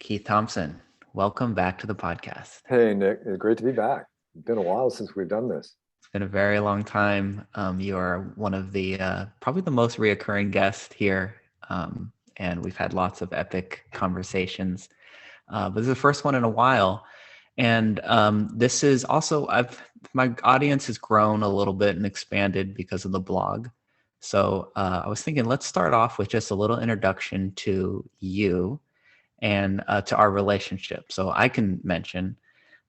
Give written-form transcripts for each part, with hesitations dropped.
Keith Thompson, welcome back to the podcast. Hey, Nick, it's great to be back. It's been a while since we've done this. It's been a very long time. You are one of the probably the most reoccurring guests here, and we've had lots of epic conversations. But this is the first one in a while, and this is also my audience has grown a little bit and expanded because of the blog. So I was thinking, let's start off with just a little introduction to you and to our relationship. So I can mention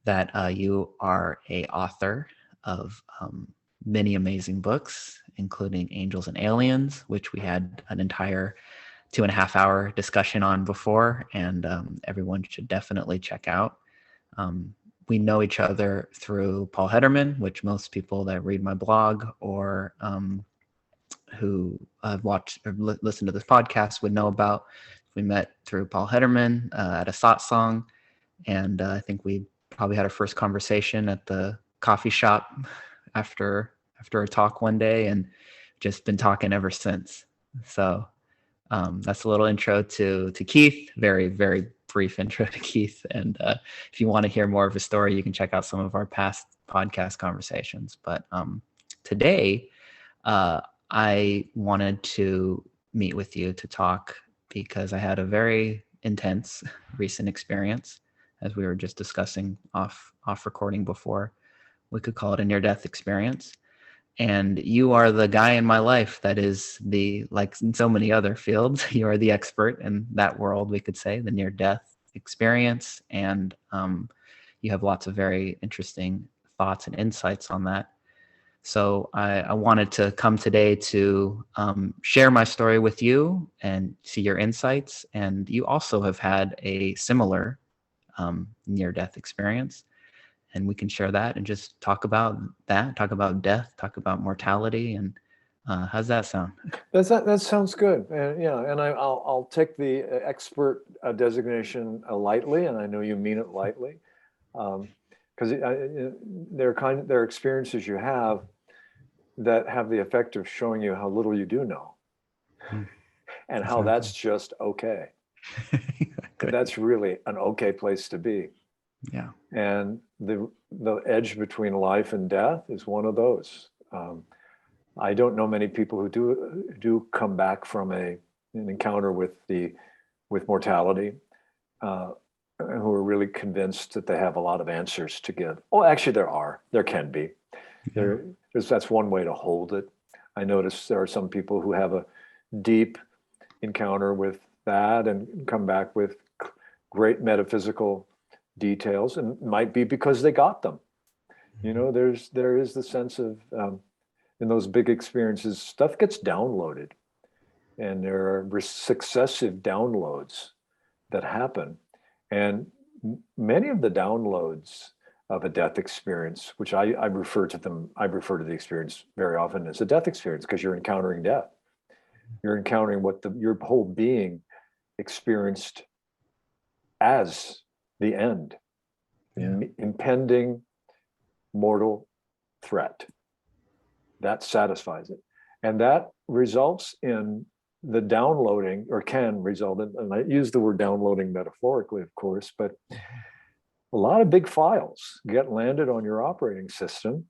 that you are a author of many amazing books, including Angels and Aliens, which we had an entire 2.5 hour discussion on before, and everyone should definitely check out. We know each other through Paul Hederman, which most people that read my blog or who watch or listen to this podcast would know about. We met through Paul Hederman at a satsang, and I think we probably had our first conversation at the coffee shop after a talk one day, and just been talking ever since. So that's a little intro to Keith. Very, very brief intro to Keith. And if you want to hear more of his story, you can check out some of our past podcast conversations. But today, I wanted to meet with you to talk because I had a very intense recent experience, as we were just discussing off recording before. We could call it a near-death experience. And you are the guy in my life that is like in so many other fields, you are the expert in that world, we could say, the near-death experience. And you have lots of very interesting thoughts and insights on that. So I wanted to come today to share my story with you and see your insights. And you also have had a similar near-death experience. And we can share that and just talk about that, talk about death, talk about mortality. And how's that sound? That sounds good. And and I'll take the expert designation lightly, and I know you mean it lightly, because there are experiences you have that have the effect of showing you how little you do know, and how that's just okay. That's really an okay place to be. Yeah. And the edge between life and death is one of those. I don't know many people who do come back from an encounter with mortality, who are really convinced that they have a lot of answers to give. Oh, actually, there can be. Yeah. That's one way to hold it. I notice there are some people who have a deep encounter with that and come back with great metaphysical details, and it might be because they got them. There is the sense of in those big experiences, stuff gets downloaded, and there are successive downloads that happen, and many of the downloads of a death experience, which I refer to the experience very often as a death experience, because you're encountering death. You're encountering what your whole being experienced as the end, impending mortal threat. That satisfies it. And that results in the downloading, or can result in, and I use the word downloading metaphorically, of course, but a lot of big files get landed on your operating system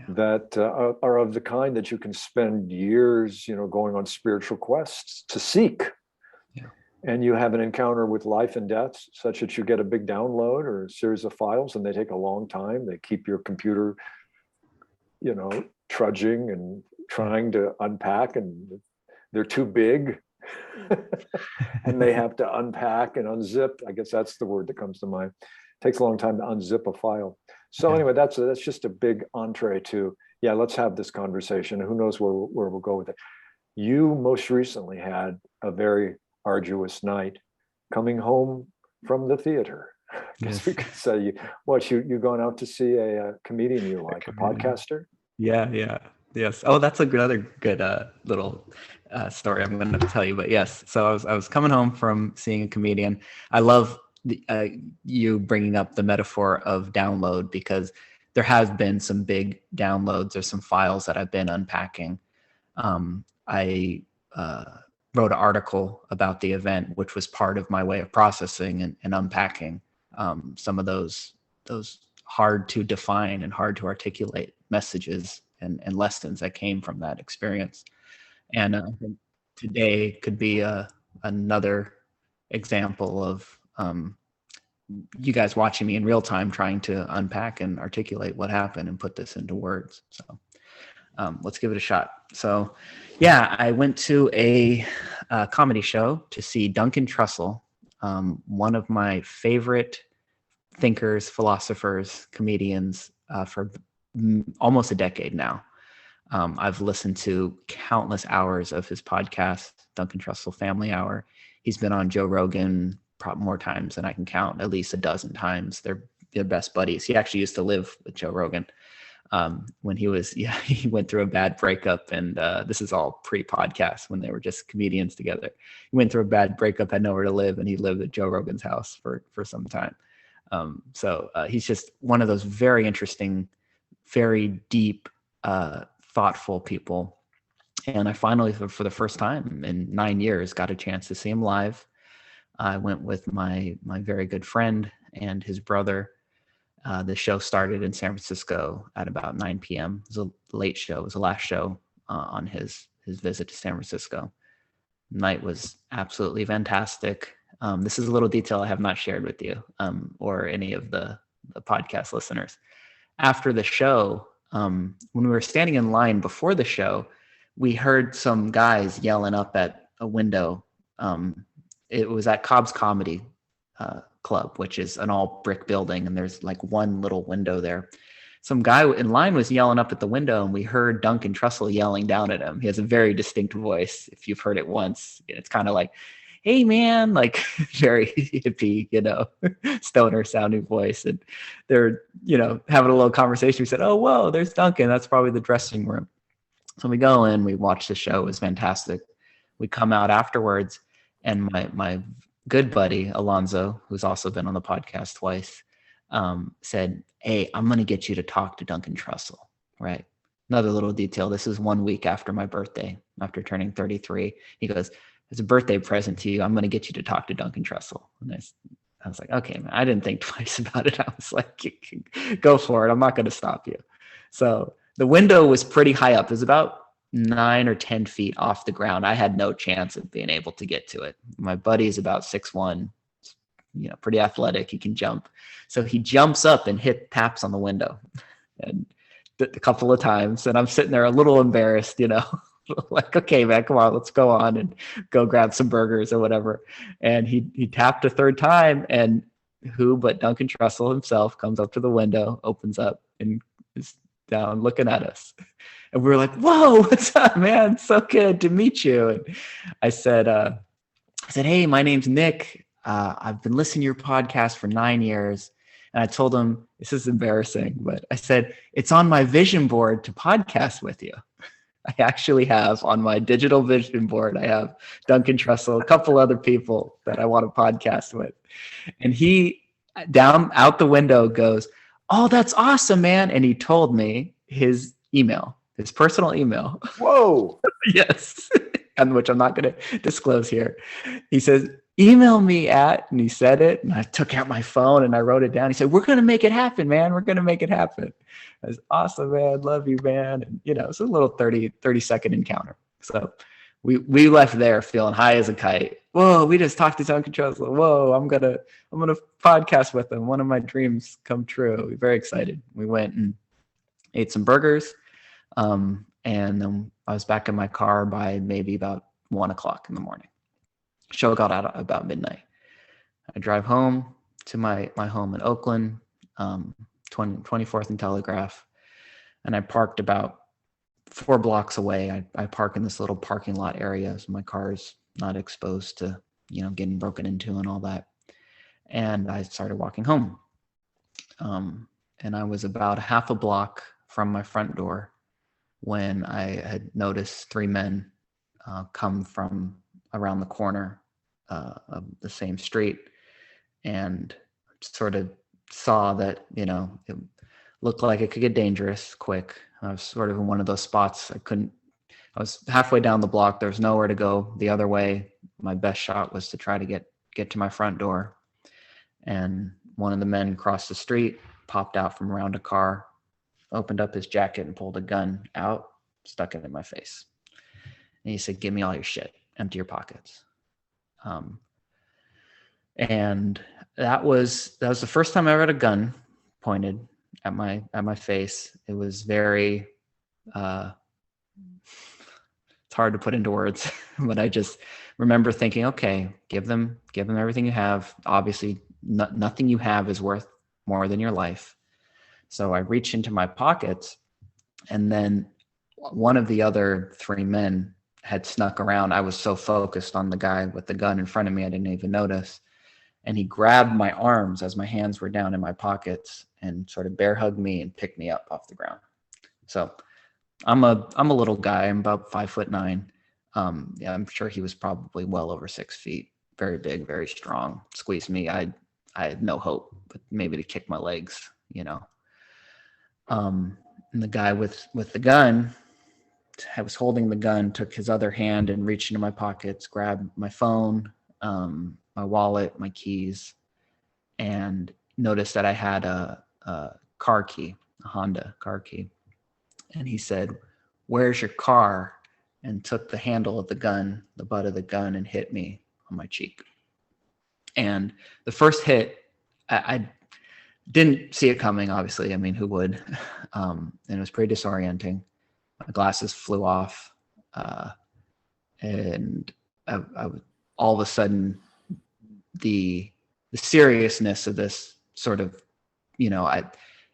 that are of the kind that you can spend years, going on spiritual quests to seek. And you have an encounter with life and death such that you get a big download or a series of files, and they take a long time. They keep your computer, trudging and trying to unpack, and they're too big. And they have to unpack and unzip. I guess that's the word that comes to mind. It takes a long time to unzip a file. So anyway, that's just a big entree to, let's have this conversation. Who knows where we'll go with it. You most recently had a very arduous night coming home from the theater. I guess we could say, you going out to see a comedian you like, a podcaster? Yes. Oh, that's another good little story I'm going to tell you. But yes, so I was coming home from seeing a comedian. I love you bringing up the metaphor of download, because there has been some big downloads or some files that I've been unpacking. I wrote an article about the event, which was part of my way of processing and unpacking some of those hard to define and hard to articulate messages and lessons that came from that experience. And I think today could be another example of you guys watching me in real time trying to unpack and articulate what happened and put this into words. So let's give it a shot. So yeah, I went to a comedy show to see Duncan Trussell, one of my favorite thinkers, philosophers, comedians for almost a decade now. I've listened to countless hours of his podcast, Duncan Trussell Family Hour. He's been on Joe Rogan probably more times than I can count, at least a dozen times. They're best buddies. He actually used to live with Joe Rogan when he went through a bad breakup. And this is all pre-podcast when they were just comedians together. He went through a bad breakup, had nowhere to live, and he lived at Joe Rogan's house for some time. So he's just one of those very interesting, very deep, thoughtful people. And I finally, for the first time in 9 years, got a chance to see him live. I went with my very good friend and his brother. The show started in San Francisco at about 9 p.m. It was a late show. It was the last show on his visit to San Francisco. Night was absolutely fantastic. This is a little detail I have not shared with you or any of the podcast listeners. After the show, when we were standing in line before the show, we heard some guys yelling up at a window. It was at Cobb's Comedy Club, which is an all brick building, and there's like one little window there. Some guy in line was yelling up at the window, and we heard Duncan Trussell yelling down at him. He has a very distinct voice. If you've heard it once, it's kind of like, "Hey man," like very hippie, stoner sounding voice. And they're, having a little conversation. We said, "Oh, whoa, there's Duncan. That's probably the dressing room." So we go in, we watch the show. It was fantastic. We come out afterwards, and my good buddy, Alonzo, who's also been on the podcast twice, said, "Hey, I'm going to get you to talk to Duncan Trussell," right? Another little detail. This is 1 week after my birthday, after turning 33. He goes, "As a birthday present to you, I'm going to get you to talk to Duncan Trussell." And I was like, okay, man, I didn't think twice about it. I was like, go for it. I'm not going to stop you. So the window was pretty high up. It was about 9 or 10 feet off the ground. I had no chance of being able to get to it. My buddy's about 6'1", pretty athletic. He can jump. So he jumps up and taps on the window and a couple of times. And I'm sitting there a little embarrassed, like, okay, man, come on, let's go on and go grab some burgers or whatever. And he tapped a third time, and who but Duncan Trussell himself comes up to the window, opens up, and is down looking at us. And we were like, "Whoa, what's up, man? So good to meet you." And I said, "Hey, my name's Nick. I've been listening to your podcast for 9 years." And I told him, this is embarrassing, but I said, "It's on my vision board to podcast with you." I actually have on my digital vision board, I have Duncan Trussell, a couple other people that I want to podcast with. And he, down out the window, goes, "Oh, that's awesome, man." And he told me his email, his personal email. Whoa. Yes. And which I'm not going to disclose here. He says, "Email me at," and he said it, and I took out my phone and I wrote it down. He said, "We're going to make it happen, man. We're going to make it happen." I was, "Awesome, man. Love you, man." And, it's a little 30-second encounter. So we left there feeling high as a kite. Whoa, we just talked to Duncan Trussell. Whoa, I'm gonna podcast with him. One of my dreams come true. We're very excited. We went and ate some burgers. And then I was back in my car by maybe about 1:00 in the morning. Show got out about midnight. I drive home to my home in Oakland, 24th and Telegraph, and I parked about 4 blocks away. I park in this little parking lot area, so my car's not exposed to getting broken into and all that. And I started walking home, and I was about half a block from my front door when I had noticed 3 men come from around the corner of the same street, and sort of saw that, it looked like it could get dangerous quick. I was sort of in one of those spots. I couldn't I was halfway down the block. There was nowhere to go the other way. My best shot was to try to get to my front door. And one of the men crossed the street, popped out from around a car, opened up his jacket and pulled a gun out, stuck it in my face. And he said, "Give me all your shit, empty your pockets." And that was the first time I ever had a gun pointed at my face. It was very, it's hard to put into words, but I just remember thinking, okay, give them everything you have. Obviously, nothing you have is worth more than your life. So I reached into my pockets, and then one of the other three men had snuck around. I was so focused on the guy with the gun in front of me, I didn't even notice. And he grabbed my arms as my hands were down in my pockets and sort of bear hugged me and picked me up off the ground. So I'm a little guy. I'm about 5'9". Yeah, I'm sure he was probably well over 6 feet. Very big, very strong. Squeezed me. I had no hope, but maybe to kick my legs, you know. And the guy with the gun, I was holding the gun, took his other hand and reached into my pockets, grabbed my phone, my wallet, my keys, and noticed that I had a car key, a Honda car key. And he said, "Where's your car?" And took the handle of the gun, the butt of the gun, and hit me on my cheek. And the first hit, I didn't see it coming, obviously. I mean, who would? And it was pretty disorienting. My glasses flew off. And I all of a sudden, the seriousness of this sort of, you know,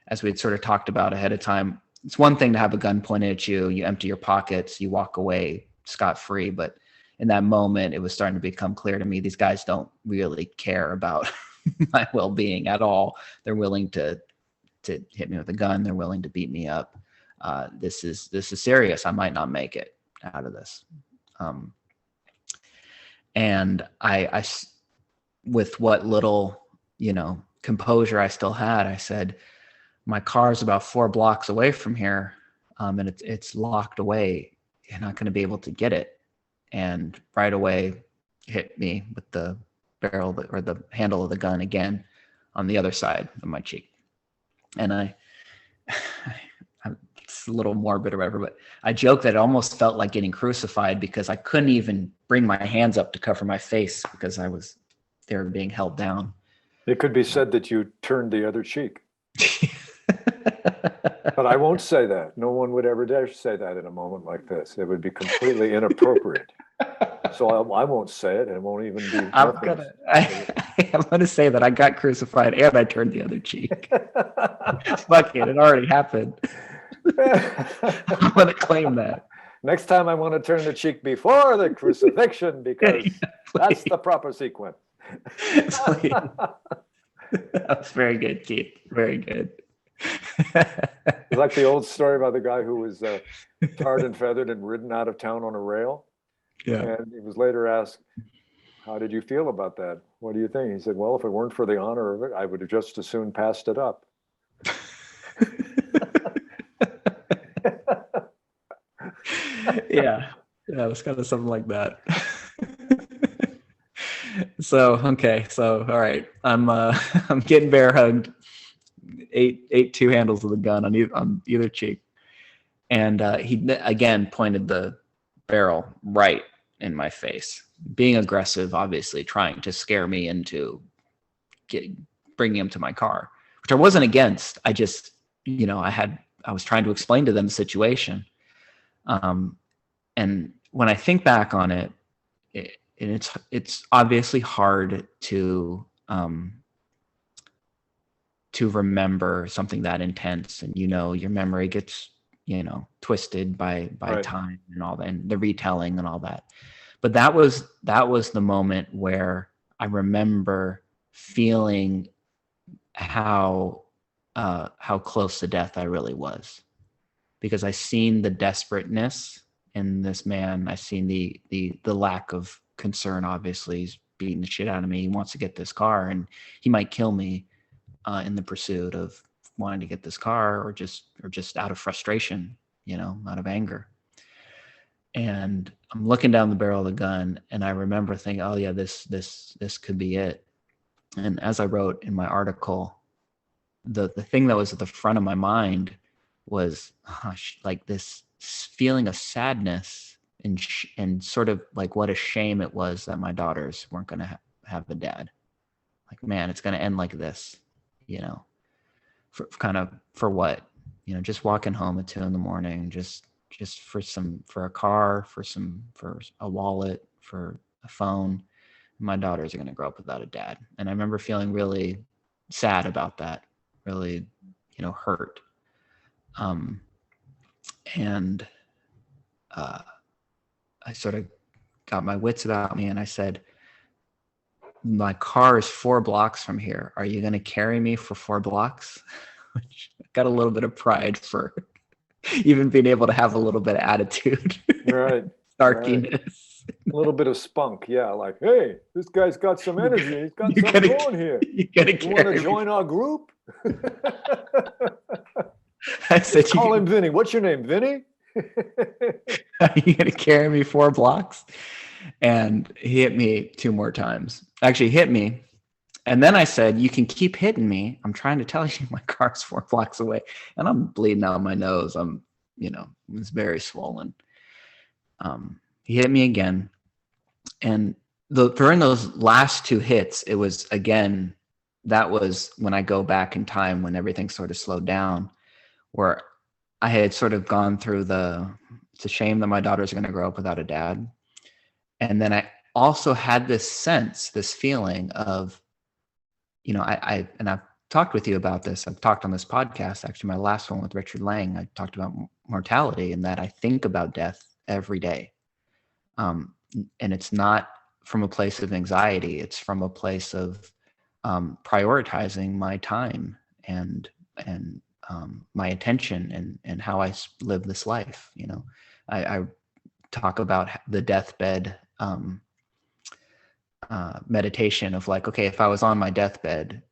as we had sort of talked about ahead of time, it's one thing to have a gun pointed at you, you empty your pockets, you walk away scot-free. But in that moment, it was starting to become clear to me, these guys don't really care about my well-being at all. They're willing to hit me with a gun. They're willing to beat me up. This is serious. I might not make it out of this. And I, with what little, you know, composure I still had, I said, "My car's about 4 blocks away from here, and it's locked away. You're not going to be able to get it." And right away hit me with the barrel or the handle of the gun again on the other side of my cheek. And it's a little morbid or whatever, but I joke that it almost felt like getting crucified because I couldn't even bring my hands up to cover my face because they were being held down. It could be said that you turned the other cheek. But I won't say that. No one would ever dare say that in a moment like this. It would be completely inappropriate. So I won't say it, and it won't even be. I'm gonna say that I got crucified and I turned the other cheek. Fuck it already happened. I'm gonna claim that. Next time I want to turn the cheek before the crucifixion because that's the proper sequence. That was very good, Keith. Very good. It's like the old story about the guy who was tarred and feathered and ridden out of town on a rail. Yeah. And he was later asked, "How did you feel about that? What do you think?" He said, "Well, if it weren't for the honor of it, I would have just as soon passed it up." Yeah, it was kind of something like that. So okay, so all right, I'm getting bear hugged, ate 2 handles of the gun on either cheek, and he again pointed the barrel right in my face, being aggressive, obviously trying to scare me into bringing him to my car, which I wasn't against. I just, you know, I was trying to explain to them the situation. And when I think back on it, it's obviously hard to remember something that intense, and, you know, your memory gets, you know, twisted by right. Time and all that, and the retelling and all that. But that was the moment where I remember feeling how close to death I really was, because I seen the desperateness in this man. I seen the lack of concern. Obviously, he's beating the shit out of me. He wants to get this car, and he might kill me in the pursuit of wanting to get this car, or just out of frustration, you know, out of anger. And I'm looking down the barrel of the gun, and I remember thinking, oh yeah, this could be it. And as I wrote in my article, the thing that was at the front of my mind was like this feeling of sadness and sort of like what a shame it was that my daughters weren't going to have a dad. Like, man, it's going to end like this, you know, for what, you know, just walking home at 2 a.m, just for a car, for a wallet, for a phone. My daughters are going to grow up without a dad. And I remember feeling really sad about that, really, you know, hurt. And I sort of got my wits about me, and I said, my car is 4 blocks from here. Are you going to carry me for 4 blocks? Which I got a little bit of pride for even being able to have a little bit of attitude. Right. Snarkiness. Right. A little bit of spunk. Yeah. Like, hey, this guy's got some energy. He's got something going here. You want to join our group? I said, call him Vinny. What's your name, Vinny? Are you going to carry me 4 blocks? And he hit me 2 more times. Actually, hit me. And then I said, you can keep hitting me. I'm trying to tell you my car's 4 blocks away. And I'm bleeding out my nose. I'm, you know, it's very swollen. He hit me again. And during those last 2 hits, it was, again, that was when I go back in time, when everything sort of slowed down, where I had sort of gone through it's a shame that my daughters are going to grow up without a dad. And then I also had this sense, this feeling of, you know, and I've talked with you about this. I've talked on this podcast, actually, my last one with Richard Lang, I talked about mortality, and that I think about death every day. And it's not from a place of anxiety. It's from a place of prioritizing my time and my attention and how I live this life. You know, I talk about the deathbed meditation of like, okay, if I was on my deathbed,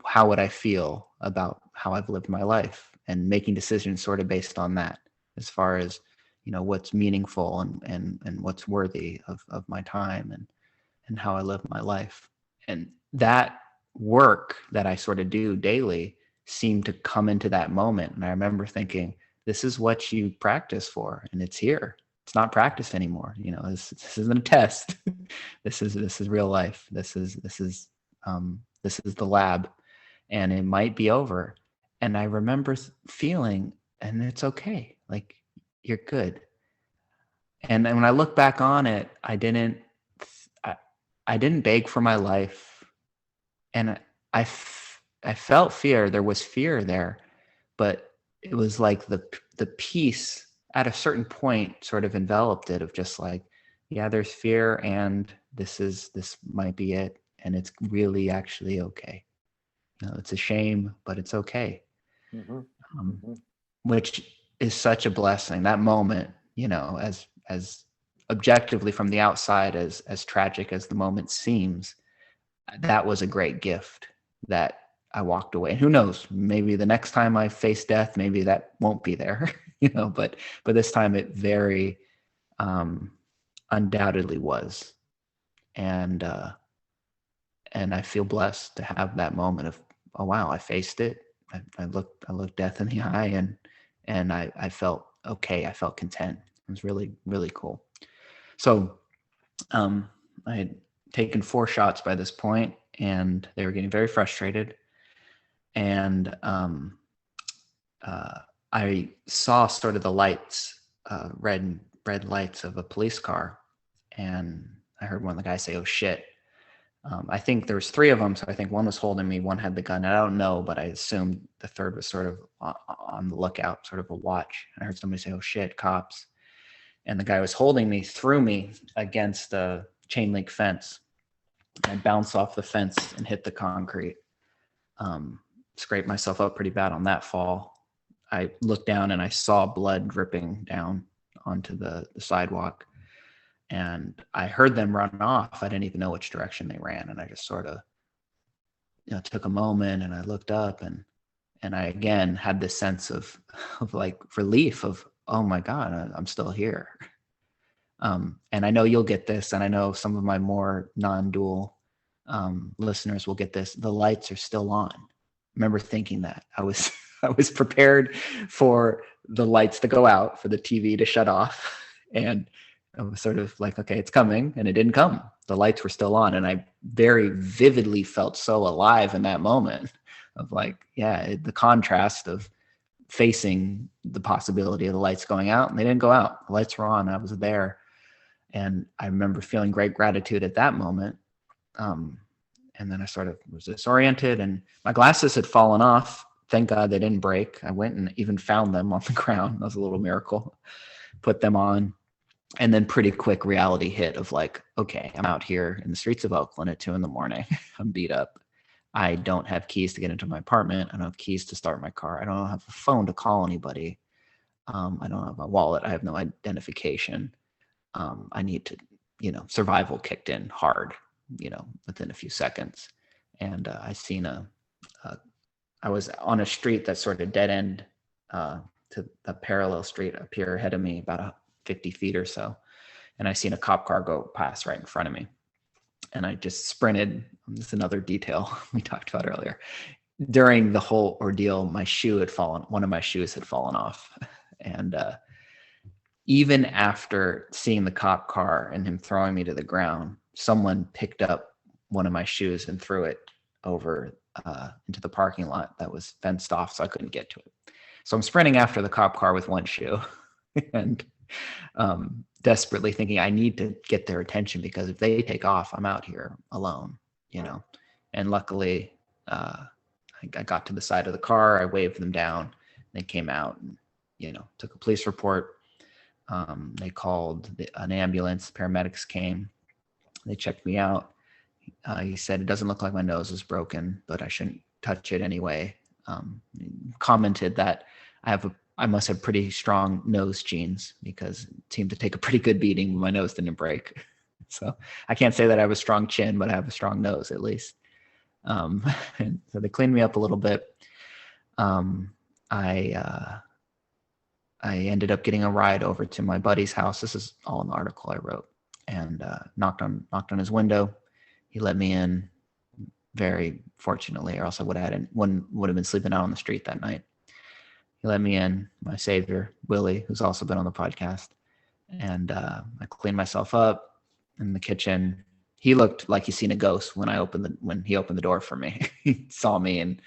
how would I feel about how I've lived my life, and making decisions sort of based on that, as far as, you know, what's meaningful and what's worthy of my time and how I live my life. And that work that I sort of do daily seemed to come into that moment. And I remember thinking, this is what you practice for, and it's here. It's not practice anymore. You know, this isn't a test. This is real life. This is the lab, and it might be over. And I remember feeling, and it's okay. Like, you're good. And when I look back on it, I didn't beg for my life, and I felt fear. There was fear there, but it was like the peace at a certain point sort of enveloped it, of just like, yeah, there's fear, and this might be it, and it's really actually okay. You know, it's a shame, but it's okay. Which is such a blessing. That moment, you know, as objectively from the outside, as tragic as the moment seems, that was a great gift that I walked away. And who knows, maybe the next time I face death, maybe that won't be there, you know, but this time it very undoubtedly was. And I feel blessed to have that moment of, oh wow, I faced it. I looked death in the eye, and I felt okay. I felt content. It was really, really cool. So I had taken 4 shots by this point, and they were getting very frustrated. And I saw sort of the lights, red lights of a police car, and I heard one of the guys say, "Oh shit." I think there was 3 of them, so I think one was holding me, one had the gun. I don't know, but I assumed the third was sort of on the lookout, sort of a watch. I heard somebody say, "Oh shit, cops." And the guy was holding me, threw me against a chain link fence. I bounced off the fence and hit the concrete. Scraped myself up pretty bad on that fall. I looked down and I saw blood dripping down onto the sidewalk. And I heard them run off. I didn't even know which direction they ran. And I just sort of, you know, took a moment, and I looked up, and I again had this sense of like relief of, oh my God, I'm still here. And I know you'll get this, and I know some of my more non-dual listeners will get this. The lights are still on. I remember thinking that. I was prepared for the lights to go out, for the TV to shut off, and I was sort of like, okay, it's coming, and it didn't come. The lights were still on, and I very vividly felt so alive in that moment of like, yeah, the contrast of facing the possibility of the lights going out, and they didn't go out. The lights were on. I was there. And I remember feeling great gratitude at that moment. And then I sort of was disoriented, and my glasses had fallen off. Thank God they didn't break. I went and even found them on the ground. That was a little miracle. Put them on. And then pretty quick reality hit of like, okay, I'm out here in the streets of Oakland at 2 a.m. I'm beat up. I don't have keys to get into my apartment. I don't have keys to start my car. I don't have a phone to call anybody. I don't have a wallet. I have no identification. I need to, survival kicked in hard, within a few seconds. And I was on a street that sort of dead end to a parallel street up here ahead of me, about 50 feet or so. And I seen a cop car go past right in front of me. And I just sprinted. This is another detail we talked about earlier. During the whole ordeal, one of my shoes had fallen off. And even after seeing the cop car and him throwing me to the ground, someone picked up one of my shoes and threw it over into the parking lot that was fenced off, so I couldn't get to it. So I'm sprinting after the cop car with one shoe and desperately thinking I need to get their attention, because if they take off, I'm out here alone, And luckily, I got to the side of the car. I waved them down. They came out and, took a police report. They called an ambulance. Paramedics came. They checked me out. He said, it doesn't look like my nose is broken, but I shouldn't touch it anyway. Commented that I must have pretty strong nose genes, because it seemed to take a pretty good beating when my nose didn't break. So I can't say that I have a strong chin, but I have a strong nose at least. And so they cleaned me up a little bit. I ended up getting a ride over to my buddy's house. This is all in the article I wrote, and knocked on his window. He let me in, very fortunately, or else I would have been sleeping out on the street that night. He let me in, my savior, Willie, who's also been on the podcast. And I cleaned myself up in the kitchen. He looked like he's seen a ghost when he opened the door for me. He saw me, and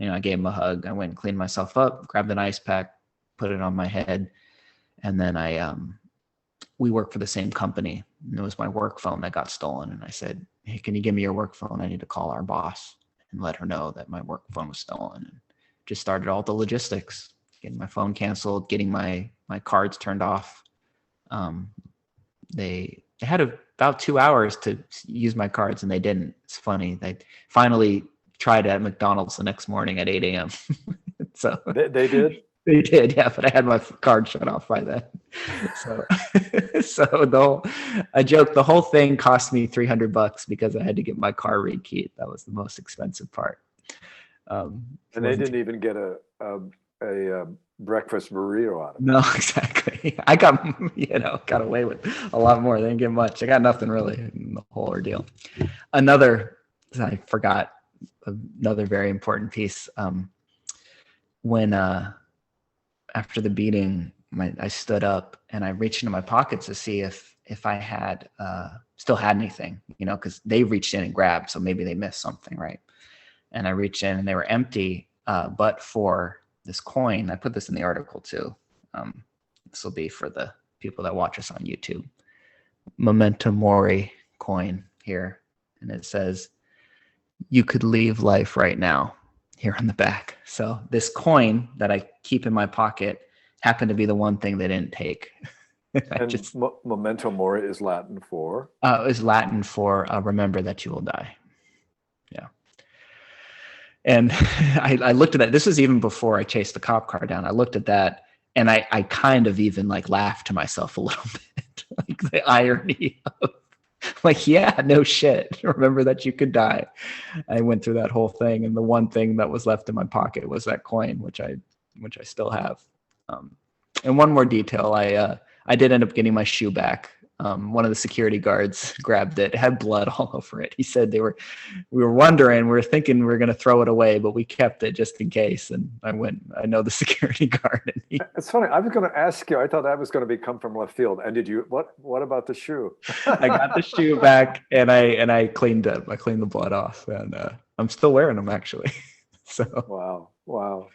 I gave him a hug. I went and cleaned myself up, grabbed an ice pack, put it on my head. And then we work for the same company. And it was my work phone that got stolen. And I said, hey, can you give me your work phone? I need to call our boss and let her know that my work phone was stolen. And just started all the logistics, getting my phone canceled, getting my cards turned off. They had about 2 hours to use my cards, and they didn't. It's funny. They finally tried at McDonald's the next morning at 8 a.m. So they did? They did, yeah, but I had my card shut off by then. So, I joked, the whole thing cost me $300 because I had to get my car rekeyed. That was the most expensive part. And they didn't even get a breakfast burrito out of it. No, exactly. I got away with a lot more. They didn't get much. I got nothing really in the whole ordeal. I forgot another very important piece. When after the beating, I stood up and I reached into my pockets to see if I had still had anything, because they reached in and grabbed, so maybe they missed something, right? And I reached in and they were empty, but for this coin, I put this in the article too. This will be for the people that watch us on YouTube. Memento Mori coin here, and it says, "You could leave life right now." Here on the back. So this coin that I keep in my pocket happened to be the one thing they didn't take. Memento Mori is Latin for? It was Latin for remember that you will die. Yeah. And I looked at that. This was even before I chased the cop car down. I looked at that, and I kind of even laughed to myself a little bit, the irony of yeah, no shit. Remember that you could die. I went through that whole thing, and the one thing that was left in my pocket was that coin, which I still have. And one more detail, I did end up getting my shoe back. One of the security guards grabbed it, had blood all over it. He said we were wondering, we were thinking we were going to throw it away, but we kept it just in case. And I know the security guard. And It's funny. I was going to ask you, I thought that was going to come from left field. And what about the shoe? I got the shoe back and I cleaned it. I cleaned the blood off, and I'm still wearing them actually. So. Wow.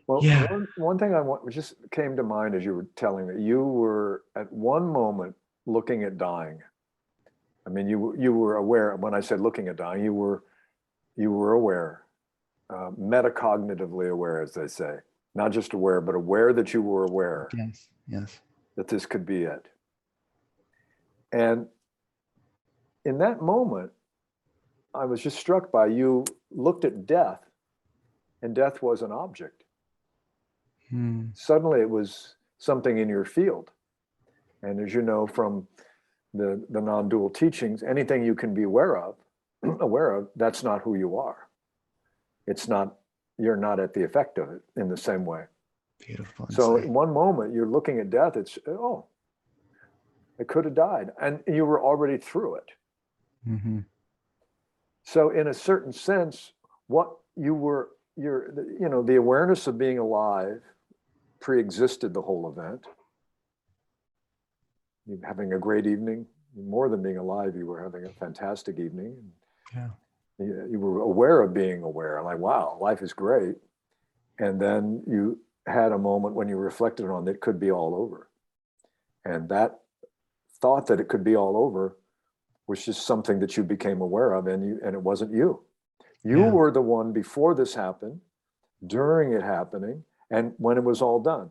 Well, yeah. one thing just came to mind as you were telling me, you were at one moment looking at dying. I mean, you were aware. When I said looking at dying, you were aware, metacognitively aware, as they say, not just aware, but aware that you were aware. Yes. That this could be it. And in that moment, I was just struck by, you looked at death, and death was an object. Suddenly it was something in your field. And as you know from the non-dual teachings, anything you can be aware of, that's not who you are. You're not at the effect of it in the same way. Beautiful. So in one moment you're looking at death, it could have died, and you were already through it. Mm-hmm. So in a certain sense, the awareness of being alive pre-existed the whole event. You're having a great evening. More than being alive, you were having a fantastic evening. Yeah. You were aware of being aware, like, wow, life is great. And then you had a moment when you reflected on it could be all over. And that thought that it could be all over was just something that you became aware of, and it wasn't you. You were the one before this happened, during it happening, and when it was all done.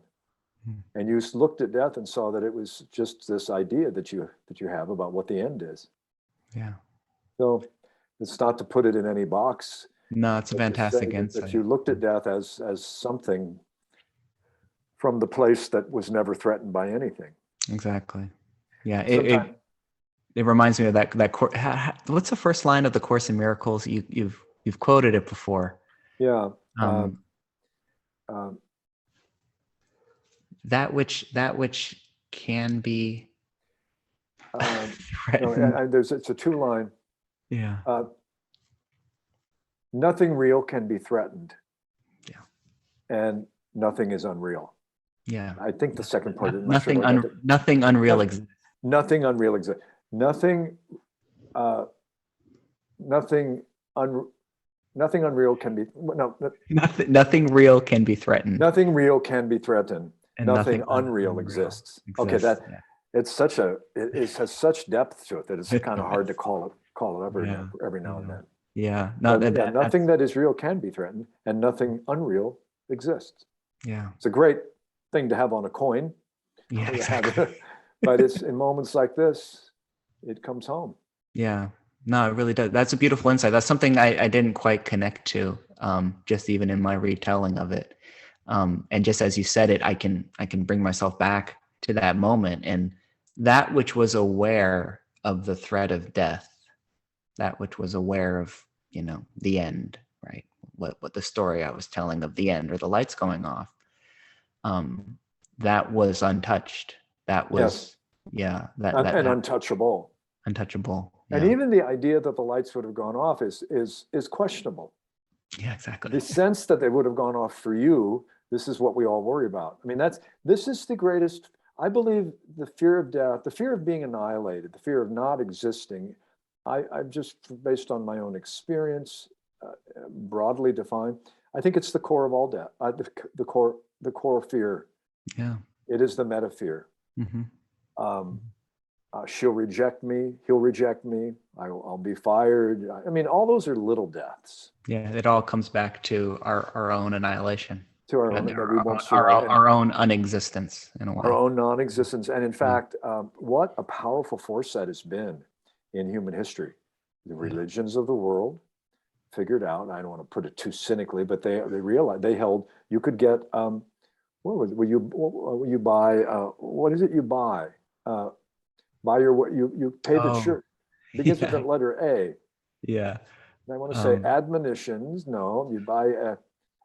And you looked at death and saw that it was just this idea that you have about what the end is. Yeah. So it's not to put it in any box. No, it's a fantastic insight. That you looked at death as something from the place that was never threatened by anything. Exactly. Yeah. It reminds me of that what's the first line of the Course in Miracles? You've quoted it before. Yeah. That which can be it's a 2-line. Yeah. Nothing real can be threatened. Yeah. And nothing is unreal. Yeah. I think the second part. Nothing unreal exists. Nothing unreal exists. Nothing unreal can be Nothing real can be threatened. Nothing real can be threatened. And nothing unreal exists. Okay, it has such depth to it that it's kind of hard to call it every now and then. Yeah. Nothing that is real can be threatened, and nothing unreal exists. Yeah. It's a great thing to have on a coin. Yeah, exactly. But it's in moments like this, it comes home. Yeah. No, it really does. That's a beautiful insight. That's something I didn't quite connect to, just even in my retelling of it. And just as you said it, I can bring myself back to that moment, and that which was aware of the threat of death, that which was aware of, the end, right? What the story I was telling of the end, or the lights going off, that was untouched. That was, untouchable. Untouchable. Yeah. And even the idea that the lights would have gone off is questionable. Yeah, exactly. The sense that they would have gone off for you, this is what we all worry about. I mean, this is the greatest, I believe, the fear of death, the fear of being annihilated, the fear of not existing. I've just, based on my own experience, broadly defined, I think it's the core of all death, the core fear. Yeah. It is the meta fear. Mm-hmm. She'll reject me. He'll reject me. I'll be fired. I mean, all those are little deaths. Yeah, it all comes back to our own annihilation. To our own, our own unexistence in a way. Our own non-existence. And in fact, what a powerful force that has been in human history. The religions of the world figured out, I don't want to put it too cynically, but they realized, they held, you could get, you buy, what is it you buy? Buy you pay the church, begins with the letter A. Yeah. And I want to say admonitions. No, you buy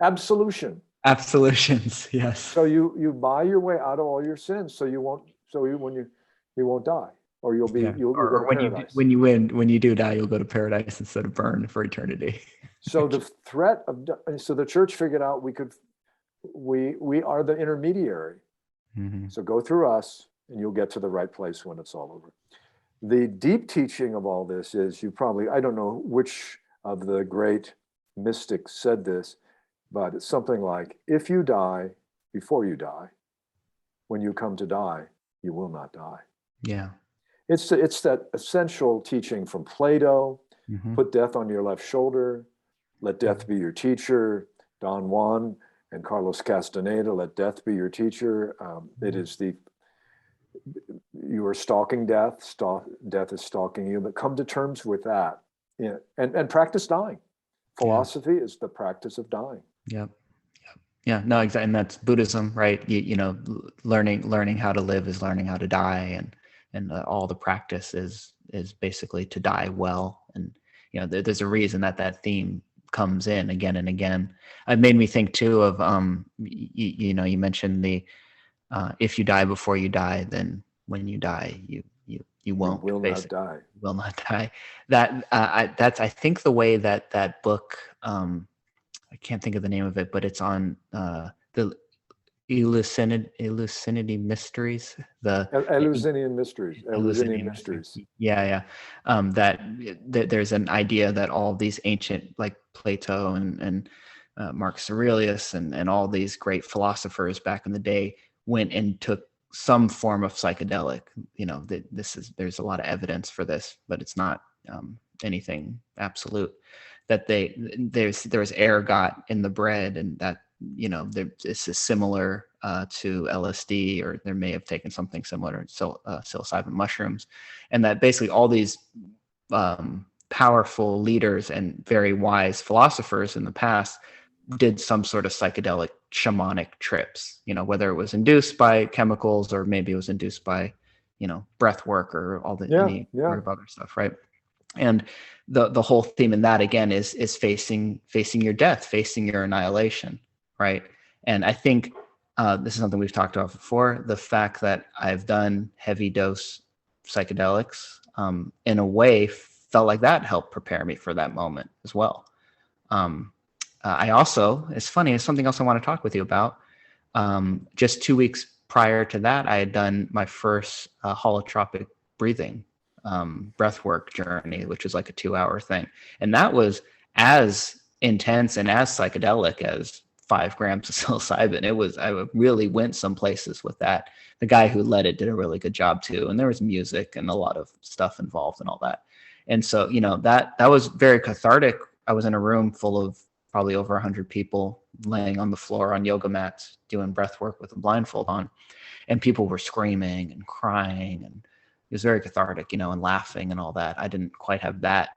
absolution. Absolutions, yes. So you buy your way out of all your sins. So you won't. So when You won't die, or you'll Yeah. go to Or when you paradise. when you do die, you'll go to paradise instead of burn for eternity. So the threat of so the church figured out we are the intermediary. Mm-hmm. So go through us, and you'll get to the right place when it's all over. The deep teaching of all this is, I don't know which of the great mystics said this, but it's something like, if you die before you die, when you come to die, you will not die. Yeah. It's that essential teaching from Plato. Mm-hmm. Put death on your left shoulder. Let death be your teacher. Don Juan and Carlos Castaneda, let death be your teacher. It is you are stalking death. Death is stalking you. But come to terms with that, and practice dying. Philosophy is the practice of dying. Yep. Yeah, no, exactly. And that's Buddhism, right? You know, learning how to live is learning how to die, and all the practice is basically to die well. And you know, there's a reason that theme comes in again and again. It made me think too of you know, you mentioned the if you die before you die, then when you die, you won't. You will not die. You will not die. That's I think the way that book. I can't think of the name of it, but it's on the Eleusinian Mysteries. The Eleusinian Mysteries. Eleusinian Mysteries. Yeah. That there's an idea that all these ancient, like Plato and Marcus Aurelius and all these great philosophers back in the day went and took some form of psychedelic. You know, there's a lot of evidence for this, but it's not anything absolute. That there's ergot in the bread, and that, you know, this is similar to LSD, or there may have taken something similar to psilocybin mushrooms, and that basically all these powerful leaders and very wise philosophers in the past did some sort of psychedelic shamanic trips, you know, whether it was induced by chemicals or maybe it was induced by, you know, breath work or all the any sort of other stuff, right? And the whole theme in that again is facing your death, facing your annihilation, right? And I think this is something we've talked about before. The fact that I've done heavy dose psychedelics in a way felt like that helped prepare me for that moment as well. I also, it's funny, it's something else I want to talk with you about. Just 2 weeks prior to that, I had done my first holotropic breathing breathwork journey, which is like a 2-hour thing. And that was as intense and as psychedelic as 5 grams of psilocybin. I really went some places with that. The guy who led it did a really good job too. And there was music and a lot of stuff involved and all that. And so, you know, that was very cathartic. I was in a room full of probably over 100 people laying on the floor on yoga mats, doing breath work with a blindfold on. And people were screaming and crying, and it was very cathartic, you know, and laughing and all that. I didn't quite have that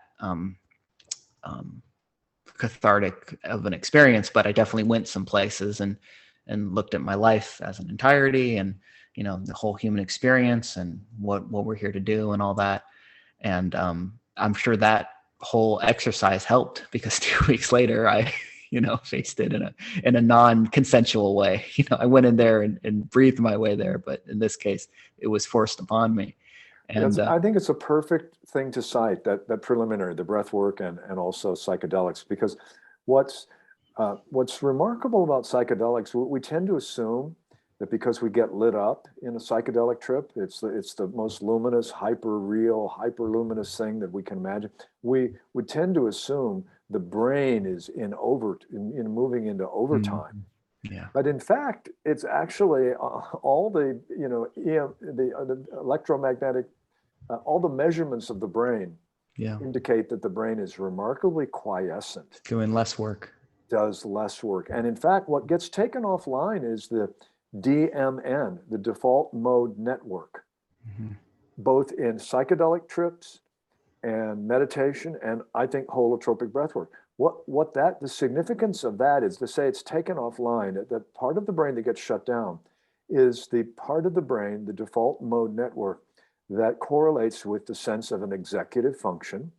cathartic of an experience, but I definitely went some places and looked at my life as an entirety, and, you know, the whole human experience and what we're here to do and all that. And I'm sure that whole exercise helped, because 2 weeks later I, you know, faced it in a non-consensual way. You know, I went in there and breathed my way there, but in this case, it was forced upon me. And I think it's a perfect thing to cite, that preliminary, the breath work and also psychedelics, because what's remarkable about psychedelics, we tend to assume that because we get lit up in a psychedelic trip, it's the most luminous, hyper real, hyper luminous thing that we can imagine. We would tend to assume the brain is in moving into overtime. Yeah. But in fact, it's actually all the, you know, the electromagnetic, all the measurements of the brain indicate that the brain is remarkably quiescent. Doing less work. Does less work. And in fact, what gets taken offline is the DMN, the default mode network, both in psychedelic trips and meditation, and I think holotropic breathwork. The significance of that is to say it's taken offline. The part of the brain that gets shut down is the part of the brain, the default mode network, that correlates with the sense of an executive function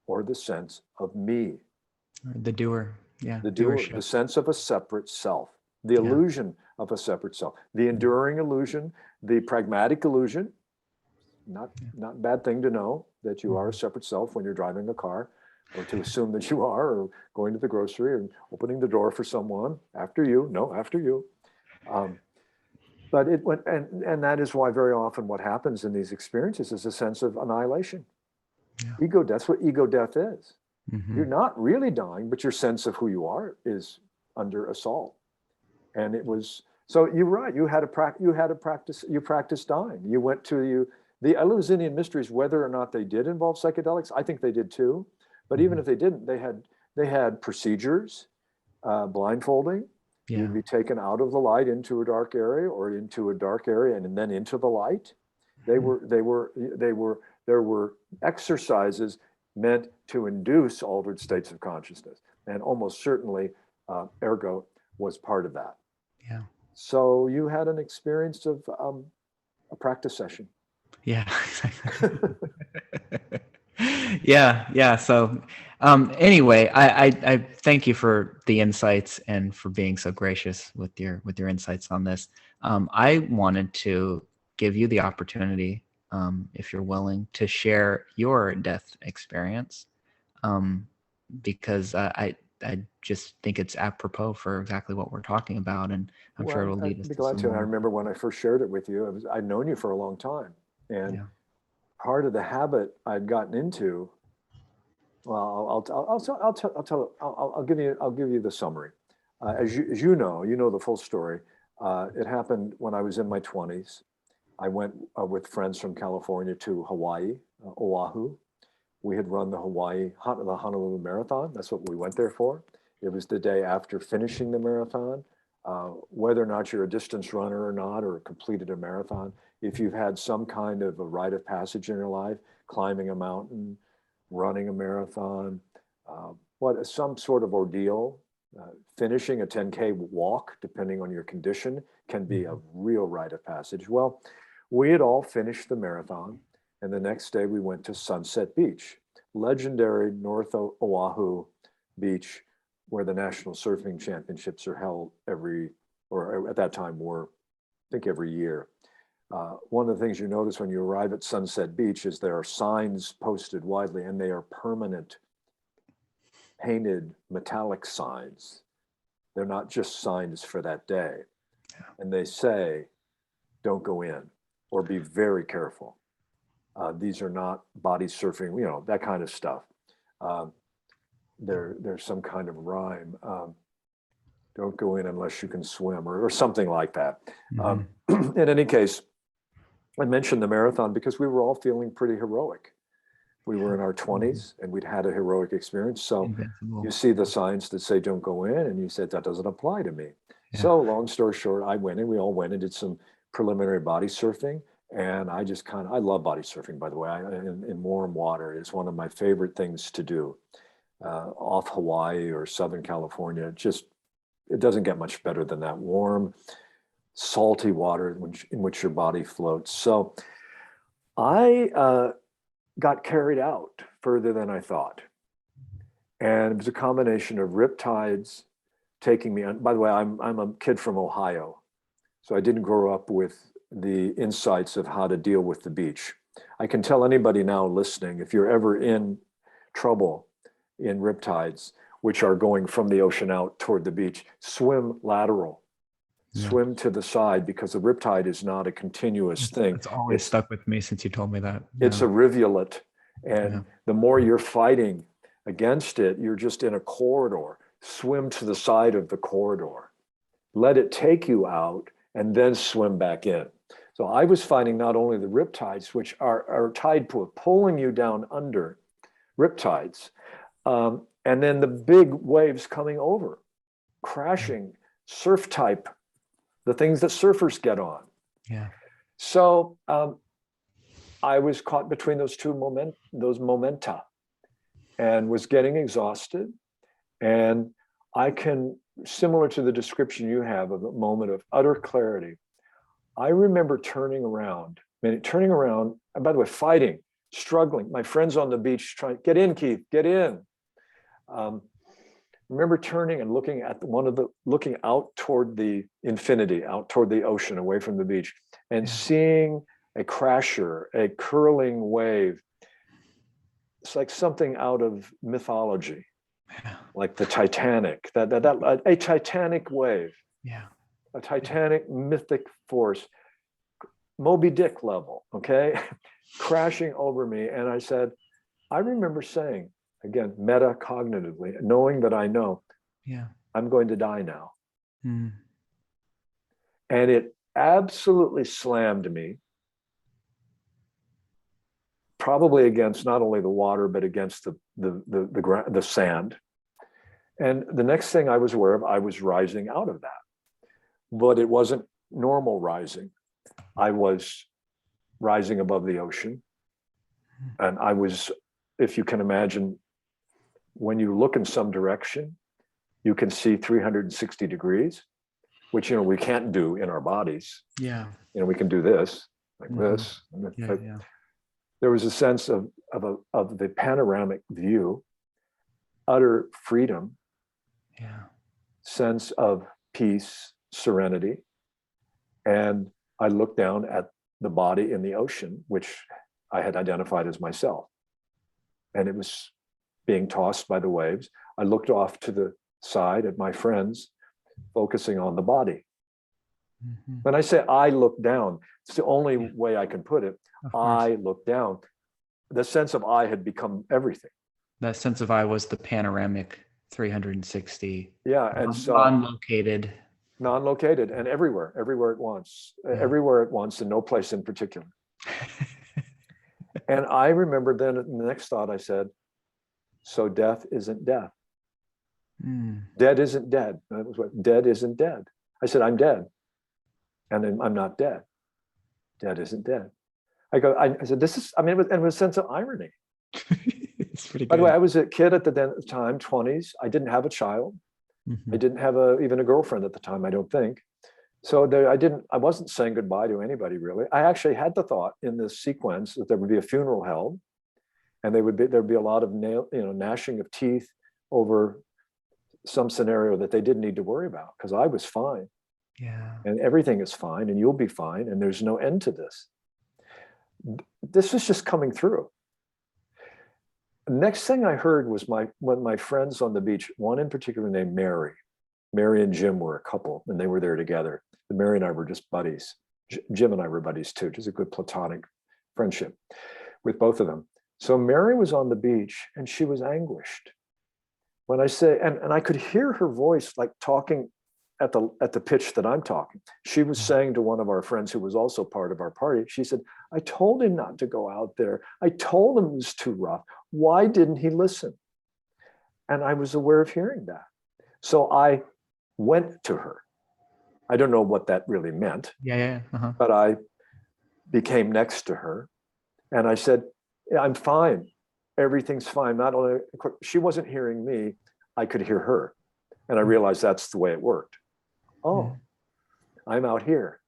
or the sense of me. The doer. Yeah. The doer, the sense of a separate self, the illusion of a separate self, the enduring illusion, the pragmatic illusion, Not a bad thing to know that you are a separate self when you're driving a car, or to assume that you are, or going to the grocery and opening the door for someone after you. No, after you. But it went, and that is why very often what happens in these experiences is a sense of annihilation. Yeah. Ego, that's what ego death is. Mm-hmm. You're not really dying, but your sense of who you are is under assault. And it was, so you're right. You practiced dying. You went to the Eleusinian mysteries, whether or not they did involve psychedelics, I think they did too. But even if they didn't, they had procedures, blindfolding. Yeah. You'd be taken out of the light into a dark area, or into a dark area and then into the light. There were exercises meant to induce altered states of consciousness, and almost certainly ergo was part of that. Yeah. So you had an experience of a practice session. Yeah. Yeah. So anyway, I thank you for the insights and for being so gracious with your insights on this. I wanted to give you the opportunity, if you're willing, to share your death experience, because I just think it's apropos for exactly what we're talking about, and I'm sure it'll lead us I'd be to glad some to. And I more. remember when I first shared it with you, I'd known you for a long time, and part of the habit I'd gotten into. Well, I'll give you the summary. As you know the full story. It happened when I was in my 20s. I went with friends from California to Hawaii, Oahu. We had run the Honolulu Marathon. That's what we went there for. It was the day after finishing the marathon. Whether or not you're a distance runner or not, or completed a marathon, if you've had some kind of a rite of passage in your life, climbing a mountain, running a marathon, some sort of ordeal, finishing a 10K walk, depending on your condition, can be a real rite of passage. Well, we had all finished the marathon, and the next day we went to Sunset Beach, legendary North Oahu beach, where the National Surfing Championships are held at that time were, I think, every year. One of the things you notice when you arrive at Sunset Beach is there are signs posted widely, and they are permanent, painted metallic signs. They're not just signs for that day. And they say, don't go in, or be very careful. These are not body surfing, that kind of stuff. There's some kind of rhyme. Don't go in unless you can swim, or something like that. In any case, I mentioned the marathon because we were all feeling pretty heroic. We were in our 20s and we'd had a heroic experience. So Invincible. you see the signs that say don't go in, and you said that doesn't apply to me. Yeah. So long story short, I went in, we all went and did some preliminary body surfing. And I just I love body surfing, by the way. In warm water is one of my favorite things to do. Off Hawaii or Southern California, it doesn't get much better than that. Warm, salty water in which your body floats. So I got carried out further than I thought. And it was a combination of riptides taking me on. By the way, I'm a kid from Ohio, so I didn't grow up with the insights of how to deal with the beach. I can tell anybody now listening, if you're ever in trouble in riptides, which are going from the ocean out toward the beach, swim lateral. Swim to the side, because the riptide is not a continuous thing. It's always stuck with me since you told me that. It's a rivulet. And the more you're fighting against it, you're just in a corridor. Swim to the side of the corridor. Let it take you out, and then swim back in. So I was fighting not only the riptides, which are tide pool, pulling you down under, riptides, and then the big waves coming over, crashing, surf type, the things that surfers get on. Yeah. So I was caught between those momenta, and was getting exhausted. And I can, similar to the description you have of a moment of utter clarity, I remember turning around, and by the way, fighting, struggling. My friends on the beach trying, get in, Keith, get in. Remember turning and looking out toward the infinity, out toward the ocean, away from the beach, and seeing a crasher, a curling wave. It's like something out of mythology, like the Titanic, a Titanic wave, a Titanic mythic force, Moby Dick level, okay, crashing over me. And I said, I remember saying, again, metacognitively, knowing that I know, I'm going to die now. And it absolutely slammed me, probably against not only the water, but against the sand. And the next thing I was aware of, I was rising out of that. But it wasn't normal rising. I was rising above the ocean. And I was, if you can imagine, when you look in some direction, you can see 360 degrees, which, we can't do in our bodies. We can do this, like this. There was a sense of the panoramic view, utter freedom, sense of peace, serenity. And I looked down at the body in the ocean, which I had identified as myself. And it was being tossed by the waves. I looked off to the side at my friends, focusing on the body. When I say I look down, it's the only way I can put it. I look down. The sense of I had become everything. That sense of I was the panoramic 360. Yeah, and so non-located and everywhere at once, everywhere at once, and no place in particular. And I remember then in the next thought I said, so death isn't death. Dead isn't dead. That was what dead isn't dead. I said, I'm dead. And then I'm not dead. Dead isn't dead. I said, this is, and it was a sense of irony. It's pretty good. By the way, I was a kid at the time, 20s. I didn't have a child. I didn't have even a girlfriend at the time, I don't think. So I wasn't saying goodbye to anybody really. I actually had the thought in this sequence that there would be a funeral held, and there'd be a lot of gnashing of teeth over some scenario that they didn't need to worry about, because I was fine. And everything is fine, and you'll be fine, and there's no end to this. This was just coming through. Next thing I heard was when my friends on the beach, one in particular named Mary and Jim were a couple, and they were there together. And Mary and I were just buddies. Jim and I were buddies too, just a good platonic friendship with both of them. So Mary was on the beach and she was anguished. When I say, and I could hear her voice like talking at the pitch that I'm talking. She was saying to one of our friends who was also part of our party, she said, I told him not to go out there. I told him it was too rough. Why didn't he listen? And I was aware of hearing that. So I went to her. I don't know what that really meant, but I became next to her and I said, yeah, I'm fine. Everything's fine. Not only, she wasn't hearing me, I could hear her. And I realized that's the way it worked. Oh, I'm out here.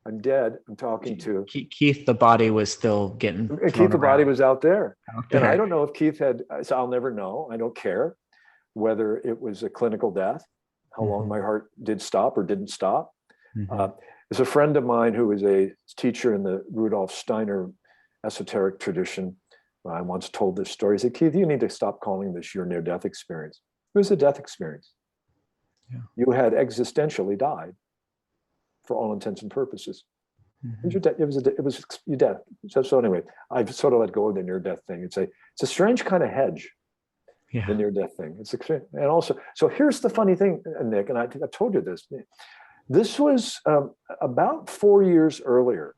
I'm dead. I'm talking to Keith. The body was still getting. Keith, the body was out there. And I don't know if Keith had, so I'll never know. I don't care whether it was a clinical death, how long my heart did stop or didn't stop. There's a friend of mine who is a teacher in the Rudolf Steiner esoteric tradition. I once told this story. He said, Keith, you need to stop calling this your near-death experience. It was a death experience. You had existentially died for all intents and purposes. It was your death. So anyway, I've sort of let go of the near-death thing. It's a strange kind of hedge, the near-death thing. It's extreme. And also, so here's the funny thing, Nick, and I think I told you this. This was about 4 years earlier.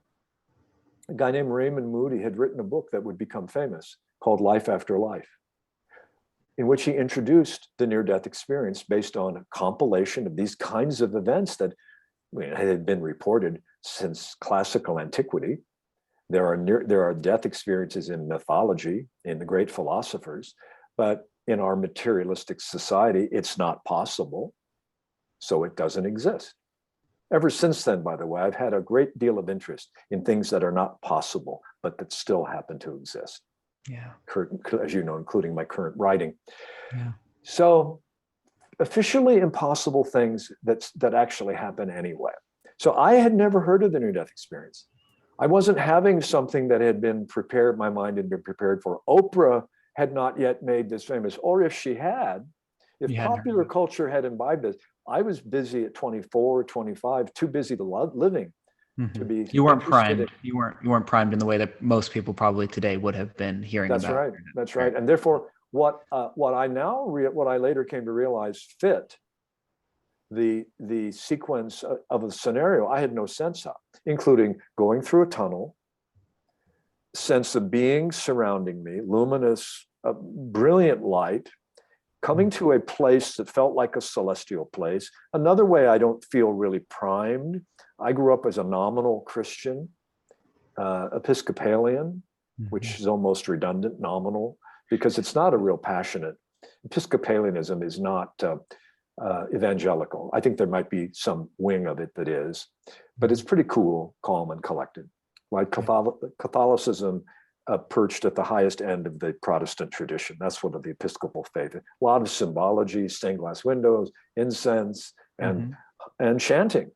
A guy named Raymond Moody had written a book that would become famous called Life After Life, in which he introduced the near-death experience based on a compilation of these kinds of events that had been reported since classical antiquity. There are death experiences in mythology, in the great philosophers, but in our materialistic society, it's not possible, so it doesn't exist. Ever since then, by the way, I've had a great deal of interest in things that are not possible, but that still happen to exist. As you know, including my current writing. So officially impossible things that actually happen anyway. So I had never heard of the near-death experience. I wasn't having something that had been prepared, my mind had been prepared for. Oprah had not yet made this famous, or if she had, if popular culture had imbibed this, I was busy at 24, 25, too busy to living. To be you weren't primed. You weren't primed in the way that most people probably today would have been hearing about. Right. That's right. And therefore, what I later came to realize fit the sequence of a scenario I had no sense of, including going through a tunnel, sense of being surrounding me, luminous, brilliant light, coming to a place that felt like a celestial place. Another way I don't feel really primed. I grew up as a nominal Christian, Episcopalian, which is almost redundant, nominal, because it's not a real passionate. Episcopalianism is not evangelical. I think there might be some wing of it that is, but it's pretty cool, calm, and collected. Like Catholicism perched at the highest end of the Protestant tradition. That's one of the Episcopal faith. A lot of symbology, stained glass windows, incense, and chanting.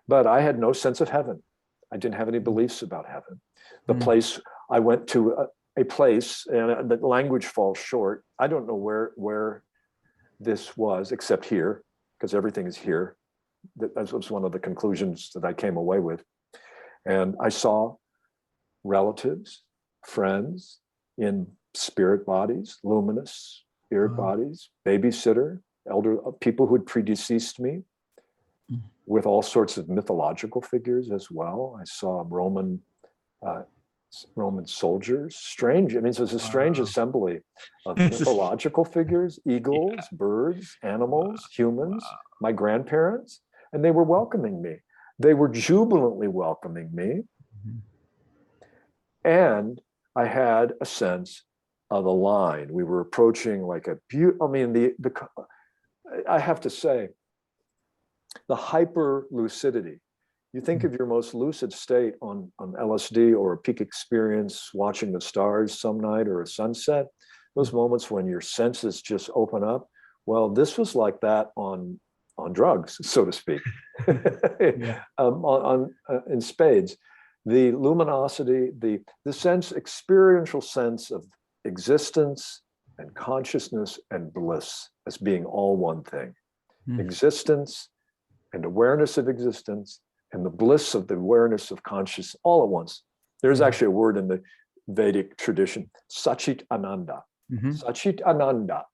But I had no sense of heaven. I didn't have any beliefs about heaven. The place I went to, a place, and the language falls short. I don't know where this was, except here, because everything is here. That was one of the conclusions that I came away with. And I saw relatives, friends in spirit bodies, luminous spirit bodies, babysitter, elder people who had predeceased me, with all sorts of mythological figures as well. I saw Roman soldiers. Strange. I mean, so it's a strange assembly of mythological figures, eagles, birds, animals, humans, my grandparents, and they were welcoming me. They were jubilantly welcoming me. And I had a sense of a line. We were approaching like a beautiful, I mean, I have to say, the hyper lucidity. You think of your most lucid state on LSD or a peak experience, watching the stars some night or a sunset, those moments when your senses just open up. Well, this was like that on drugs, so to speak, in spades. The luminosity, the experiential sense of existence and consciousness and bliss as being all one thing. Existence and awareness of existence and the bliss of the awareness of consciousness all at once. There's actually a word in the Vedic tradition, Sachit Ananda. Sachit Ananda,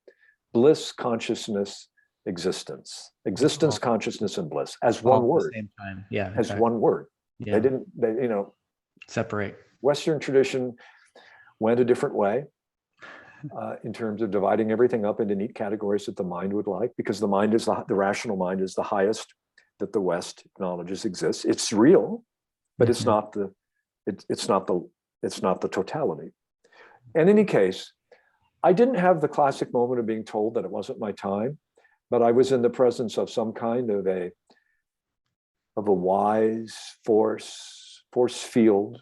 bliss, consciousness, existence, consciousness, and bliss as one word. Same time. Yeah. As one word. Yeah. They separate. Western tradition went a different way in terms of dividing everything up into neat categories that the mind would like, because the mind is the rational mind is the highest that the West acknowledges exists. It's real, but it's not the totality. In any case, I didn't have the classic moment of being told that it wasn't my time, but I was in the presence of some kind of a wise force field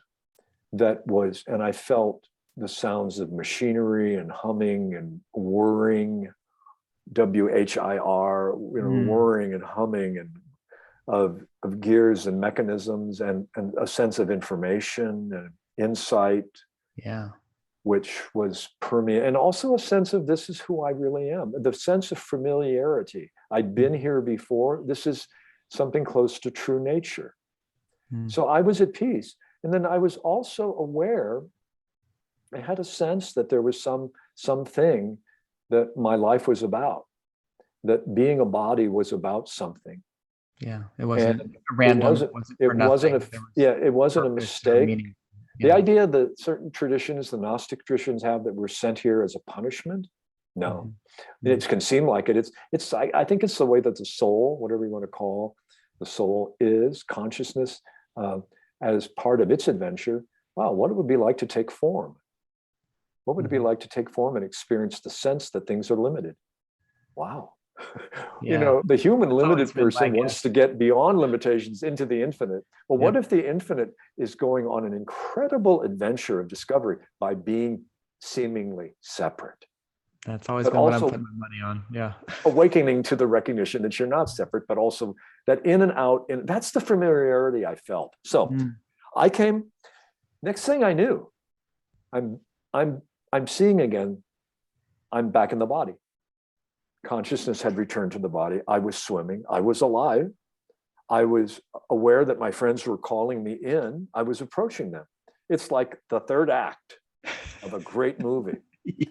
that was, and I felt the sounds of machinery and humming and whirring, WHIR, whirring and humming, and of gears and mechanisms, and a sense of information and insight, which was permeating, and also a sense of this is who I really am. The sense of familiarity. I'd been here before. This is something close to true nature. So I was at peace. And then I was also aware, I had a sense that there was something that my life was about, that being a body was about something. Yeah, it wasn't random. It wasn't a mistake. The idea that certain traditions, the Gnostic traditions, have that we're sent here as a punishment, no. It can seem like it. I think it's the way that the soul, whatever you want to call the soul, is consciousness as part of its adventure. Wow, what it would be like to take form. What would it be like to take form and experience the sense that things are limited? Wow. The human limited person wants to get beyond limitations into the infinite. Well, what if the infinite is going on an incredible adventure of discovery by being seemingly separate? That's always been what I'm putting my money on. Yeah. Awakening to the recognition that you're not separate, but also that in and out, and that's the familiarity I felt. So I came Next thing I knew, I'm seeing again. I'm back in the body. Consciousness had returned to the body. I was swimming. I was alive. I was aware that my friends were calling me in. I was approaching them. It's like the third act of a great movie. Yeah.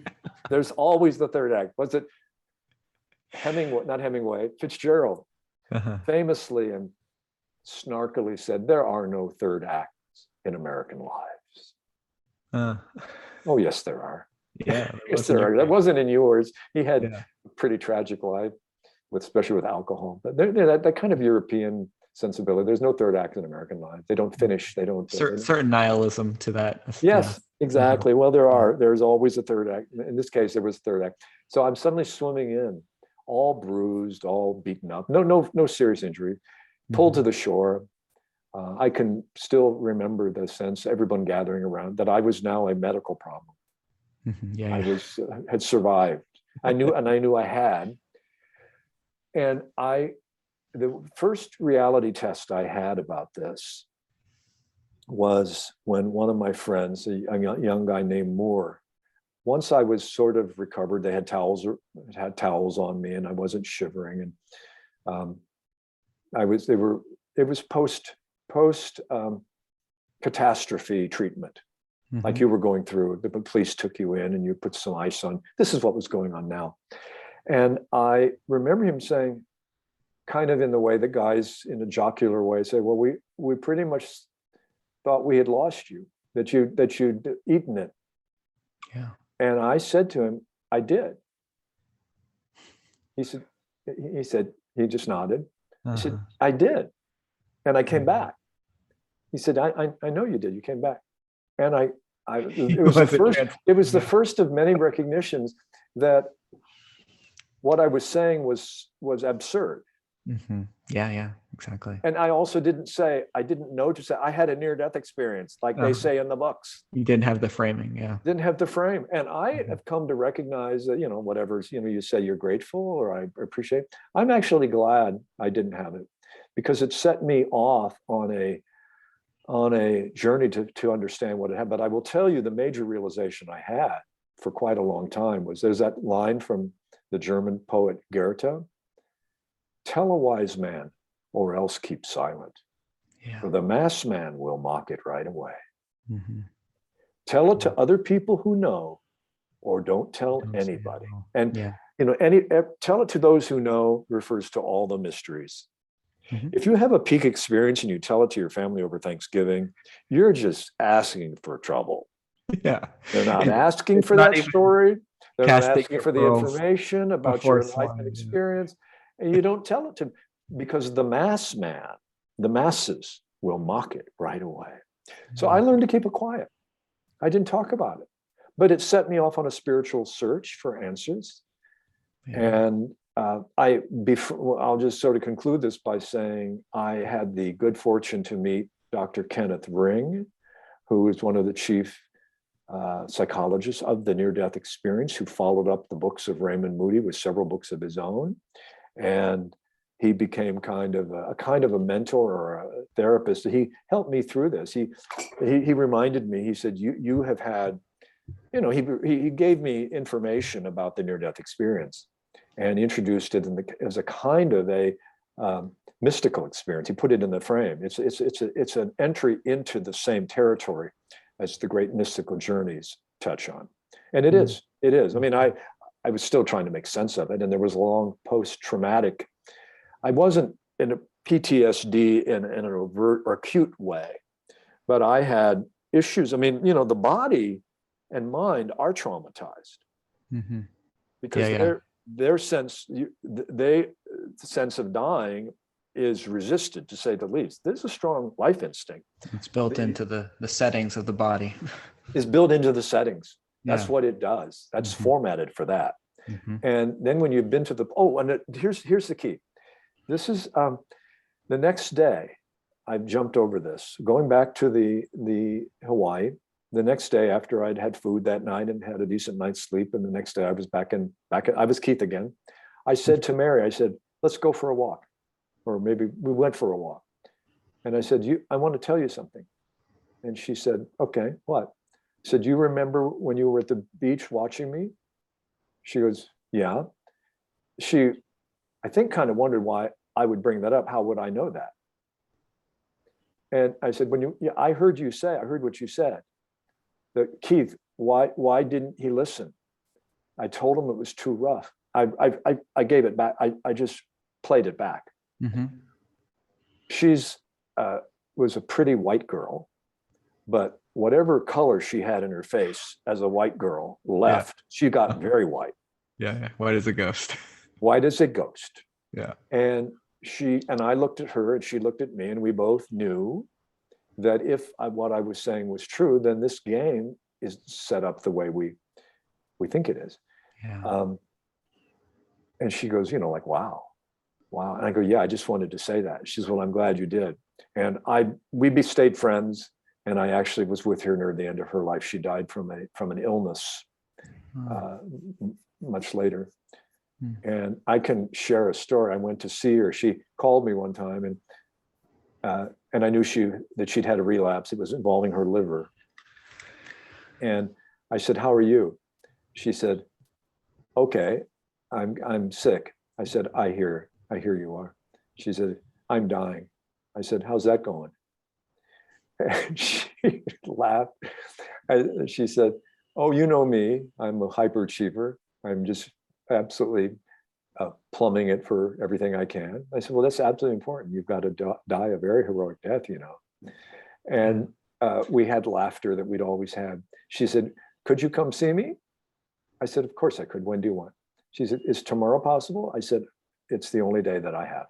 There's always the third act. Was it Hemingway, not Hemingway, Fitzgerald, famously and snarkily said, there are no third acts in American lives. Oh, yes, there are. Yeah. Yes, there are. That wasn't in yours. He had a pretty tragic life, especially with alcohol. But that kind of European sensibility. There's no third act in American life. They don't finish. They don't. Certain nihilism to that. Yes, exactly. Well, there's always a third act. In this case, there was a third act. So I'm suddenly swimming in, all bruised, all beaten up. No serious injury. Pulled to the shore. I can still remember the sense, everyone gathering around, that I was now a medical problem. I had survived. I knew I had. And the first reality test I had about this was when one of my friends, a young guy named Moore, once I was sort of recovered, they had towels on me and I wasn't shivering. And it was post catastrophe treatment. Like you were going through, the police took you in and you put some ice on. This is what was going on now. And I remember him saying, kind of in the way that guys in a jocular way say, well, we pretty much thought we had lost you, that you'd eaten it. Yeah. And I said to him, I did. He just nodded. He said, I did. And I came back. He said, I know you did. You came back. And it was the first of many recognitions that what I was saying was absurd. Yeah, exactly. And I also didn't know to say I had a near-death experience, like they say in the books. You didn't have the framing, yeah. Didn't have the frame. And I have come to recognize that, whatever, you say you're grateful or I appreciate, I'm actually glad I didn't have it, because it set me off on a journey to understand what it had. But I will tell you, the major realization I had for quite a long time was, there's that line from the German poet Goethe, tell a wise man or else keep silent, for the mass man will mock it right away. Tell it to other people who know, or don't tell anybody. And tell it to those who know refers to all the mysteries. If you have a peak experience and you tell it to your family over Thanksgiving, you're just asking for trouble. Yeah. They're not asking for that story. They're not asking for the information about your life and experience. And you don't tell it to them, because the masses will mock it right away. So I learned to keep it quiet. I didn't talk about it, but it set me off on a spiritual search for answers. And I'll just sort of conclude this by saying I had the good fortune to meet Dr. Kenneth Ring, who is one of the chief psychologists of the near-death experience, who followed up the books of Raymond Moody with several books of his own. And he became kind of a mentor or a therapist. He helped me through this. He reminded me, he said, you have had, he gave me information about the near-death experience and introduced it as a kind of a mystical experience. He put it in the frame. It's an entry into the same territory as the great mystical journeys touch on. And it is. I mean, I was still trying to make sense of it. And there was a long post-traumatic, I wasn't in a PTSD in an overt or acute way, but I had issues. I mean, the body and mind are traumatized because their sense of dying is resisted, to say the least. There's a strong life instinct. It's built into the settings of the body. It's built into the settings. That's what it does. That's formatted for that. And then when you've been to here's the key. This is the next day. I've jumped over this, going back to the Hawaii. The next day, after I'd had food that night and had a decent night's sleep, and the next day I was I was Keith again. I said to Mary, let's go for a walk. Or maybe we went for a walk. And I said, I want to tell you something. And she said, okay, what? I said, do you remember when you were at the beach watching me? She goes, yeah. She, I think, kind of wondered why I would bring that up. How would I know that? And I said, I heard what you said. That Keith, why didn't he listen? I told him it was too rough. I gave it back. I just played it back. Mm-hmm. She's was a pretty white girl, but whatever color she had in her face as a white girl left. She got very white. Yeah. White as a ghost. White as a ghost. Yeah. And I looked at her and she looked at me, and we both knew that if what I was saying was true, then this game is set up the way we think it is. Yeah. And she goes, like, wow. And I go, yeah, I just wanted to say that. She says, well, I'm glad you did. And we stayed friends. And I actually was with her near the end of her life. She died from an illness much later. And I can share a story. I went to see her. She called me one time, and I knew that she'd had a relapse. It was involving her liver. And I said, how are you? She said, okay, I'm sick. I said, I hear you are. She said, I'm dying. I said, how's that going? And she laughed. She said, oh, you know me. I'm a hyperachiever. I'm just absolutely plumbing it for everything I can. I said, well, that's absolutely important. You've got to die a very heroic death, And we had laughter that we'd always had. She said, could you come see me? I said, of course I could. When do you want? She said, is tomorrow possible? I said, it's the only day that I have.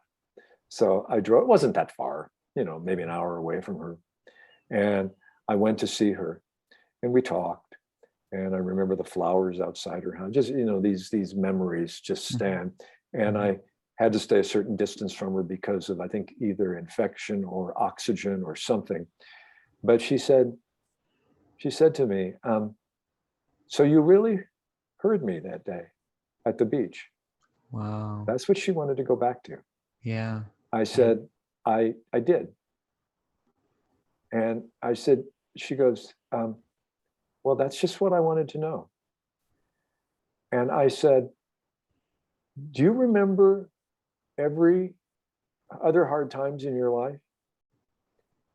So I drove. It wasn't that far, maybe an hour away from her. And I went to see her, and we talked. And I remember the flowers outside her house. Just, these memories just stand. And I had to stay a certain distance from her because of, I think, either infection or oxygen or something. But she said to me, so you really heard me that day at the beach? Wow. That's what she wanted to go back to. Yeah. I said, I did. And I said, she goes, well, that's just what I wanted to know. And I said, do you remember every other hard times in your life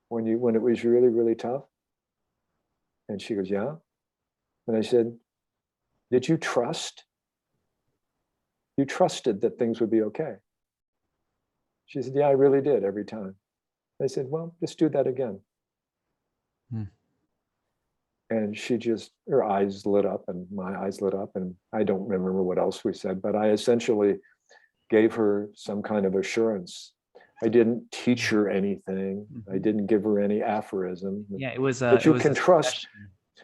when it was really, really tough? And she goes, yeah. And I said, did you trust? You trusted that things would be okay. She said, yeah, I really did every time. I said, well, just do that again. And her eyes lit up and my eyes lit up, and I don't remember what else we said, but I essentially gave her some kind of assurance. I didn't teach her anything. I didn't give her any aphorism. Yeah, it was but you can trust.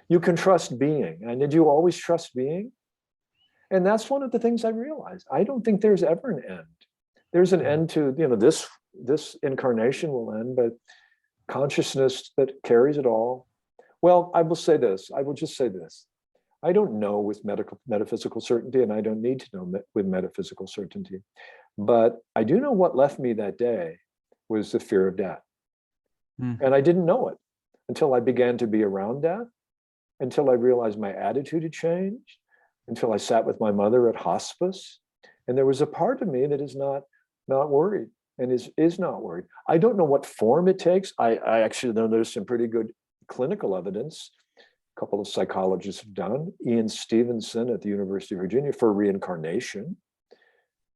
You can trust being. And did you always trust being? And that's one of the things I realized. I don't think there's ever an end. There's an end to, this incarnation will end, but consciousness that carries it all. Well, I will say this. I will just say this. I don't know with metaphysical certainty, and I don't need to know with metaphysical certainty. But I do know what left me that day was the fear of death. And I didn't know it until I began to be around death, until I realized my attitude had changed, until I sat with my mother at hospice. And there was a part of me that is not worried and is not worried. I don't know what form it takes. I actually know there's some pretty good clinical evidence a couple of psychologists have done. Ian Stevenson at the University of Virginia for reincarnation.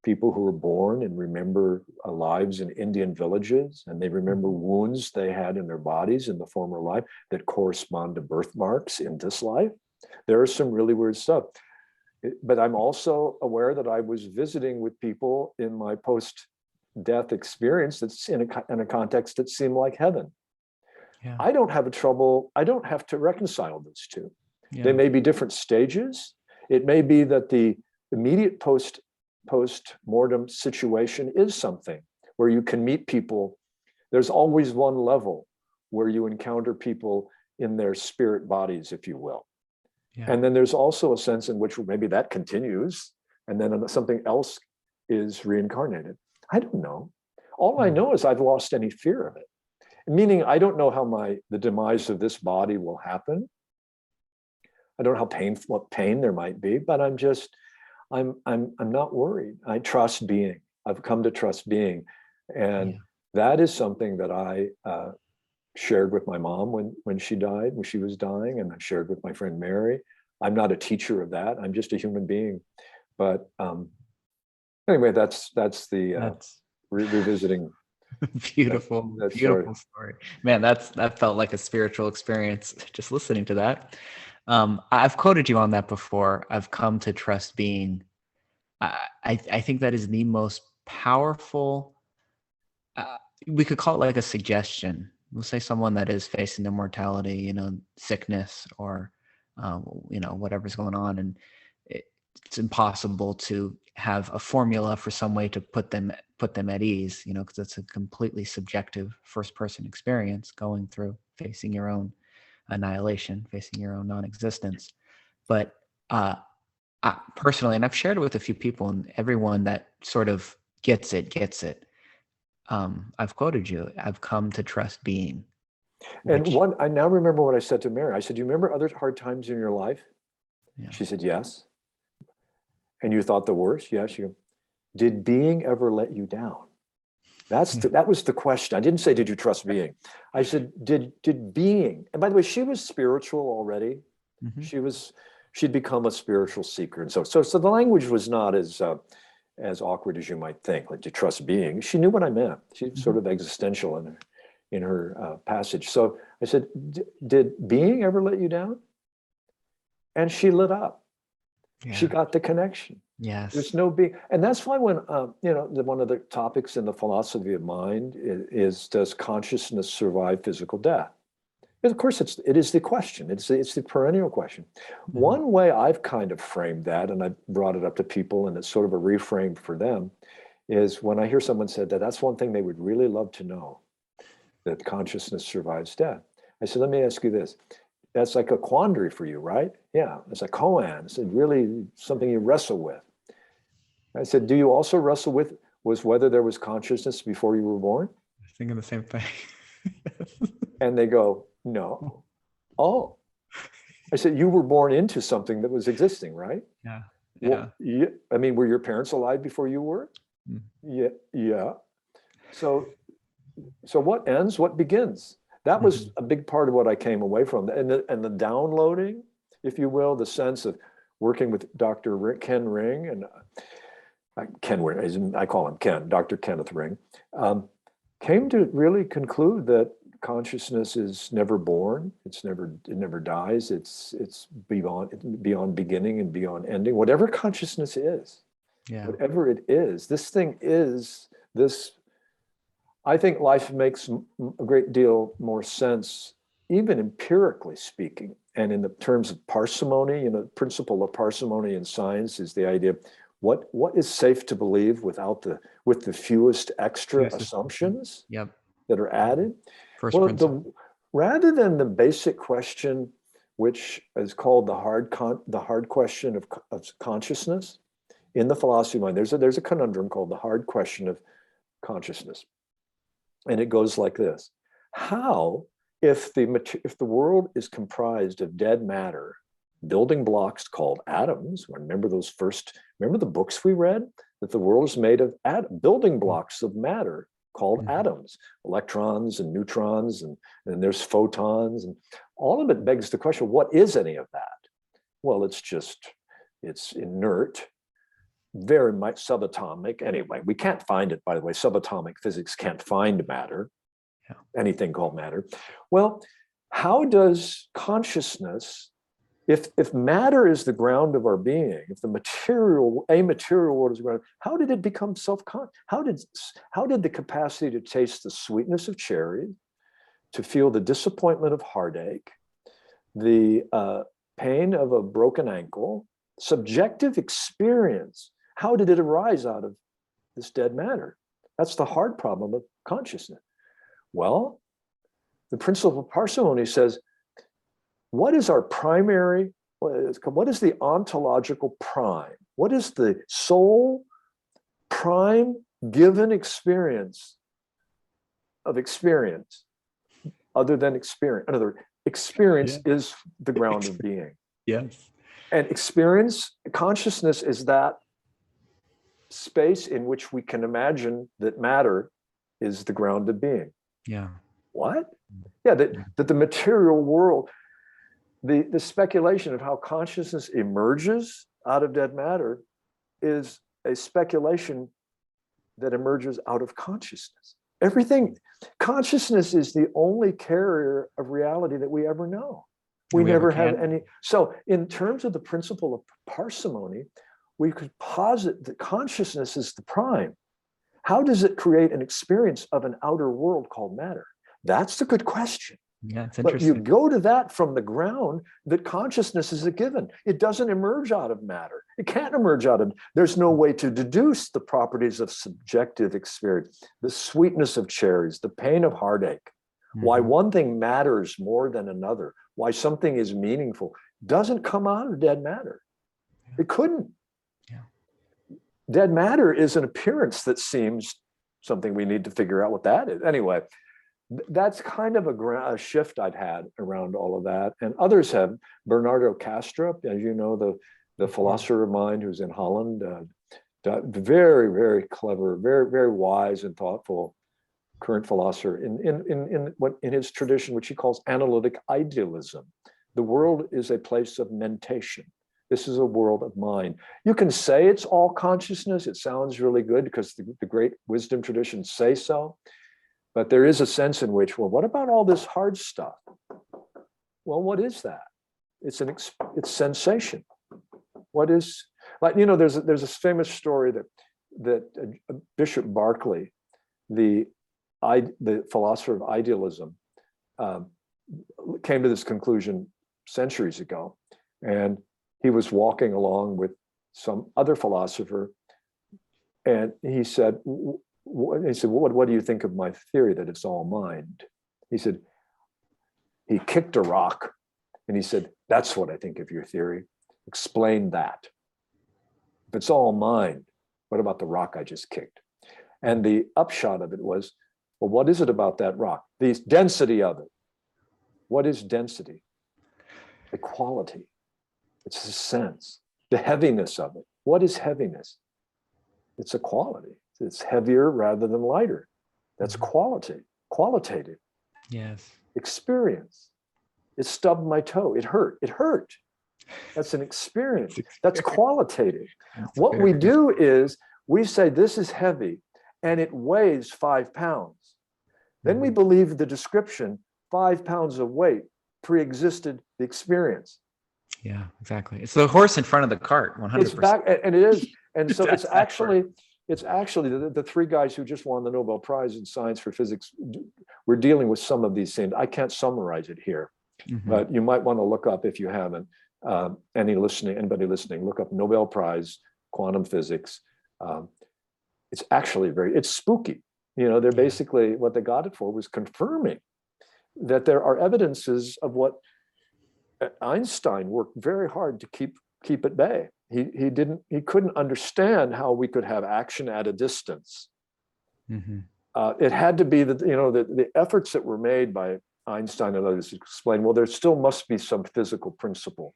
People who were born and remember lives in Indian villages, and they remember wounds they had in their bodies in the former life that correspond to birthmarks in this life. There is some really weird stuff. But I'm also aware that I was visiting with people in my post-death experience that's in a context that seemed like heaven. Yeah. I don't have to reconcile those two. Yeah. They may be different stages. It may be that the immediate post-mortem situation is something where you can meet people. There's always one level where you encounter people in their spirit bodies, if you will. Yeah. And then there's also a sense in which maybe that continues, and then something else is reincarnated. I don't know. All I know is I've lost any fear of it. Meaning, I don't know how the demise of this body will happen. I don't know what pain there might be, but I'm not worried. I trust being. I've come to trust being. And that is something that I shared with my mom when she died, when she was dying, and I shared with my friend Mary. I'm not a teacher of that. I'm just a human being. But anyway, that's revisiting. Beautiful, beautiful story. Man, that felt like a spiritual experience just listening to that. I've quoted you on that before. I've come to trust being. I think that is the most powerful. We could call it like a suggestion. We'll say someone that is facing immortality, sickness, or whatever's going on, and it's impossible to have a formula for some way to put them at ease, because it's a completely subjective first-person experience going through facing your own annihilation, facing your own non-existence. But personally, and I've shared it with a few people, and everyone that sort of gets it. I've quoted you. I've come to trust being. And I now remember what I said to Mary. I said, "You remember other hard times in your life?" Yeah. She said, "Yes." "And you thought the worst?" "Yes." She goes, "Did being ever let you down?" That was the question. I didn't say, "Did you trust being?" I said, "Did being?" And by the way, she was spiritual already. Mm-hmm. She'd become a spiritual seeker, and so the language was not as awkward as you might think. Like, to trust being, she knew what I meant. She's sort of existential in her passage. So I said, "Did being ever let you down?" And she lit up. Yeah. She got the connection. Yes. There's no being. And that's why when, one of the topics in the philosophy of mind is does consciousness survive physical death? And of course, it is the question. It's the perennial question. Mm-hmm. One way I've kind of framed that, and I brought it up to people, and it's sort of a reframe for them, is when I hear someone said that's one thing they would really love to know, that consciousness survives death. I said, let me ask you this. That's like a quandary for you, right? Yeah, it's a koan. It's really something you wrestle with. I said, do you also wrestle with whether there was consciousness before you were born? I was thinking the same thing. And they go, no. Oh. I said, you were born into something that was existing, right? Yeah. Well, yeah. I mean, were your parents alive before you were? Mm. Yeah. So what ends, what begins? That was a big part of what I came away from. And the downloading, if you will, the sense of working with Dr. Ken Ring, and I call him Ken, Dr. Kenneth Ring, came to really conclude that consciousness is never born. It never dies. It's beyond beginning and beyond ending. Whatever consciousness is, whatever it is, this thing is this. I think life makes a great deal more sense, even empirically speaking, and in the terms of parsimony. The principle of parsimony in science is the idea of what is safe to believe with the fewest extra assumptions that are added. Rather than the basic question, which is called the hard question of consciousness, in the philosophy of mind, there's a conundrum called the hard question of consciousness. And it goes like this: how, if the world is comprised of dead matter, building blocks called atoms? Remember the books we read? That the world is made of building blocks of matter called atoms, electrons and neutrons, and there's photons, and all of it begs the question, what is any of that? Well, it's inert, very much subatomic. Anyway, we can't find it, by the way. Subatomic physics can't find matter, anything called matter. Well, how does consciousness, if matter is the ground of our being, if the amaterial world is the ground, how did it become self-conscious? How did the capacity to taste the sweetness of cherry, to feel the disappointment of heartache, the pain of a broken ankle, subjective experience, how did it arise out of this dead matter? That's the hard problem of consciousness. Well, the principle of parsimony says, what is the ontological prime? What is the sole prime given experience of experience other than experience. In other words, experience Yeah. is the ground of being. Yes. And experience, consciousness is that space in which we can imagine that matter is the ground of being. Yeah. What? Yeah, that the material world, the speculation of how consciousness emerges out of dead matter is a speculation that emerges out of consciousness. Everything, consciousness is the only carrier of reality that we ever know. We never have any. So in terms of the principle of parsimony, we could posit that consciousness is the prime. How does it create an experience of an outer world called matter? That's the good question. Yeah, it's But interesting. you go to that from the ground that consciousness is a given. It doesn't emerge out of matter. It can't emerge out of, there's no way to deduce the properties of subjective experience, the sweetness of cherries, the pain of heartache, why one thing matters more than another, why something is meaningful, doesn't come out of dead matter. It couldn't. Yeah. Dead matter is an appearance that seems something we need to figure out what that is. Anyway, that's kind of a shift I'd had around all of that. And others have. Bernardo Kastrup, as you know, the philosopher of mind who's in Holland, very, very clever, very, very wise and thoughtful current philosopher in his tradition, which he calls analytic idealism. The world is a place of mentation. This is a world of mind. You can say it's all consciousness. It sounds really good because the great wisdom traditions say so. But there is a sense in which, well, what about all this hard stuff? Well, what is that? It's sensation. What is, like, you know, there's this famous story that Bishop Berkeley, the philosopher of idealism, came to this conclusion centuries ago. And he was walking along with some other philosopher, and he said, what do you think of my theory that it's all mind? He said, he kicked a rock and he said, that's what I think of your theory. Explain that. If it's all mind, what about the rock I just kicked? And the upshot of it was, well, what is it about that rock? The density of it. What is density? The quality. It's the sense, the heaviness of it. What is heaviness? It's a quality. It's heavier rather than lighter. That's quality, qualitative. Yes. Experience. It stubbed my toe. It hurt. It hurt. That's an experience. That's qualitative. What we do is we say this is heavy and it weighs 5 pounds. Then we believe the description, 5 pounds of weight pre-existed the experience. Yeah, exactly. It's the horse in front of the cart, 100%. It's back, and it is. And so it's actually the three guys who just won the Nobel Prize in Science for Physics. We're dealing with some of these things. I can't summarize it here, but you might want to look up, if you haven't, anybody listening, look up Nobel Prize, quantum physics. It's actually it's spooky. You know, they're basically, what they got it for was confirming that there are evidences of what Einstein worked very hard to keep at bay. He couldn't understand how we could have action at a distance. It had to be that, you know, the efforts that were made by Einstein and others to explain, well, there still must be some physical principle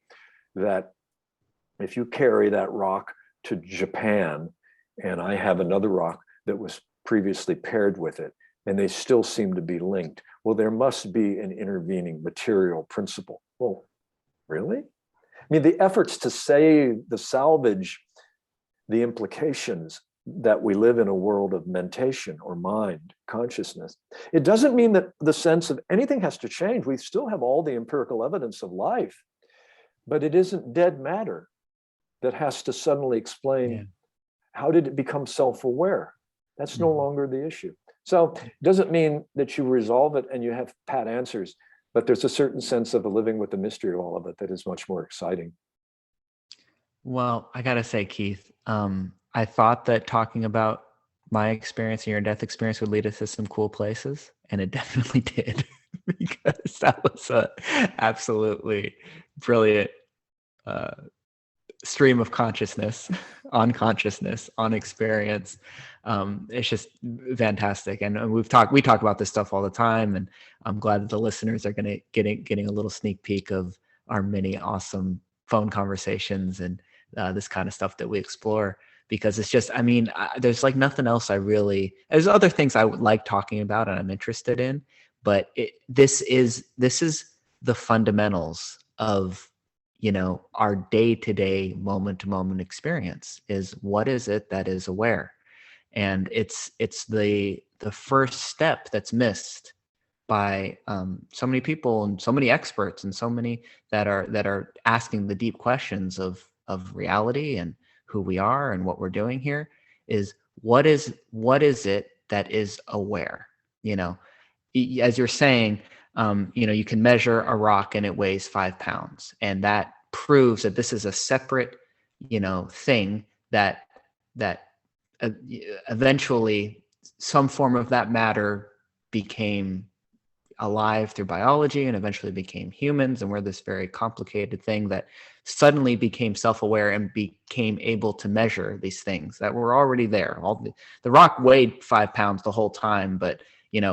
that if you carry that rock to Japan and I have another rock that was previously paired with it, and they still seem to be linked, well, there must be an intervening material principle. Well, really? I mean, the efforts to salvage the implications that we live in a world of mentation or mind, consciousness. It doesn't mean that the sense of anything has to change. We still have all the empirical evidence of life, but it isn't dead matter that has to suddenly explain how did it become self-aware. That's no longer the issue. So it doesn't mean that you resolve it and you have pat answers, but there's a certain sense of living with the mystery of all of it that is much more exciting. Well, I gotta say, Keith, I thought that talking about my experience and your death experience would lead us to some cool places, and it definitely did, because that was a absolutely brilliant stream of consciousness, on experience. It's just fantastic. And we talk about this stuff all the time. And I'm glad that the listeners are getting a little sneak peek of our many awesome phone conversations and this kind of stuff that we explore, because it's just, there's like nothing else there's other things I would like talking about and I'm interested in, but this is the fundamentals of, our day-to-day, moment-to-moment experience. Is what is it that is aware? And it's the first step that's missed by so many people and so many experts and so many that are asking the deep questions of reality and who we are and what we're doing here. Is what is it that is aware? As you're saying, you can measure a rock and it weighs 5 pounds, and that proves that this is a separate, thing that eventually some form of that matter became alive through biology and eventually became humans, and we're this very complicated thing that suddenly became self-aware and became able to measure these things that were already there. The rock weighed 5 pounds the whole time, but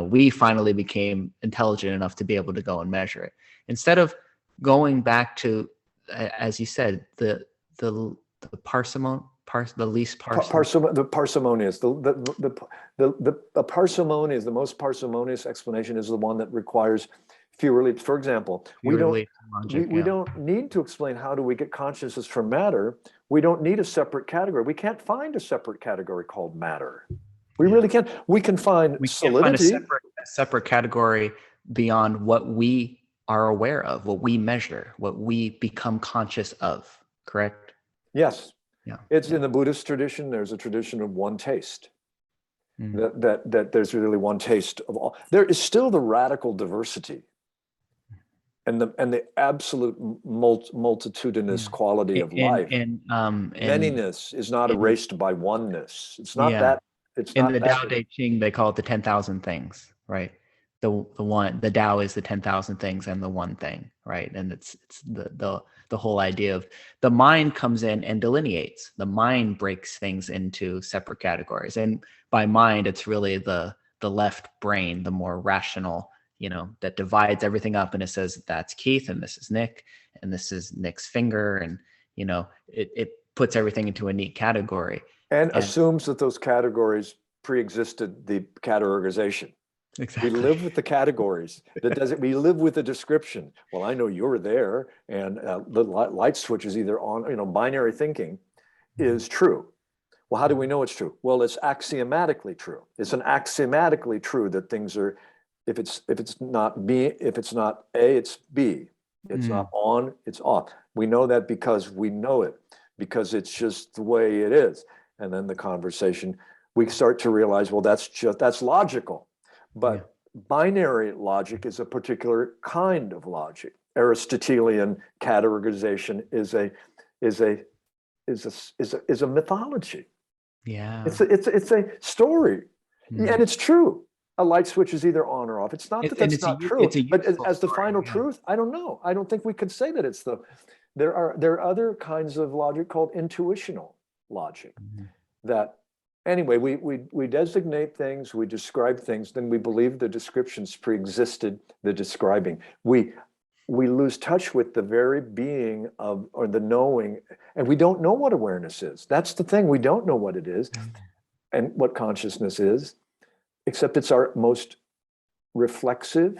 we finally became intelligent enough to be able to go and measure it. Instead of going back to, as you said, the parsimonious, the parsimonious, the parsimonious, the most parsimonious explanation is the one that requires fewer leaps. For example, we don't need to explain how do we get consciousness from matter. We don't need a separate category. We can't find a separate category called matter. We really can't. We can find solidity. Find a separate category beyond what we are aware of, what we measure, what we become conscious of. Correct? Yes. Yeah. It's in the Buddhist tradition. There's a tradition of one taste. That there's really one taste of all. There is still the radical diversity and the absolute multitudinous quality of life. And manyness is not erased by oneness. It's not that. It's in not the that. Tao Te Ching, they call it the 10,000 things, right? The Tao is the 10,000 things and the one thing, right? And it's the whole idea of the mind comes in and delineates. The mind breaks things into separate categories, and by mind, it's really the left brain, the more rational, that divides everything up, and it says that's Keith, and this is Nick, and this is Nick's finger, and it puts everything into a neat category. And assumes that those categories pre-existed the categorization. Exactly. We live with the categories. We live with the description. Well, I know you're there, and the light switch is either on. Binary thinking is true. Well, how do we know it's true? Well, it's axiomatically true. It's an axiomatically true that things are. If it's not B, if it's not A, it's B. It's not on, it's off. We know that because we know it, because it's just the way it is. And then the conversation, we start to realize, well, that's logical. But binary logic is a particular kind of logic. Aristotelian categorization is a mythology. Yeah. It's a story. And it's true. A light switch is either on or off. It's not that's not true. But as the final truth, I don't know. I don't think we could say that it's there are other kinds of logic called intuitional logic that anyway, we designate things, we describe things, then we believe the descriptions pre-existed the describing. We lose touch with the very being of, or the knowing, and we don't know what awareness is. That's the thing, we don't know what it is and what consciousness is, except it's our most reflexive,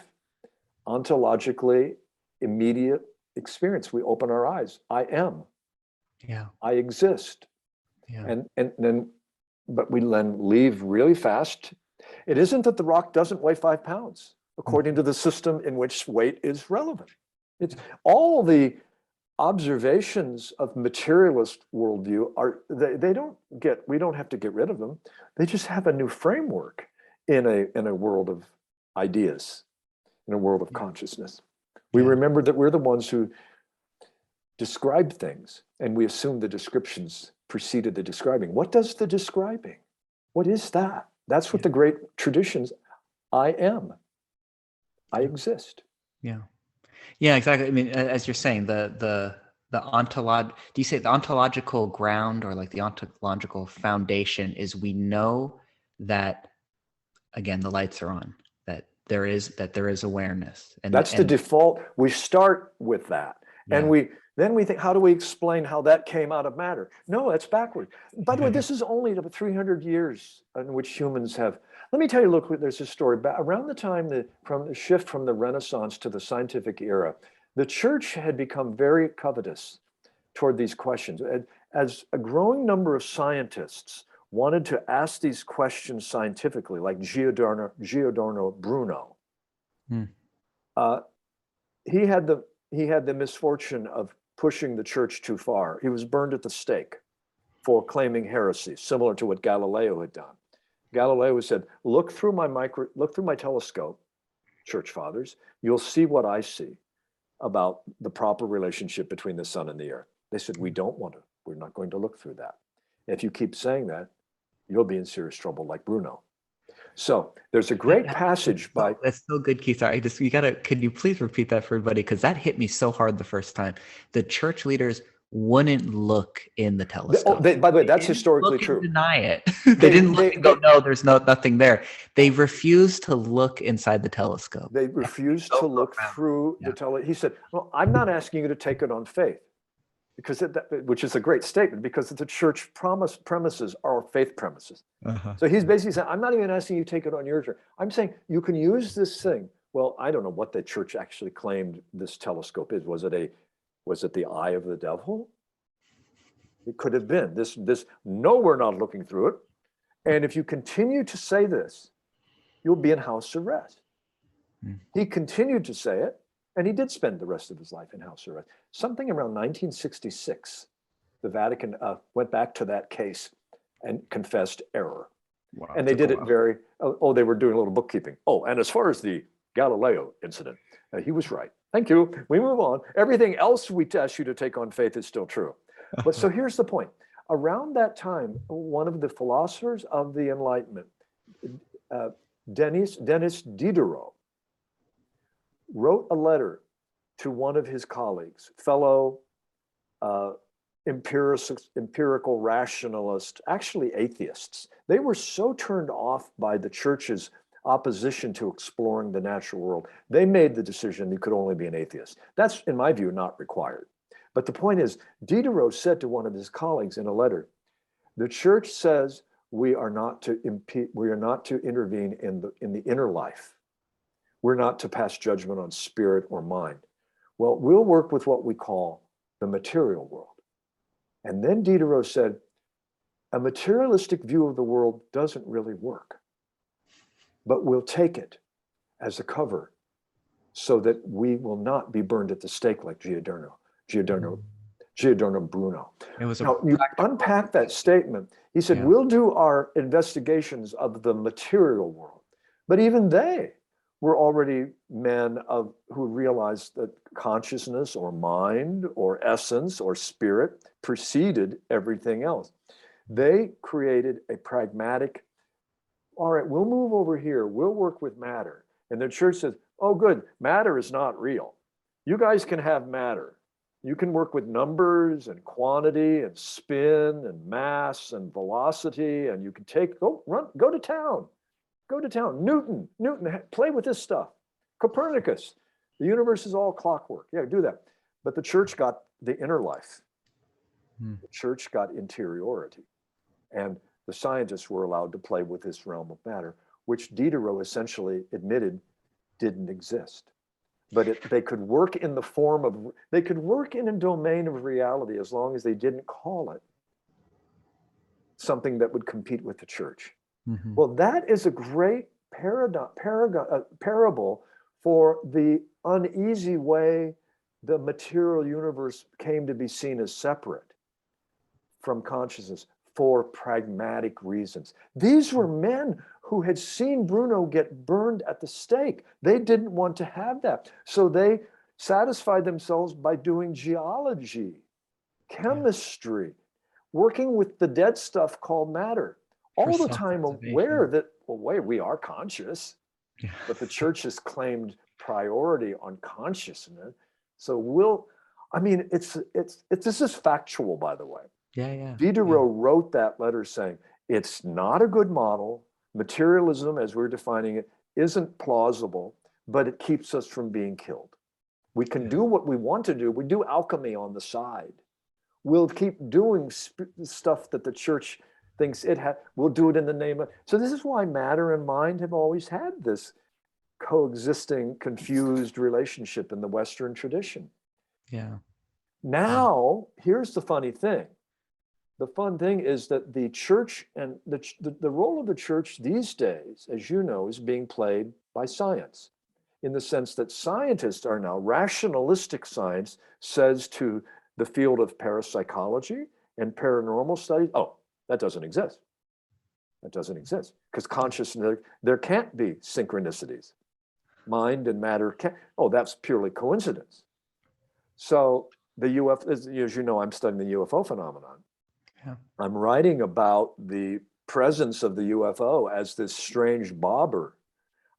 ontologically immediate experience. We open our eyes. I am. Yeah. I exist. Yeah. And then, but we then leave really fast. It isn't that the rock doesn't weigh 5 pounds, according to the system in which weight is relevant. It's all the observations of materialist worldview are, we don't have to get rid of them. They just have a new framework in a world of ideas, in a world of consciousness. We remember that we're the ones who describe things, and we assume the descriptions preceded the describing. What does the describing? What is that? That's what the great traditions, I am. I exist. Yeah. Yeah, exactly. I mean, as you're saying, the do you say the ontological ground, or like the ontological foundation is, we know that, again, the lights are on, that there is awareness, and That's the default. We start with that. Yeah. And then we think, how do we explain how that came out of matter? No, it's backward. By the way, this is only about 300 years in which humans have. Let me tell you, look, there's a story. Around the time from the shift from the Renaissance to the scientific era, the church had become very covetous toward these questions. As a growing number of scientists wanted to ask these questions scientifically, like Giordano Bruno, he had the misfortune of pushing the church too far. He was burned at the stake for claiming heresy, similar to what Galileo had done. Galileo said, look through my telescope, church fathers, you'll see what I see about the proper relationship between the sun and the earth. They said, we're not going to look through that. If you keep saying that, you'll be in serious trouble like Bruno. So there's a great passage by. That's so good, Keith. Could you please repeat that for everybody? Because that hit me so hard the first time. The church leaders wouldn't look in the telescope. By the way, that's historically true. Deny it. They didn't look and go, no, there's nothing there. They refused to look inside the telescope. They refused to look through the telescope. He said, well, I'm not asking you to take it on faith, which is a great statement, because the church premises are faith premises. So he's basically saying, I'm not even asking you to take it on your church. I'm saying you can use this thing. Well, I don't know what the church actually claimed this telescope is. Was it the eye of the devil? It could have been this. No, we're not looking through it. And if you continue to say this, you'll be in house arrest. He continued to say it, and he did spend the rest of his life in house arrest. Something around 1966, the Vatican went back to that case and confessed error. Wow, and they did it they were doing a little bookkeeping. Oh, and as far as the Galileo incident, he was right. Thank you. We move on. Everything else we ask you to take on faith is still true. But so here's the point. Around that time, one of the philosophers of the Enlightenment, Denis Diderot, wrote a letter to one of his colleagues, fellow empirical rationalists, actually atheists. They were so turned off by the church's opposition to exploring the natural world, they made the decision you could only be an atheist. That's, in my view, not required. But the point is, Diderot said to one of his colleagues in a letter, the church says we are not to intervene in the inner life. We're not to pass judgment on spirit or mind. Well, we'll work with what we call the material world. And then Diderot said, a materialistic view of the world doesn't really work, but we'll take it as a cover so that we will not be burned at the stake like Giordano Bruno. Now, you unpack that statement. He said, we'll do our investigations of the material world. But even they were already men who realized that consciousness or mind or essence or spirit preceded everything else. They created a pragmatic, all right, we'll move over here. We'll work with matter. And the church says, oh, good, matter is not real. You guys can have matter. You can work with numbers and quantity and spin and mass and velocity, and you can go to town. Go to town. Newton, play with this stuff. Copernicus, the universe is all clockwork. Yeah, do that. But the church got the inner life. The church got interiority. And the scientists were allowed to play with this realm of matter, which Diderot essentially admitted didn't exist. But they could work in they could work in a domain of reality as long as they didn't call it something that would compete with the church. Well, that is a great parable for the uneasy way the material universe came to be seen as separate from consciousness for pragmatic reasons. These were men who had seen Bruno get burned at the stake. They didn't want to have that. So they satisfied themselves by doing geology, chemistry, working with the dead stuff called matter, all the time aware that, we are conscious, but the church has claimed priority on consciousness. So I mean, this is factual, by the way. Yeah. Diderot wrote that letter saying, it's not a good model. Materialism, as we're defining it, isn't plausible, but it keeps us from being killed. We can do what we want to do. We do alchemy on the side. We'll keep doing stuff that the church thinks we'll do it in the name of. So this is why matter and mind have always had this coexisting, confused relationship in the Western tradition. Yeah. Now, here's the funny thing. The fun thing is that the church and the role of the church these days, as you know, is being played by science, in the sense that scientists are now, rationalistic science says to the field of parapsychology and paranormal studies, oh, that doesn't exist. That doesn't exist. Because consciousness, there can't be synchronicities. Mind and matter can't, oh, that's purely coincidence. So the UFO, as you know, I'm studying the UFO phenomenon. Yeah. I'm writing about the presence of the UFO as this strange bobber.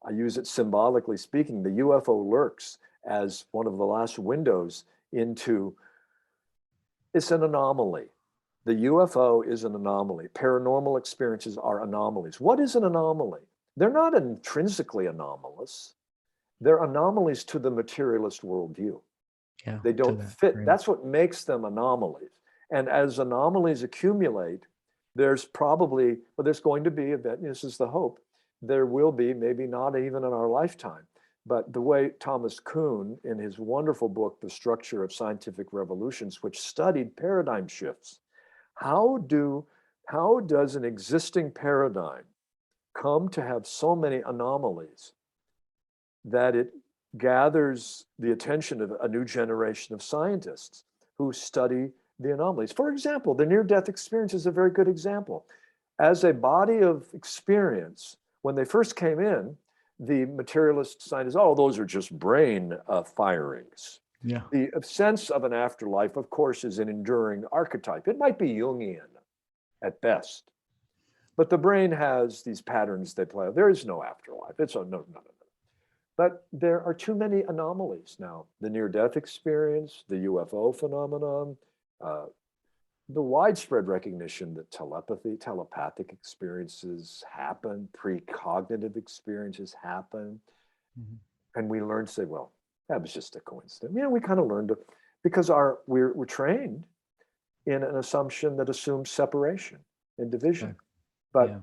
I use it symbolically speaking. The UFO lurks as one of the last windows into, it's an anomaly. The UFO is an anomaly. Paranormal experiences are anomalies. What is an anomaly? They're not intrinsically anomalous. They're anomalies to the materialist worldview. Yeah, they don't fit. That's what makes them anomalies. And as anomalies accumulate, there's probably, well, there's going to be, this is the hope, there will be, maybe not even in our lifetime, but the way Thomas Kuhn, in his wonderful book, The Structure of Scientific Revolutions, which studied paradigm shifts, how does an existing paradigm come to have so many anomalies that it gathers the attention of a new generation of scientists who study the anomalies? For example, the near-death experience is a very good example. As a body of experience, when they first came in, the materialist scientists, oh, those are just brain firings. Yeah. The sense of an afterlife, of course, is an enduring archetype. It might be Jungian at best, but the brain has these patterns they play. There is no afterlife. It's no. But there are too many anomalies now. The near-death experience, the UFO phenomenon, the widespread recognition that telepathic experiences happen, precognitive experiences happen. Mm-hmm. And we learn to say, well, that was just a coincidence. We kind of learned to, because we're trained in an assumption that assumes separation and division. Okay. But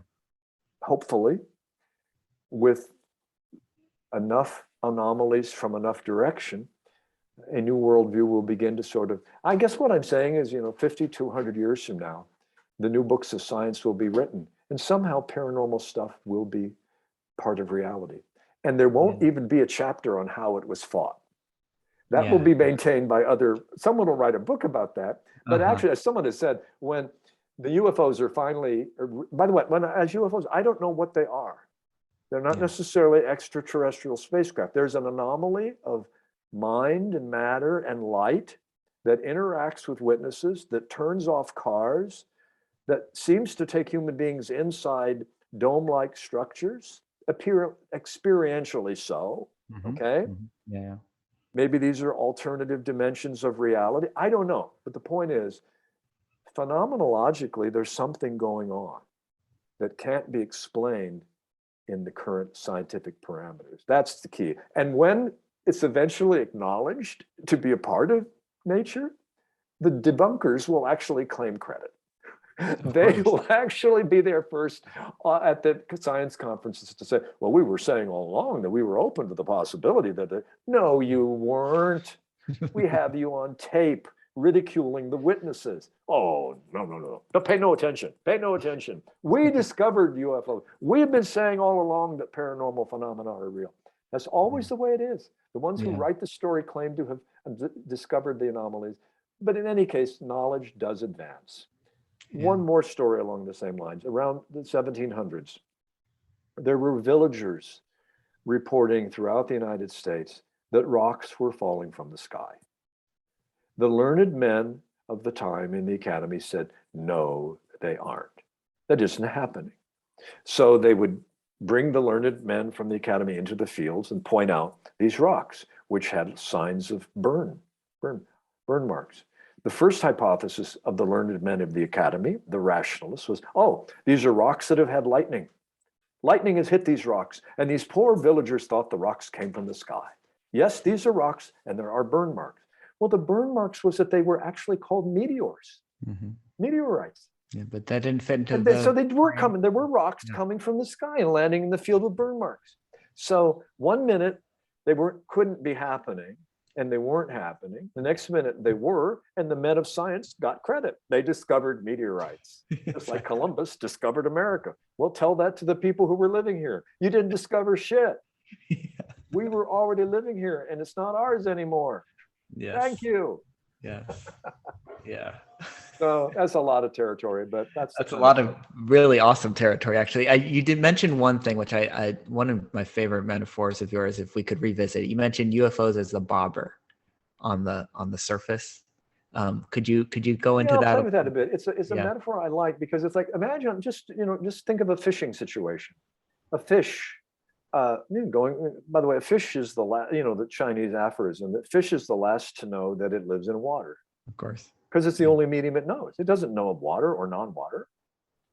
hopefully, with enough anomalies from enough direction, a new worldview will begin to sort of, I guess what I'm saying is, 50 to 100 years from now, the new books of science will be written, and somehow paranormal stuff will be part of reality. And there won't even be a chapter on how it was fought. That will be maintained by someone will write a book about that. But actually, as someone has said, when the UFOs are finally, by the way, as UFOs, I don't know what they are. They're not necessarily extraterrestrial spacecraft. There's an anomaly of mind and matter and light that interacts with witnesses, that turns off cars, that seems to take human beings inside dome-like structures, appear experientially so, okay? Mm-hmm. Yeah. Maybe these are alternative dimensions of reality. I don't know, but the point is, phenomenologically, there's something going on that can't be explained in the current scientific parameters. That's the key. And when it's eventually acknowledged to be a part of nature, the debunkers will actually claim credit. They will actually be there first at the science conferences to say, well, we were saying all along that we were open to the possibility that, no, you weren't. We have you on tape ridiculing the witnesses. Oh, no. Pay no attention. Pay no attention. We discovered UFOs. We've been saying all along that paranormal phenomena are real. That's always the way it is. The ones who write the story claim to have discovered the anomalies. But in any case, knowledge does advance. One more story along the same lines. Around the 1700s, there were villagers reporting throughout the United States that rocks were falling from the sky. The learned men of the time in the academy said, no, they aren't. That isn't happening. So they would bring the learned men from the academy into the fields and point out these rocks, which had signs of burn burn marks. The first hypothesis of the learned men of the academy, the rationalists, was, oh, these are rocks that have had lightning. Lightning has hit these rocks, and these poor villagers thought the rocks came from the sky. Yes, these are rocks, and there are burn marks. Well, the burn marks was that they were actually called meteors, meteorites. Yeah, but that didn't fit into So they were coming. There were rocks coming from the sky and landing in the field with burn marks. So one minute they couldn't be happening, and they weren't happening. The next minute they were, and the men of science got credit. They discovered meteorites, just like Columbus discovered America. Well, tell that to the people who were living here. You didn't discover shit. We were already living here, and it's not ours anymore. Yes. Thank you. Yeah. Yeah. So that's a lot of territory, but that's a lot of really awesome territory. Actually, you did mention one thing, which I one of my favorite metaphors of yours, if we could revisit. You mentioned UFOs as the bobber on the surface. Could you go into that? I'll play with that a bit. It's a metaphor I like, because it's like, imagine just think of a fishing situation. A fish going. By the way, a fish is the last. The Chinese aphorism that fish is the last to know that it lives in water. Of course. Because it's the only medium it knows. It doesn't know of water or non-water.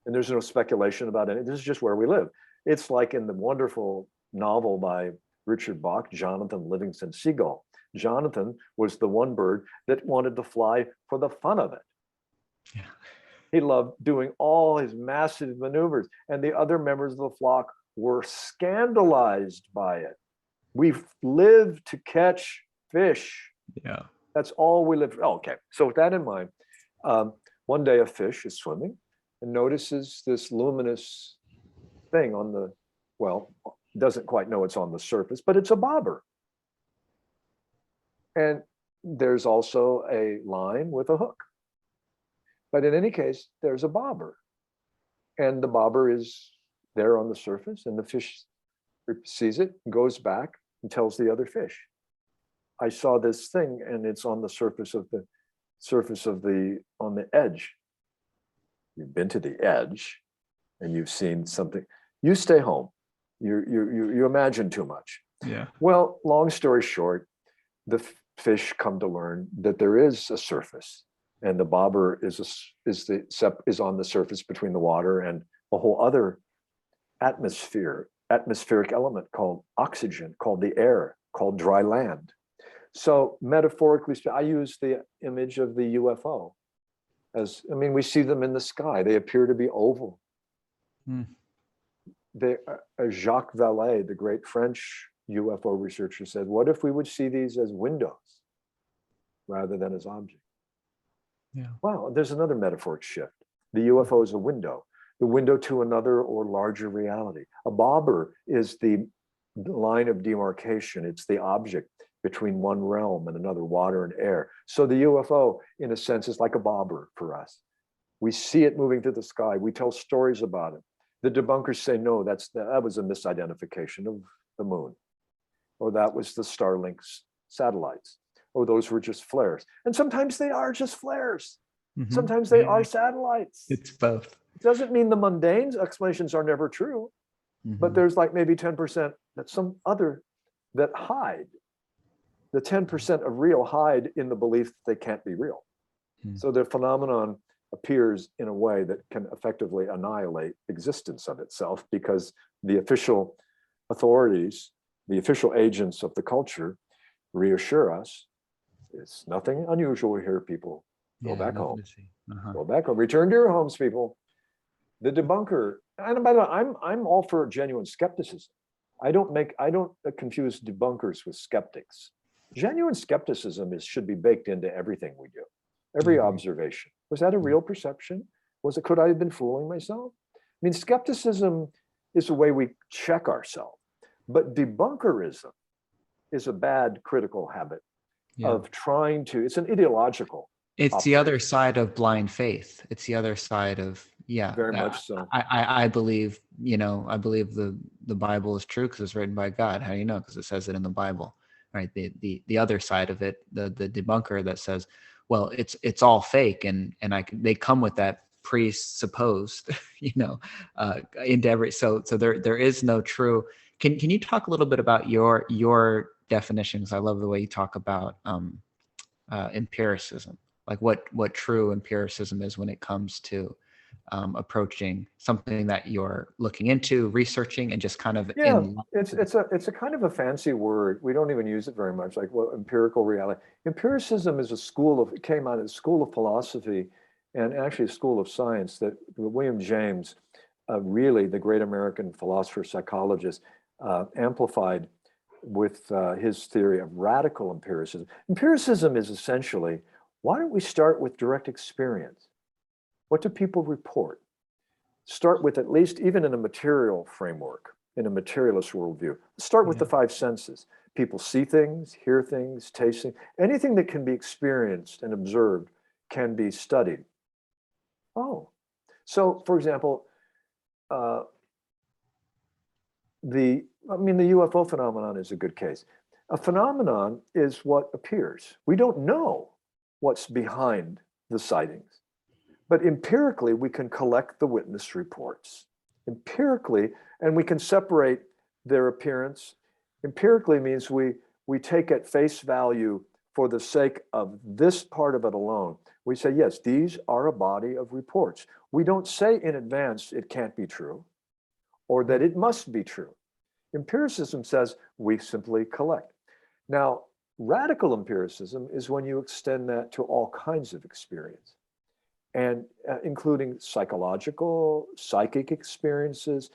And there's no speculation about it. This is just where we live. It's like in the wonderful novel by Richard Bach, Jonathan Livingston Seagull. Jonathan was the one bird that wanted to fly for the fun of it. Yeah. He loved doing all his massive maneuvers, and the other members of the flock were scandalized by it. We live to catch fish. Yeah. That's all we live for. Oh, okay. So with that in mind, one day a fish is swimming and notices this luminous thing on the, doesn't quite know it's on the surface, but it's a bobber. And there's also a line with a hook. But in any case, there's a bobber. And the bobber is there on the surface, and the fish sees it, goes back and tells the other fish, I saw this thing, and it's on the surface of on the edge. You've been to the edge, and you've seen something. You stay home. You imagine too much. Yeah. Well, long story short, the fish come to learn that there is a surface, and the bobber is on the surface between the water and a whole other atmospheric element called oxygen, called the air, called dry land. So metaphorically, I use the image of the UFO we see them in the sky. They appear to be oval. Jacques Vallée, the great French UFO researcher, said, what if we would see these as windows rather than as objects? Yeah. Wow, there's another metaphoric shift. The UFO is a window, the window to another or larger reality. A bobber is the line of demarcation. It's the object between one realm and another, water and air. So the UFO, in a sense, is like a bobber for us. We see it moving through the sky. We tell stories about it. The debunkers say, no, that was a misidentification of the moon, or that was the Starlink satellites, or those were just flares. And sometimes they are just flares. Mm-hmm. Sometimes they are satellites. It's both. It doesn't mean the mundane explanations are never true, but there's like maybe 10% that some other that hide. The 10% of real hide in the belief that they can't be real. So the phenomenon appears in a way that can effectively annihilate existence of itself, because the official authorities, the official agents of the culture, reassure us it's nothing unusual here, people. Go back home. Go back home. Return to your homes, people. The debunker, and by the way, I'm all for genuine skepticism. I don't confuse debunkers with skeptics. Genuine skepticism should be baked into everything we do. Every observation. Was that a real perception? Could I have been fooling myself? I mean, skepticism is a way we check ourselves, but debunkerism is a bad critical habit of trying to, it's an ideological. It's the other side of blind faith. It's the other side of, very much so. I believe, I believe the Bible is true because it's written by God. How do you know? Because it says it in the Bible. Right, the other side of it, the debunker that says, well, it's all fake, and they come with that presupposed, into every so there is no true. Can you talk a little bit about your definitions? I love the way you talk about empiricism, like what true empiricism is when it comes to approaching something that you're looking into, researching, and just kind of Yeah, in. it's a kind of a fancy word. We don't even use it very much, like what empirical reality. Empiricism is a school of, it came out of a school of philosophy and actually a school of science that William James, really the great American philosopher, psychologist, amplified with his theory of radical empiricism. Empiricism is essentially, why don't we start with direct experience? What do people report? Start with, at least even in a material framework, in a materialist worldview. Start with the five senses. People see things, hear things, taste things. Anything that can be experienced and observed can be studied. Oh, so for example, the UFO phenomenon is a good case. A phenomenon is what appears. We don't know what's behind the sightings, but empirically we can collect the witness reports. Empirically, and we can separate their appearance. Empirically means we take at face value for the sake of this part of it alone. We say, yes, these are a body of reports. We don't say in advance it can't be true or that it must be true. Empiricism says we simply collect. Now, radical empiricism is when you extend that to all kinds of experience, and including psychological, psychic experiences.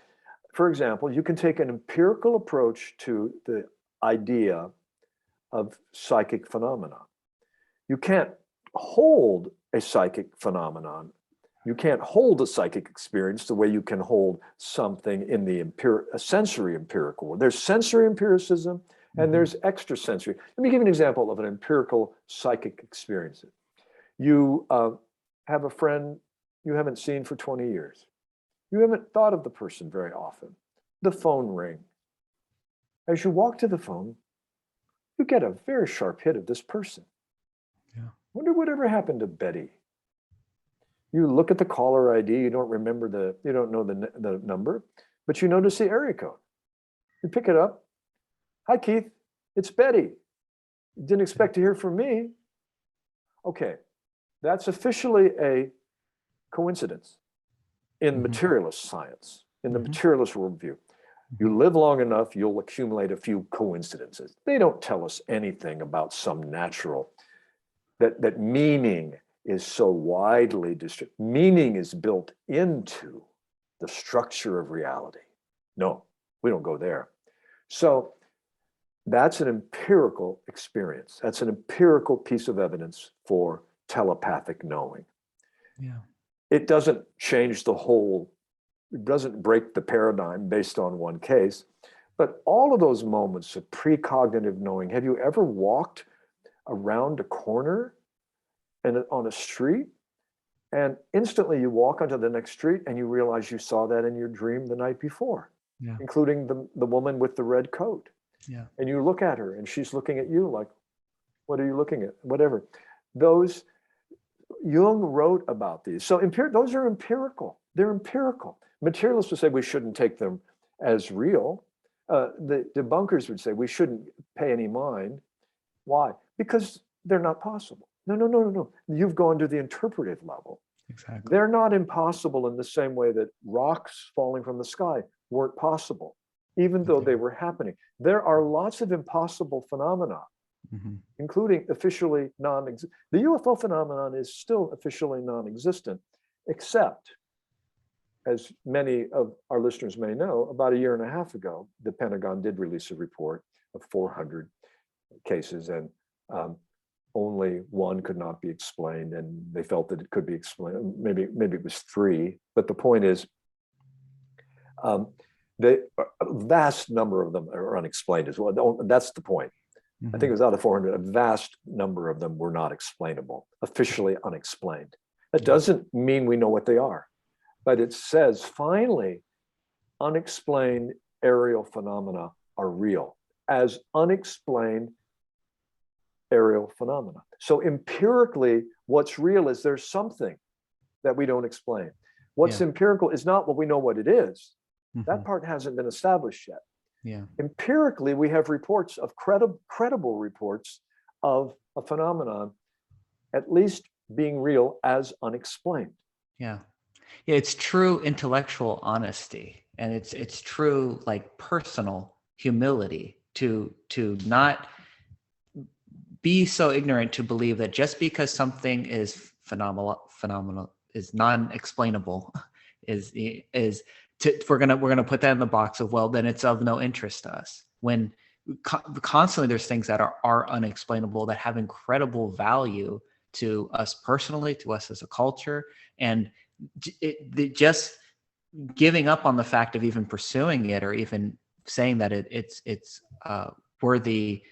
For example, you can take an empirical approach to the idea of psychic phenomena. You can't hold a psychic phenomenon. You can't hold a psychic experience the way you can hold something in the sensory empirical world. There's sensory empiricism and there's extrasensory. Let me give you an example of an empirical psychic experience. You have a friend you haven't seen for 20 years. You haven't thought of the person very often. The phone rings. As you walk to the phone, you get a very sharp hit of this person. Yeah. Wonder whatever happened to Betty. You look at the caller ID, you don't know the number, but you notice the area code. You pick it up. Hi, Keith, it's Betty. You didn't expect to hear from me. Okay, that's officially a coincidence in materialist science, in the materialist worldview. You live long enough, you'll accumulate a few coincidences. They don't tell us anything about some natural, that meaning is so widely distributed. Meaning is built into the structure of reality. No, we don't go there. So that's an empirical experience. That's an empirical piece of evidence for telepathic knowing. Yeah. It doesn't change the whole, it doesn't break the paradigm based on one case, but all of those moments of precognitive knowing. Have you ever walked around a corner and on a street, and instantly you walk onto the next street and you realize you saw that in your dream the night before, including the woman with the red coat. Yeah. And you look at her and she's looking at you like, what are you looking at? Whatever. Those, Jung wrote about these. So those are empirical. They're empirical. Materialists would say we shouldn't take them as real. The debunkers would say we shouldn't pay any mind. Why? Because they're not possible. No. You've gone to the interpretive level. Exactly. They're not impossible in the same way that rocks falling from the sky weren't possible, even though they were happening. There are lots of impossible phenomena, including officially non-existent. The UFO phenomenon is still officially non-existent, except, as many of our listeners may know, about a year and a half ago, the Pentagon did release a report of 400 cases, and only one could not be explained, and they felt that it could be explained. Maybe it was 3, but the point is, a vast number of them are unexplained as well. That's the point. I think it was out of 400, a vast number of them were not explainable, officially unexplained. That doesn't mean we know what they are, but it says finally, unexplained aerial phenomena are real, as unexplained aerial phenomena. So empirically, what's real is there's something that we don't explain. What's empirical is not what we know what it is. That part hasn't been established yet. Yeah. Empirically, we have reports of credible reports of a phenomenon at least being real as unexplained. Yeah. Yeah, it's true intellectual honesty, and it's true like personal humility to not be so ignorant to believe that just because something is phenomenal is non-explainable is we're gonna put that in the box of, well, then it's of no interest to us, when constantly there's things that are unexplainable that have incredible value to us personally, to us as a culture. And just giving up on the fact of even pursuing it, or even saying that it's worthy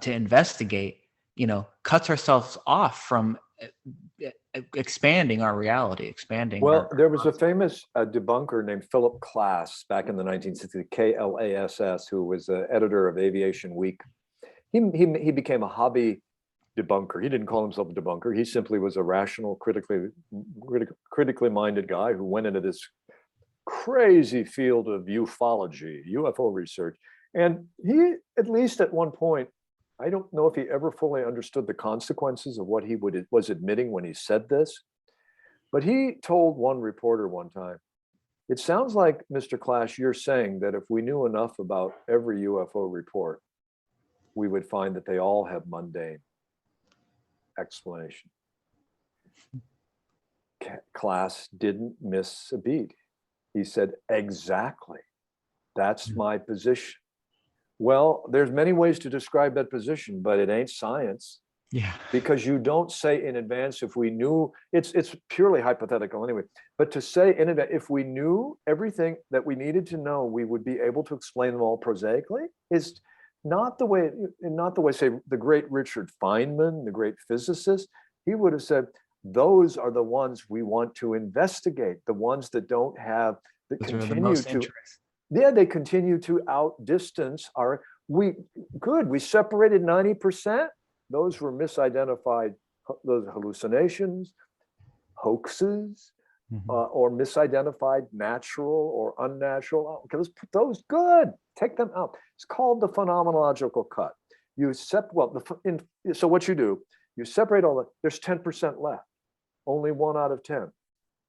to investigate, cuts ourselves off from expanding our reality, expanding. Well, there was a famous debunker named Philip Klass back in the 1960s, Klass, who was the editor of Aviation Week. He became a hobby debunker. He didn't call himself a debunker. He simply was a rational, critically minded guy who went into this crazy field of ufology, UFO research. And he, at least at one point, I don't know if he ever fully understood the consequences of what he was admitting when he said this, but he told one reporter one time, "It sounds like, Mr. Klass, you're saying that if we knew enough about every UFO report, we would find that they all have mundane explanation." Klass didn't miss a beat. He said, "Exactly. That's my position." Well, there's many ways to describe that position, but it ain't science. Yeah. Because you don't say in advance, if we knew, it's purely hypothetical anyway, but to say in advance, if we knew everything that we needed to know, we would be able to explain them all prosaically, is not the way, say, the great Richard Feynman, the great physicist, he would have said, those are the ones we want to investigate, the ones that don't have, that Those are the continue most to, interest. yeah, they continue to outdistance our, we separated 90%. Those were misidentified, those hallucinations, hoaxes, or misidentified natural or unnatural. Okay, let's put those, good, take them out. It's called the phenomenological cut. So what you do, you separate all that, there's 10% left, only 1 out of 10.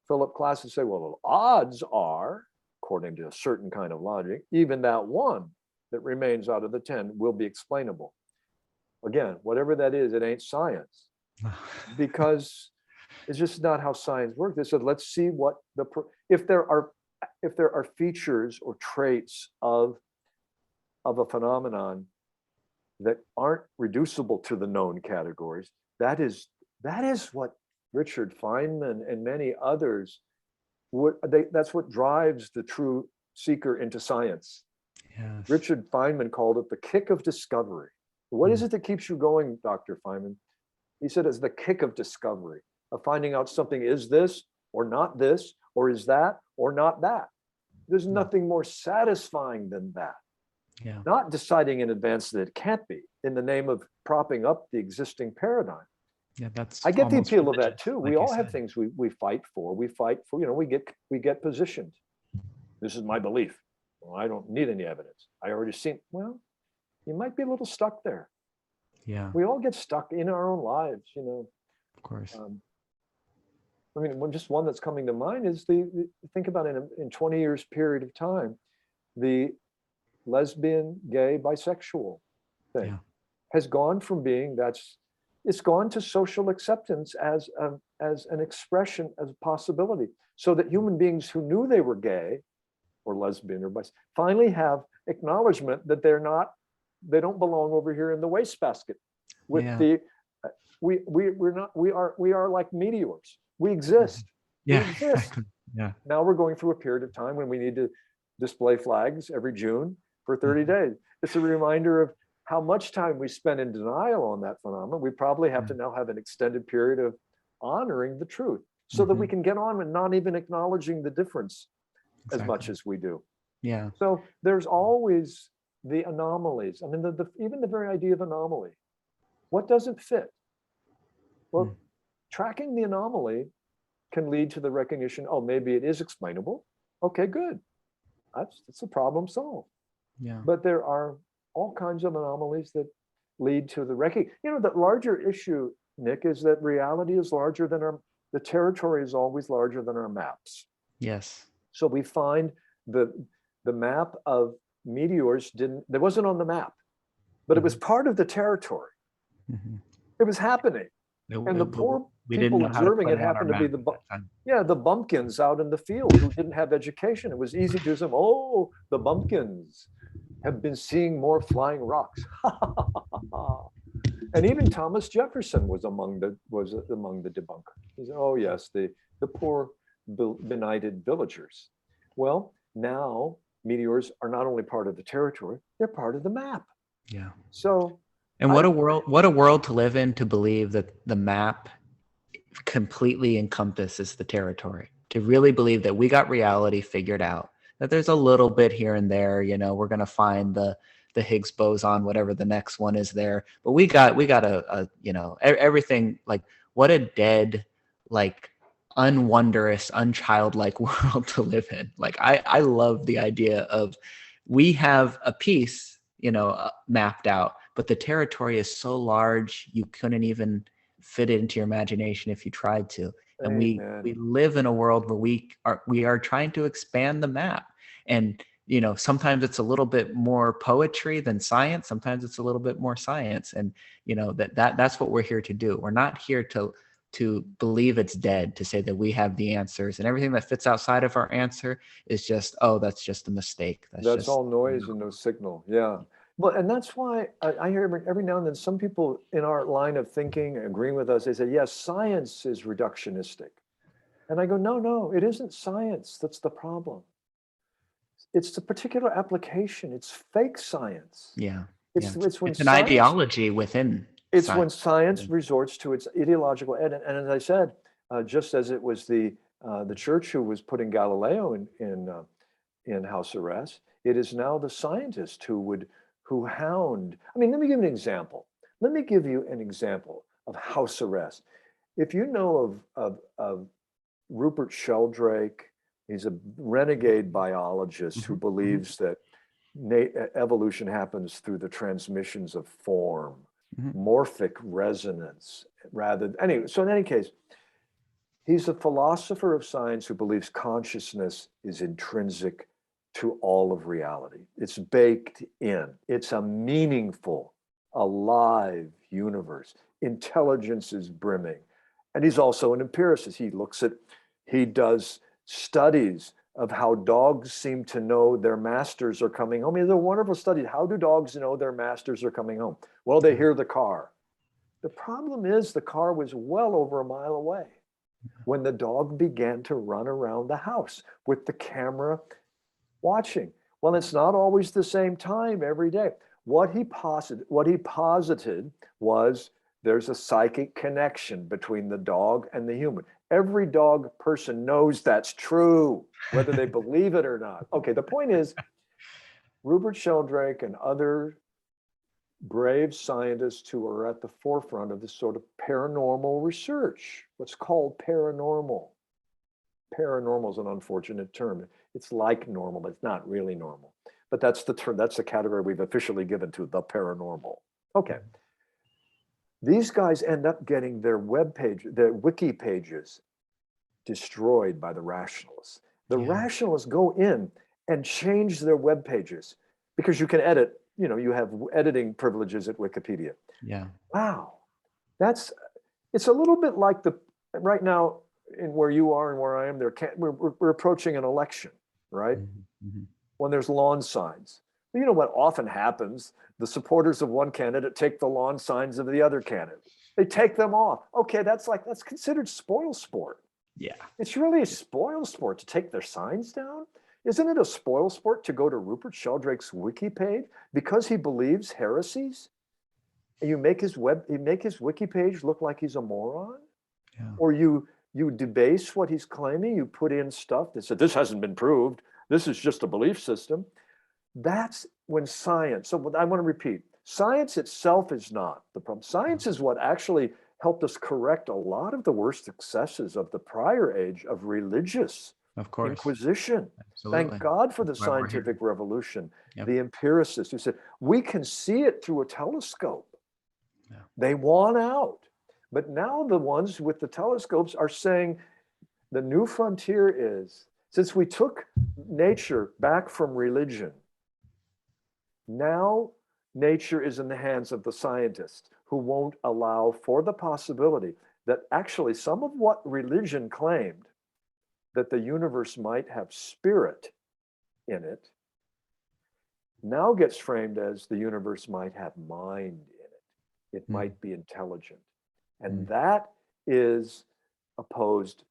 Philip Klass would say, well, the odds are, according to a certain kind of logic, even that 1 that remains out of the 10 will be explainable. Again, whatever that is, it ain't science, because it's just not how science works. They said, let's see what if there are features or traits of a phenomenon that aren't reducible to the known categories. That is what Richard Feynman and many others that's what drives the true seeker into science. Yes. Richard Feynman called it the kick of discovery. What is it that keeps you going, Dr. Feynman? He said it's the kick of discovery, of finding out something is this or not this, or is that or not that. There's nothing more satisfying than that. Yeah. Not deciding in advance that it can't be in the name of propping up the existing paradigm. Yeah, I get the appeal of that too. Like we all have things we fight for. We fight for, we get positioned. This is my belief. Well, I don't need any evidence. I already seen, well, you might be a little stuck there. Yeah. We all get stuck in our own lives, Of course. I mean, just one that's coming to mind is think about it in 20 years period of time, the lesbian, gay, bisexual thing has gone from being it's gone to social acceptance as an expression, as a possibility, so that human beings who knew they were gay or lesbian or bisexual finally have acknowledgement that they don't belong over here in the wastebasket with we are like meteors. We exist. Yeah. We exist. Yeah. Now we're going through a period of time when we need to display flags every June for 30 days. It's a reminder of how much time we spend in denial on that phenomenon. We probably have to now have an extended period of honoring the truth so that we can get on with not even acknowledging the difference as much as we do. Yeah. So there's always the anomalies. I mean, even the very idea of anomaly. What doesn't fit? Well, tracking the anomaly can lead to the recognition, oh, maybe it is explainable. Okay, good. That's a problem solved. Yeah. But there are all kinds of anomalies that lead to the recognition. The larger issue Nick, is that reality is larger than the territory is always larger than our maps. Yes. So we find the map of meteors there wasn't on the map, but it was part of the territory. It was happening. And the poor people observing it happened to be the bumpkins out in the field who didn't have education. It was easy to assume, oh, the bumpkins have been seeing more flying rocks. And even Thomas Jefferson was among the debunkers. He said, oh yes, the poor benighted villagers. Well, now meteors are not only part of the territory, they're part of the map. Yeah. So, and what a world to live in, to believe that the map completely encompasses the territory, to really believe that we got reality figured out, that there's a little bit here and there, we're going to find the Higgs boson, whatever the next one is there, but we got a everything. Like, what a dead, like, unwondrous, unchildlike world to live in. Like, I love the idea of, we have a piece, mapped out, but the territory is so large you couldn't even fit it into your imagination if you tried to. And we live in a world where we are trying to expand the map. And sometimes it's a little bit more poetry than science. Sometimes it's a little bit more science. And that's what we're here to do. We're not here to believe it's dead, to say that we have the answers, and everything that fits outside of our answer is just, oh, that's just a mistake. That's all noise and no signal. Yeah. Well, and that's why I hear every now and then some people in our line of thinking, agreeing with us, they say, yes, science is reductionistic. And I go, no, it isn't science that's the problem. It's the particular application. It's fake science. Yeah. It's when it's an ideology within. It's science. When science resorts to its ideological end. And as I said, just as it was the church who was putting Galileo in house arrest, it is now the scientist who hound. I mean, let me give you an example. Let me give you an example of house arrest. If you know of Rupert Sheldrake, he's a renegade biologist who believes that evolution happens through the transmissions of form, morphic resonance, so in any case, he's a philosopher of science who believes consciousness is intrinsic to all of reality. It's baked in. It's a meaningful, alive universe. Intelligence is brimming. And he's also an empiricist. He does studies of how dogs seem to know their masters are coming home. He has a wonderful study. How do dogs know their masters are coming home? Well, they hear the car. The problem is the car was well over a mile away when the dog began to run around the house with the camera watching. Well, it's not always the same time every day. What he posited was there's a psychic connection between the dog and the human. Every dog person knows that's true, whether they believe it or not. Okay, the point is, Rupert Sheldrake and other brave scientists who are at the forefront of this sort of paranormal research, what's called paranormal. Paranormal is an unfortunate term. It's like normal, but it's not really normal. But that's the term, that's the category we've officially given to the paranormal. Okay. These guys end up getting their their wiki pages destroyed by the rationalists. The rationalists go in and change their web pages because you can edit, you have editing privileges at Wikipedia. Yeah. Wow. It's a little bit like right now in where you are and where I am, we're approaching an election, right? When there's lawn signs. You know what often happens? The supporters of one candidate take the lawn signs of the other candidate. They take them off. Okay, that's considered spoil sport. Yeah. It's really a spoil sport to take their signs down. Isn't it a spoil sport to go to Rupert Sheldrake's wiki page because he believes heresies? And you make his wiki page look like he's a moron? Yeah. Or you debase what he's claiming, you put in stuff that said, this hasn't been proved, this is just a belief system. That's when science, so I want to repeat, science itself is not the problem. Science is what actually helped us correct a lot of the worst excesses of the prior age of religious inquisition. Absolutely. Thank God for the scientific revolution, the empiricists who said, we can see it through a telescope. Yeah. They won out. But now the ones with the telescopes are saying the new frontier is, since we took nature back from religion, now nature is in the hands of the scientists who won't allow for the possibility that actually some of what religion claimed, that the universe might have spirit in it, now gets framed as the universe might have mind in it. It might be intelligent. And that is opposed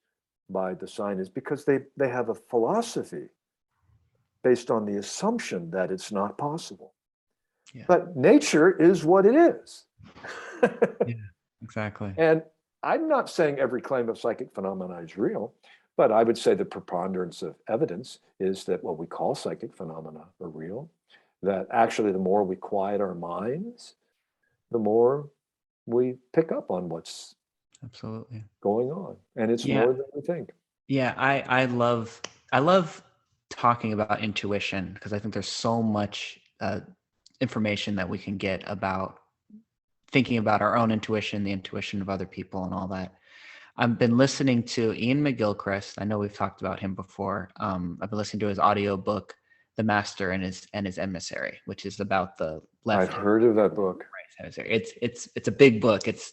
by the scientists because they have a philosophy based on the assumption that it's not possible. Yeah. But nature is what it is. Yeah, exactly. And I'm not saying every claim of psychic phenomena is real, but I would say the preponderance of evidence is that what we call psychic phenomena are real, that actually the more we quiet our minds, the more we pick up on what's absolutely going on. And it's more than we think. Yeah, I love talking about intuition because I think there's so much information that we can get about thinking about our own intuition, the intuition of other people and all that. I've been listening to Ian McGilchrist. I know we've talked about him before. I've been listening to his audio book, The Master and His Emissary, which is about the left. I've heard of that book. Right hemisphere. It's a big book. It's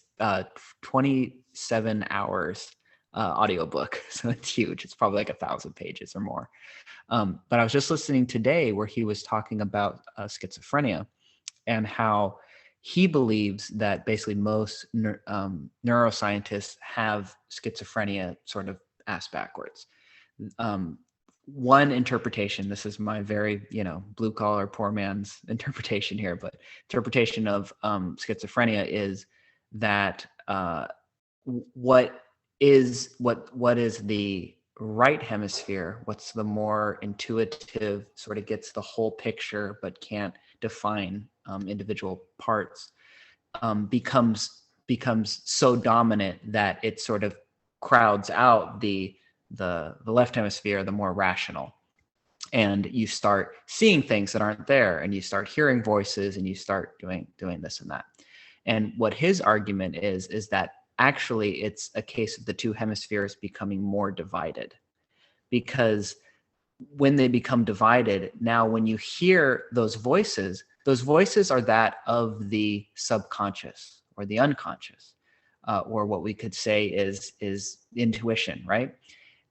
27 hours audio book, so it's huge. It's probably like 1,000 pages or more. But I was just listening today where he was talking about schizophrenia and how he believes that basically most neuroscientists have schizophrenia sort of ass backwards. One interpretation, this is my very, blue collar poor man's interpretation here, but interpretation of schizophrenia is that what is the right hemisphere, what's the more intuitive, sort of gets the whole picture but can't define individual parts, becomes so dominant that it sort of crowds out the left hemisphere, the more rational, and you start seeing things that aren't there, and you start hearing voices, and you start doing this and that. And what his argument is that actually it's a case of the two hemispheres becoming more divided, because when they become divided, now when you hear those voices are that of the subconscious or the unconscious, or what we could say is intuition, right?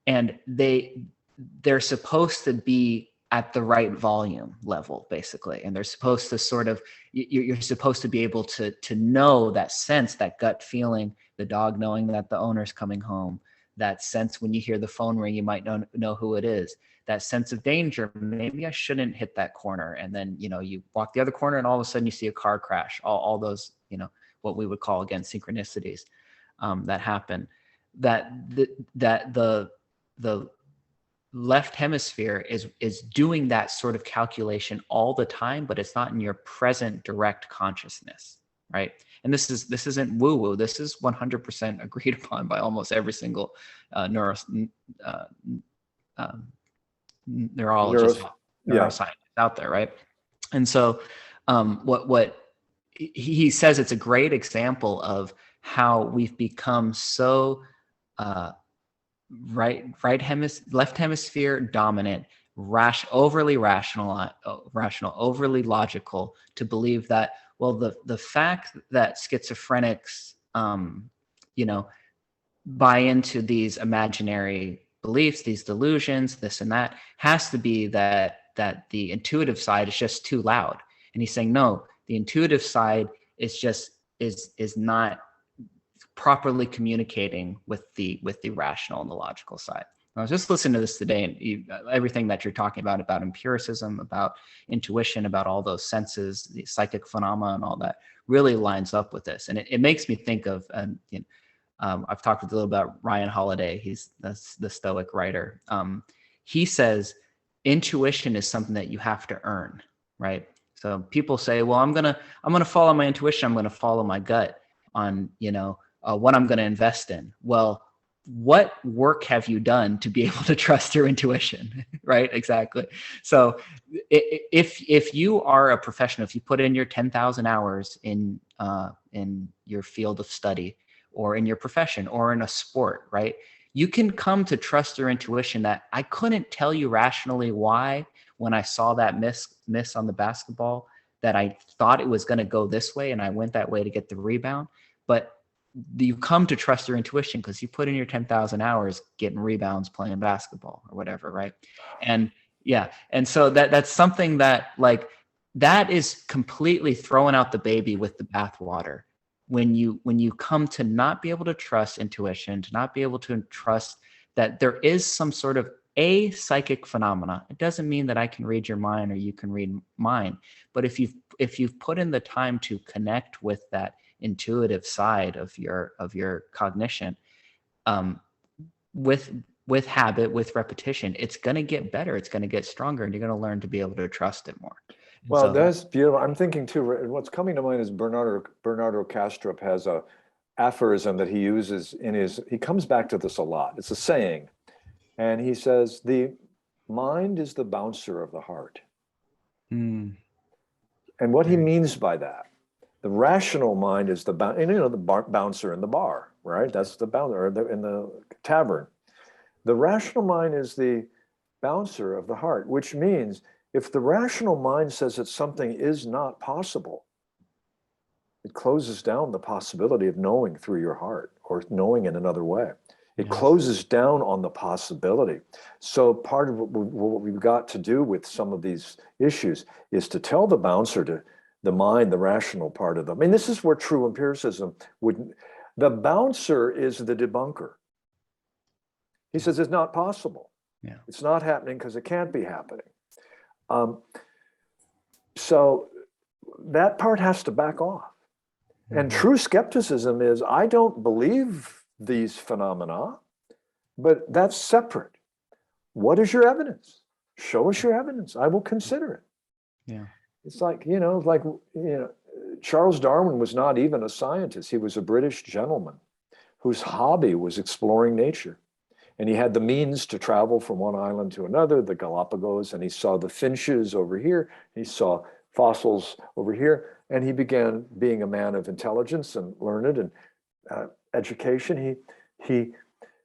And they're supposed to be at the right volume level, basically, and they're supposed to sort of, you're supposed to be able to know that sense, that gut feeling, the dog knowing that the owner's coming home, that sense when you hear the phone ring, you might know who it is, that sense of danger, maybe I shouldn't hit that corner, and then you walk the other corner and all of a sudden you see a car crash, all those what we would call, again, synchronicities that happen, that the left hemisphere is doing that sort of calculation all the time, but it's not in your present direct consciousness, right? And this isn't woo-woo. This is 100% agreed upon by almost every single neurologist, neuroscientist out there, right? And so what he says, it's a great example of how we've become so left hemisphere dominant, overly rational, overly logical, to believe that, well, the fact that schizophrenics buy into these imaginary beliefs, these delusions, this and that, has to be that the intuitive side is just too loud. And he's saying, no, the intuitive side is not properly communicating with the rational and the logical side. I was just listening to this today, and everything that you're talking about empiricism, about intuition, about all those senses, the psychic phenomena and all that, really lines up with this. And it makes me think of, I've talked a little about Ryan Holiday. He's the Stoic writer. He says intuition is something that you have to earn, right? So people say, well, I'm gonna follow my intuition. I'm gonna follow my gut on, what I'm going to invest in. Well, what work have you done to be able to trust your intuition, right? Exactly. So if you are a professional, if you put in your 10,000 hours in your field of study, or in your profession or in a sport, right? You can come to trust your intuition that I couldn't tell you rationally why when I saw that miss on the basketball that I thought it was going to go this way and I went that way to get the rebound. But you come to trust your intuition because you put in your 10,000 hours getting rebounds, playing basketball or whatever, right? And yeah, and so that's something that like that is completely throwing out the baby with the bathwater when you come to not be able to trust intuition, to not be able to trust that there is some sort of a psychic phenomena. It doesn't mean that I can read your mind or you can read mine, but if you've put in the time to connect with that intuitive side of your cognition, with habit, with repetition, it's going to get better, it's going to get stronger, and you're going to learn to be able to trust it more. And well, so that's beautiful. I'm thinking too, what's coming to mind is Bernardo Kastrup has a aphorism that he uses in he comes back to this a lot. It's a saying. And he says, the mind is the bouncer of the heart. And what he means by that, the rational mind is the bouncer in the bar, right? That's the bouncer in the tavern. The rational mind is the bouncer of the heart, which means if the rational mind says that something is not possible, it closes down the possibility of knowing through your heart or knowing in another way. It closes down on the possibility. So part of what we've got to do with some of these issues is to tell the bouncer, to the mind, the rational part of them. I mean, this is where true empiricism would, the bouncer is the debunker. He says it's not possible. Yeah. It's not happening because it can't be happening. So that part has to back off. And true skepticism is, I don't believe these phenomena, but that's separate. What is your evidence? Show us your evidence. I will consider it. Yeah. It's like, Charles Darwin was not even a scientist. He was a British gentleman whose hobby was exploring nature. And he had the means to travel from one island to another, the Galapagos, and he saw the finches over here. He saw fossils over here. And he began being a man of intelligence and learned and education. He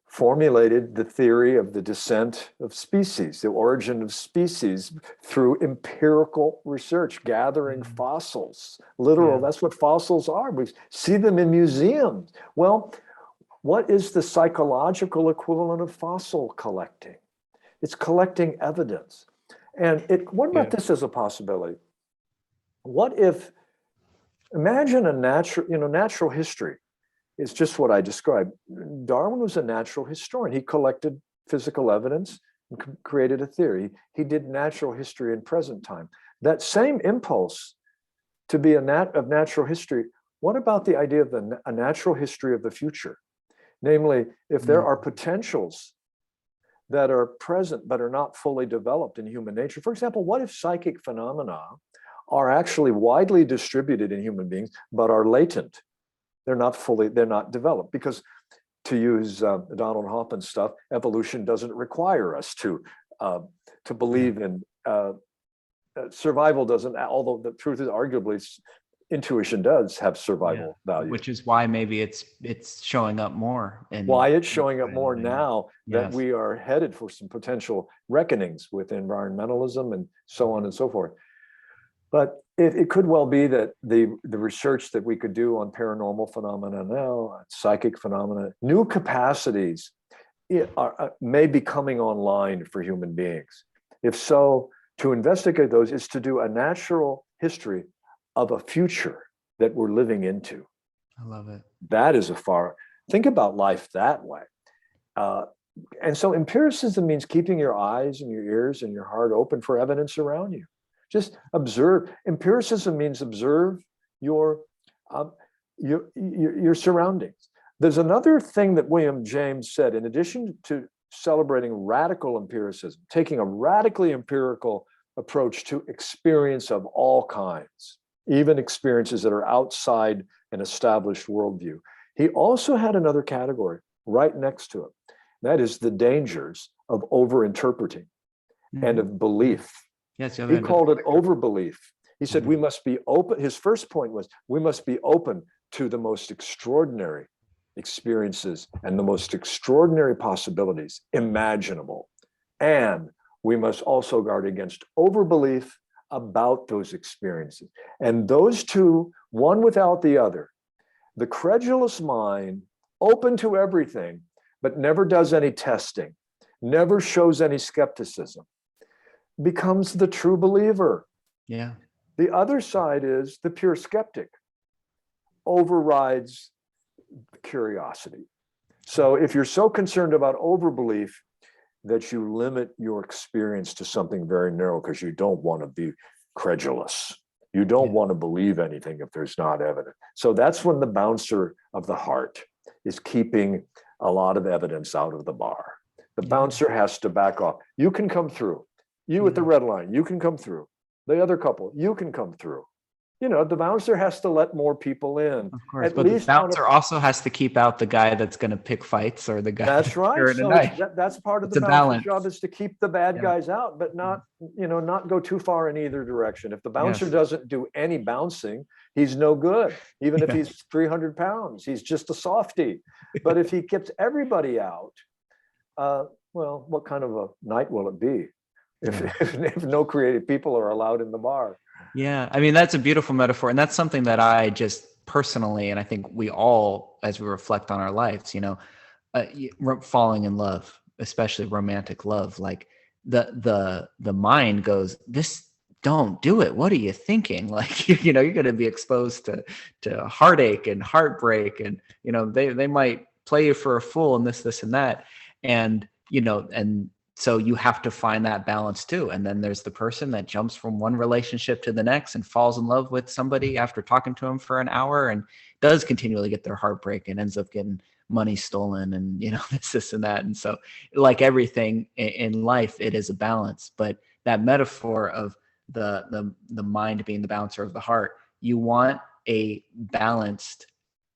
formulated the theory of the descent of species, the origin of species through empirical research, gathering fossils. That's what fossils are. We see them in museums. Well, what is the psychological equivalent of fossil collecting? It's collecting evidence. And what about this as a possibility? What if, imagine a natural history. It's just what I described. Darwin was a natural historian. He collected physical evidence and created a theory. He did natural history in present time. That same impulse to be of natural history, what about the idea of a natural history of the future? Namely, if there are potentials that are present but are not fully developed in human nature. For example, what if psychic phenomena are actually widely distributed in human beings but are latent? They're not developed, because to use Donald Hoffman's stuff, evolution doesn't require us to believe in survival. Doesn't, although the truth is arguably intuition does have survival value. Which is why maybe it's showing up more. Why it's showing up more now that we are headed for some potential reckonings with environmentalism and so on and so forth. But it could well be that the research that we could do on paranormal phenomena now, psychic phenomena, new capacities may be coming online for human beings. If so, to investigate those is to do a natural history of a future that we're living into. I love it. That is think about life that way. And so empiricism means keeping your eyes and your ears and your heart open for evidence around you. Just observe. Empiricism means observe your surroundings. There's another thing that William James said, in addition to celebrating radical empiricism, taking a radically empirical approach to experience of all kinds, even experiences that are outside an established worldview. He also had another category right next to it. That is the dangers of over-interpreting and of belief. Yes, he called it overbelief. He said we must be open. His first point was we must be open to the most extraordinary experiences and the most extraordinary possibilities imaginable. And we must also guard against overbelief about those experiences. And those two, one without the other, the credulous mind, open to everything, but never does any testing, never shows any skepticism, becomes the true believer. Yeah. The other side is the pure skeptic, overrides curiosity. So if you're so concerned about overbelief that you limit your experience to something very narrow because you don't want to be credulous, you don't want to believe anything if there's not evidence. So that's when the bouncer of the heart is keeping a lot of evidence out of the bar. The bouncer has to back off. You can come through. You at the red line, you can come through. The other couple, you can come through. You know, the bouncer has to let more people in. Of course, at but least the bouncer also has to keep out the guy that's going to pick fights or the guy that's right. carrying a So knife. that's part of It's the a bouncer's balance. job, is to keep the bad guys out, but not, you know, not go too far in either direction. If the bouncer doesn't do any bouncing, he's no good. Even if he's 300 pounds, he's just a softie. But if he gets everybody out, well, what kind of a night will it be if no creative people are allowed in the bar? Yeah, I mean, that's a beautiful metaphor. And that's something that I just personally, and I think we all, as we reflect on our lives, you know, falling in love, especially romantic love, like the mind goes, this, don't do it. What are you thinking? Like, you know, you're going to be exposed to heartache and heartbreak, and, you know, they might play you for a fool and this and that. And, you know, and so you have to find that balance too. And then there's the person that jumps from one relationship to the next and falls in love with somebody after talking to him for an hour and does continually get their heartbreak and ends up getting money stolen and, you know, this and that. And so, like everything in life, it is a balance. But that metaphor of the mind being the bouncer of the heart, you want a balanced,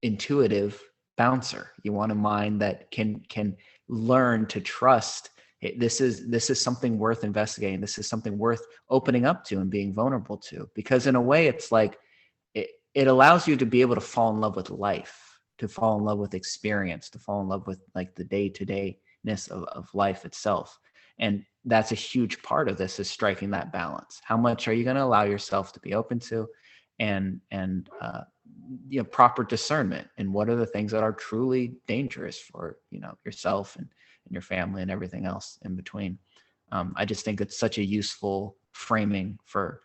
intuitive bouncer. You want a mind that can learn to trust. This is something worth investigating. This is something worth opening up to and being vulnerable to, because in a way it's like it allows you to be able to fall in love with life, to fall in love with experience, to fall in love with like the day-to-dayness of life itself. And that's a huge part of this, is striking that balance. How much are you going to allow yourself to be open to, and you know, proper discernment, and what are the things that are truly dangerous for, you know, yourself and your family and everything else in between. I just think it's such a useful framing for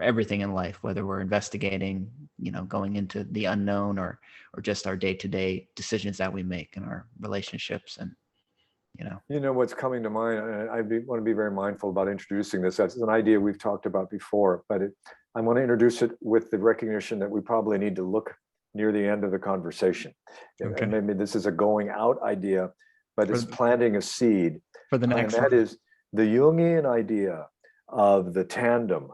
everything in life, whether we're investigating, you know, going into the unknown, or just our day-to-day decisions that we make in our relationships. And, you know what's coming to mind, I want to be very mindful about introducing this. That's an idea we've talked about before, but I want to introduce it with the recognition that we probably need to look near the end of the conversation. Okay. And maybe this is a going out idea, but it's planting a seed for the next and that is the Jungian idea of the tandem.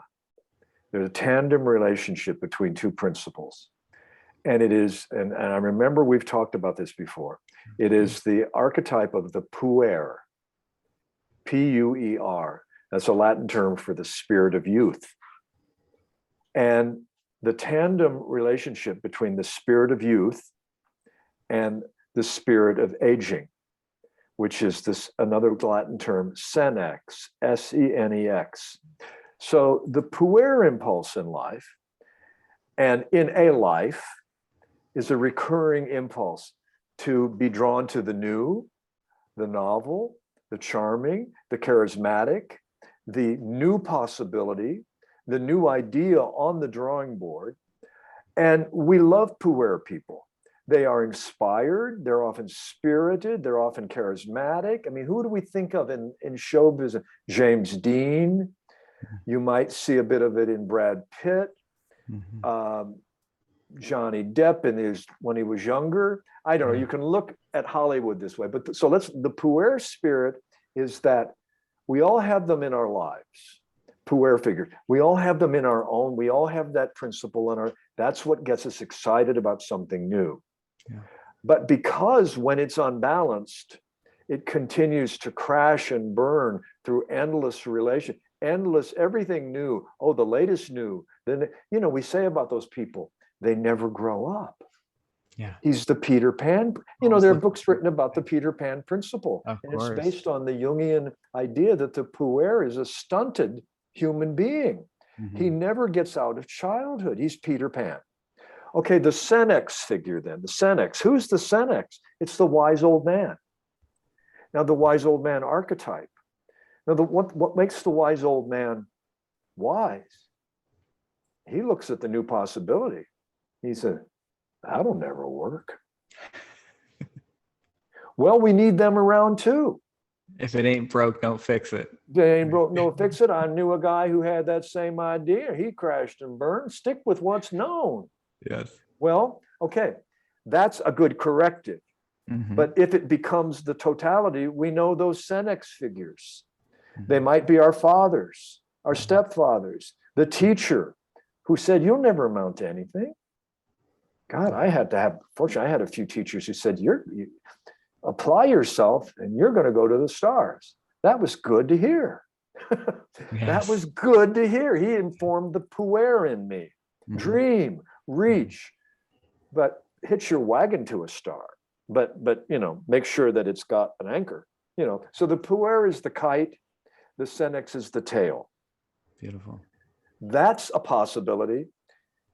There's a tandem relationship between two principles. And it is, and I remember we've talked about this before, it is the archetype of the puer, P-U-E-R. That's a Latin term for the spirit of youth. And the tandem relationship between the spirit of youth and the spirit of aging, which is this another Latin term, senex, S-E-N-E-X. So the puer impulse in life, and in a life, is a recurring impulse to be drawn to the new, the novel, the charming, the charismatic, the new possibility, the new idea on the drawing board. And we love puer people. They are inspired, they're often spirited, they're often charismatic. I mean, who do we think of in show business? James Dean. You might see a bit of it in Brad Pitt. Johnny Depp when he was younger. I don't know, you can look at Hollywood this way, but the puer spirit is that we all have them in our lives, puer figures. We all have them in our own, we all have that principle that's what gets us excited about something new. Yeah. But because when it's unbalanced, it continues to crash and burn through endless everything new. Oh, the latest new. Then, we say about those people, they never grow up. Yeah. He's the Peter Pan. You know, there are books written about the Peter Pan principle. Of and course. It's based on the Jungian idea that the puer is a stunted human being. He never gets out of childhood. He's Peter Pan. Okay, the Senex figure then, the Senex. Who's the Senex? It's the wise old man. Now, the wise old man archetype. Now, what makes the wise old man wise? He looks at the new possibility. He said, that'll never work. Well, we need them around too. If it ain't broke, don't fix it. They ain't broke, no fix it. I knew a guy who had that same idea. He crashed and burned. Stick with what's known. Yes. Well, okay, that's a good corrective. But if it becomes the totality, we know those Senex figures. They might be our fathers, our stepfathers, the teacher who said, you'll never amount to anything. God, fortunately, I had a few teachers who said, you apply yourself and you're going to go to the stars. That was good to hear. That was good to hear. He informed the puer in me. Dream, reach, but hitch your wagon to a star. But make sure that it's got an anchor. So the puer is the kite, the Senex is the tail. Beautiful. That's a possibility.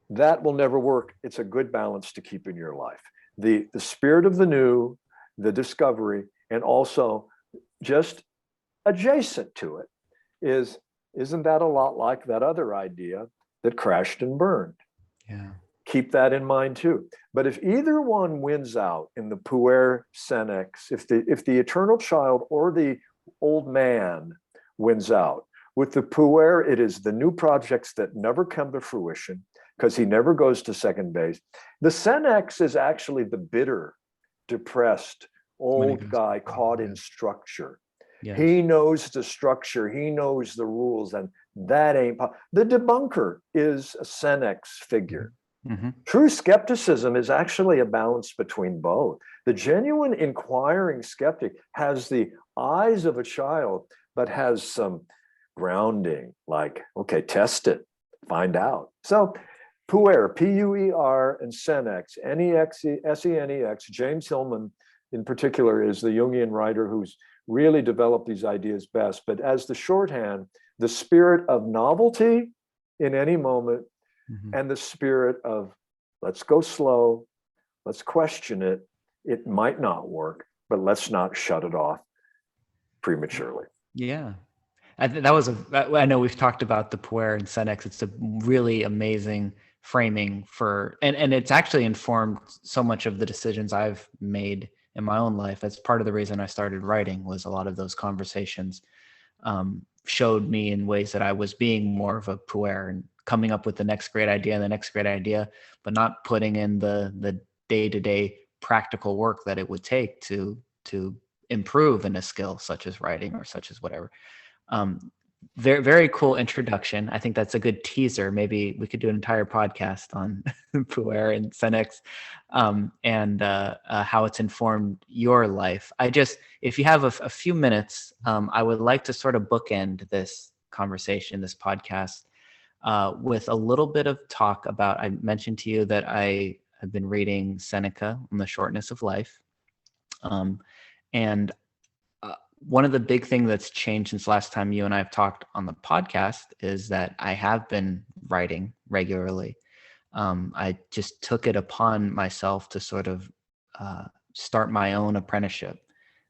That will never work. It's a good balance to keep in your life. The spirit of the new, the discovery, and also just adjacent to it isn't that a lot like that other idea that crashed and burned? Yeah. Keep that in mind too. But if either one wins out in the puer Senex, if the eternal child or the old man wins out, with the puer, it is the new projects that never come to fruition because he never goes to second base. The Senex is actually the bitter, depressed, old guy caught in structure. Yes. He knows the structure, he knows the rules, and that ain't the debunker is a Senex figure. True skepticism is actually a balance between both. The genuine inquiring skeptic has the eyes of a child, but has some grounding, like, okay, test it, find out. So puer, P-U-E-R, and Senex, S-E-N-E-X, James Hillman in particular is the Jungian writer who's really developed these ideas best. But as the shorthand, the spirit of novelty in any moment, and the spirit of let's go slow, let's question it. It might not work, but let's not shut it off prematurely. Yeah. I know we've talked about the puer and Senex. It's a really amazing framing for, and it's actually informed so much of the decisions I've made in my own life. That's part of the reason I started writing, was a lot of those conversations showed me in ways that I was being more of a puer and coming up with the next great idea and the next great idea, but not putting in the day-to-day practical work that it would take to improve in a skill such as writing or such as whatever. Very, very cool introduction. I think that's a good teaser. Maybe we could do an entire podcast on puer and Senex and how it's informed your life. If you have a few minutes, I would like to sort of bookend this conversation, this podcast, with a little bit of talk about, I mentioned to you that I have been reading Seneca on the shortness of life. And one of the big things that's changed since last time you and I have talked on the podcast is that I have been writing regularly. I just took it upon myself to sort of start my own apprenticeship.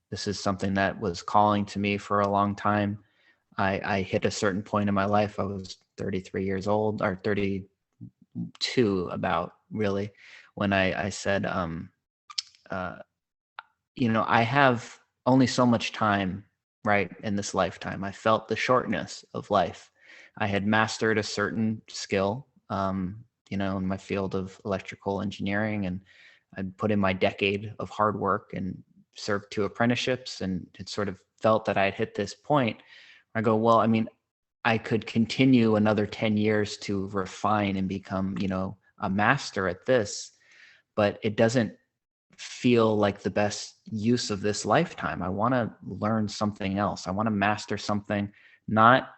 This is something that was calling to me for a long time. I hit a certain point in my life. I was 33 years old, or 32 about, really, when I said, I have only so much time, right, in this lifetime. I felt the shortness of life. I had mastered a certain skill, in my field of electrical engineering, and I'd put in my decade of hard work and served 2 apprenticeships, and it sort of felt that I had hit this point. I go, well, I mean, I could continue another 10 years to refine and become, a master at this, but it doesn't feel like the best use of this lifetime. I want to learn something else. I want to master something, not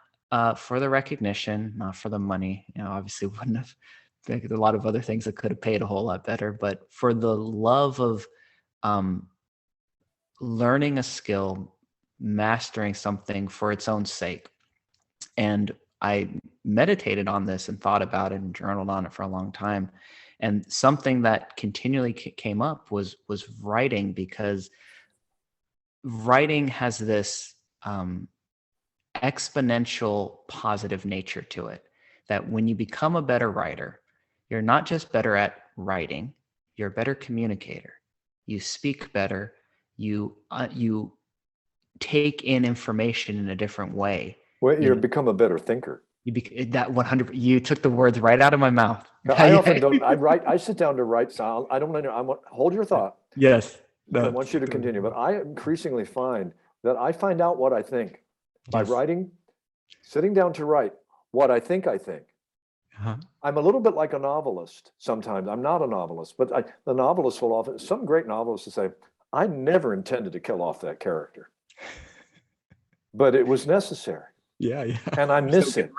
for the recognition, not for the money. Obviously wouldn't have think a lot of other things that could have paid a whole lot better, but for the love of learning a skill, mastering something for its own sake. And I meditated on this and thought about it and journaled on it for a long time. And something that continually came up was writing, because writing has this exponential positive nature to it, that when you become a better writer, you're not just better at writing, you're a better communicator. You speak better. You take in information in a different way. Well, you become a better thinker. That 100. You took the words right out of my mouth. I often don't. I sit down to write. So I don't know. Hold your thought. Yes. No, I want you to continue. But I increasingly find that I find out what I think by writing, sitting down to write what I think I think. I'm a little bit like a novelist sometimes. I'm not a novelist, but the novelist will often, some great novelists will say, I never intended to kill off that character, but it was necessary. Yeah. And I miss it.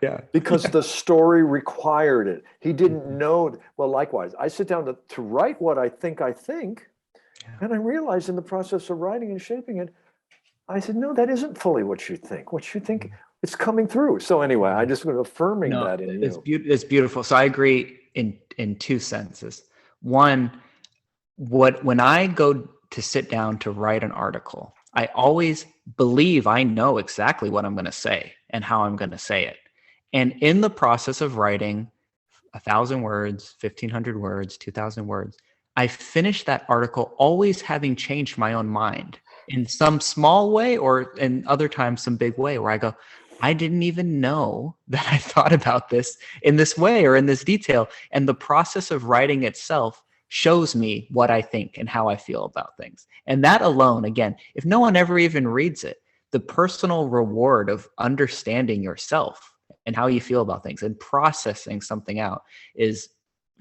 Yeah. Because the story required it. He didn't know. Well, likewise, I sit down to write what I think, and I realized in the process of writing and shaping it, I said, no, that isn't fully what you think. What you think, it's coming through. So anyway, I just was affirming that in you. It's beautiful. So I agree in two senses. One, when I go to sit down to write an article, I always believe I know exactly what I'm going to say and how I'm going to say it. And in the process of writing 1,000 words, 1,500 words, 2,000 words, I finish that article always having changed my own mind in some small way, or in other times some big way, where I go, I didn't even know that I thought about this in this way or in this detail. And the process of writing itself shows me what I think and how I feel about things. And that alone, again, if no one ever even reads it, the personal reward of understanding yourself and how you feel about things and processing something out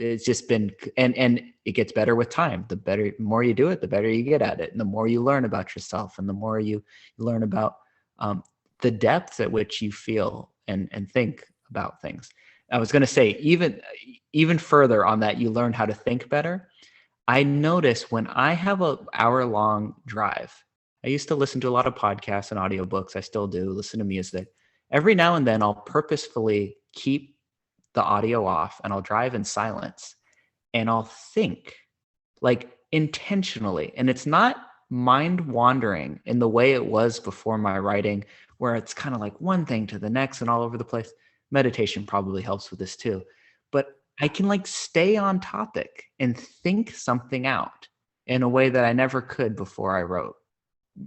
it's just been, and it gets better with time. The more you do it, the better you get at it. And the more you learn about yourself and the more you learn about the depth at which you feel and think about things. I was going to say, even further on that, you learn how to think better. I notice when I have an hour-long drive, I used to listen to a lot of podcasts and audiobooks. I still do listen to music. Every now and then I'll purposefully keep the audio off and I'll drive in silence and I'll think, like, intentionally. And it's not mind wandering in the way it was before my writing, where it's kind of like one thing to the next and all over the place. Meditation probably helps with this too, but I can like stay on topic and think something out in a way that I never could before I wrote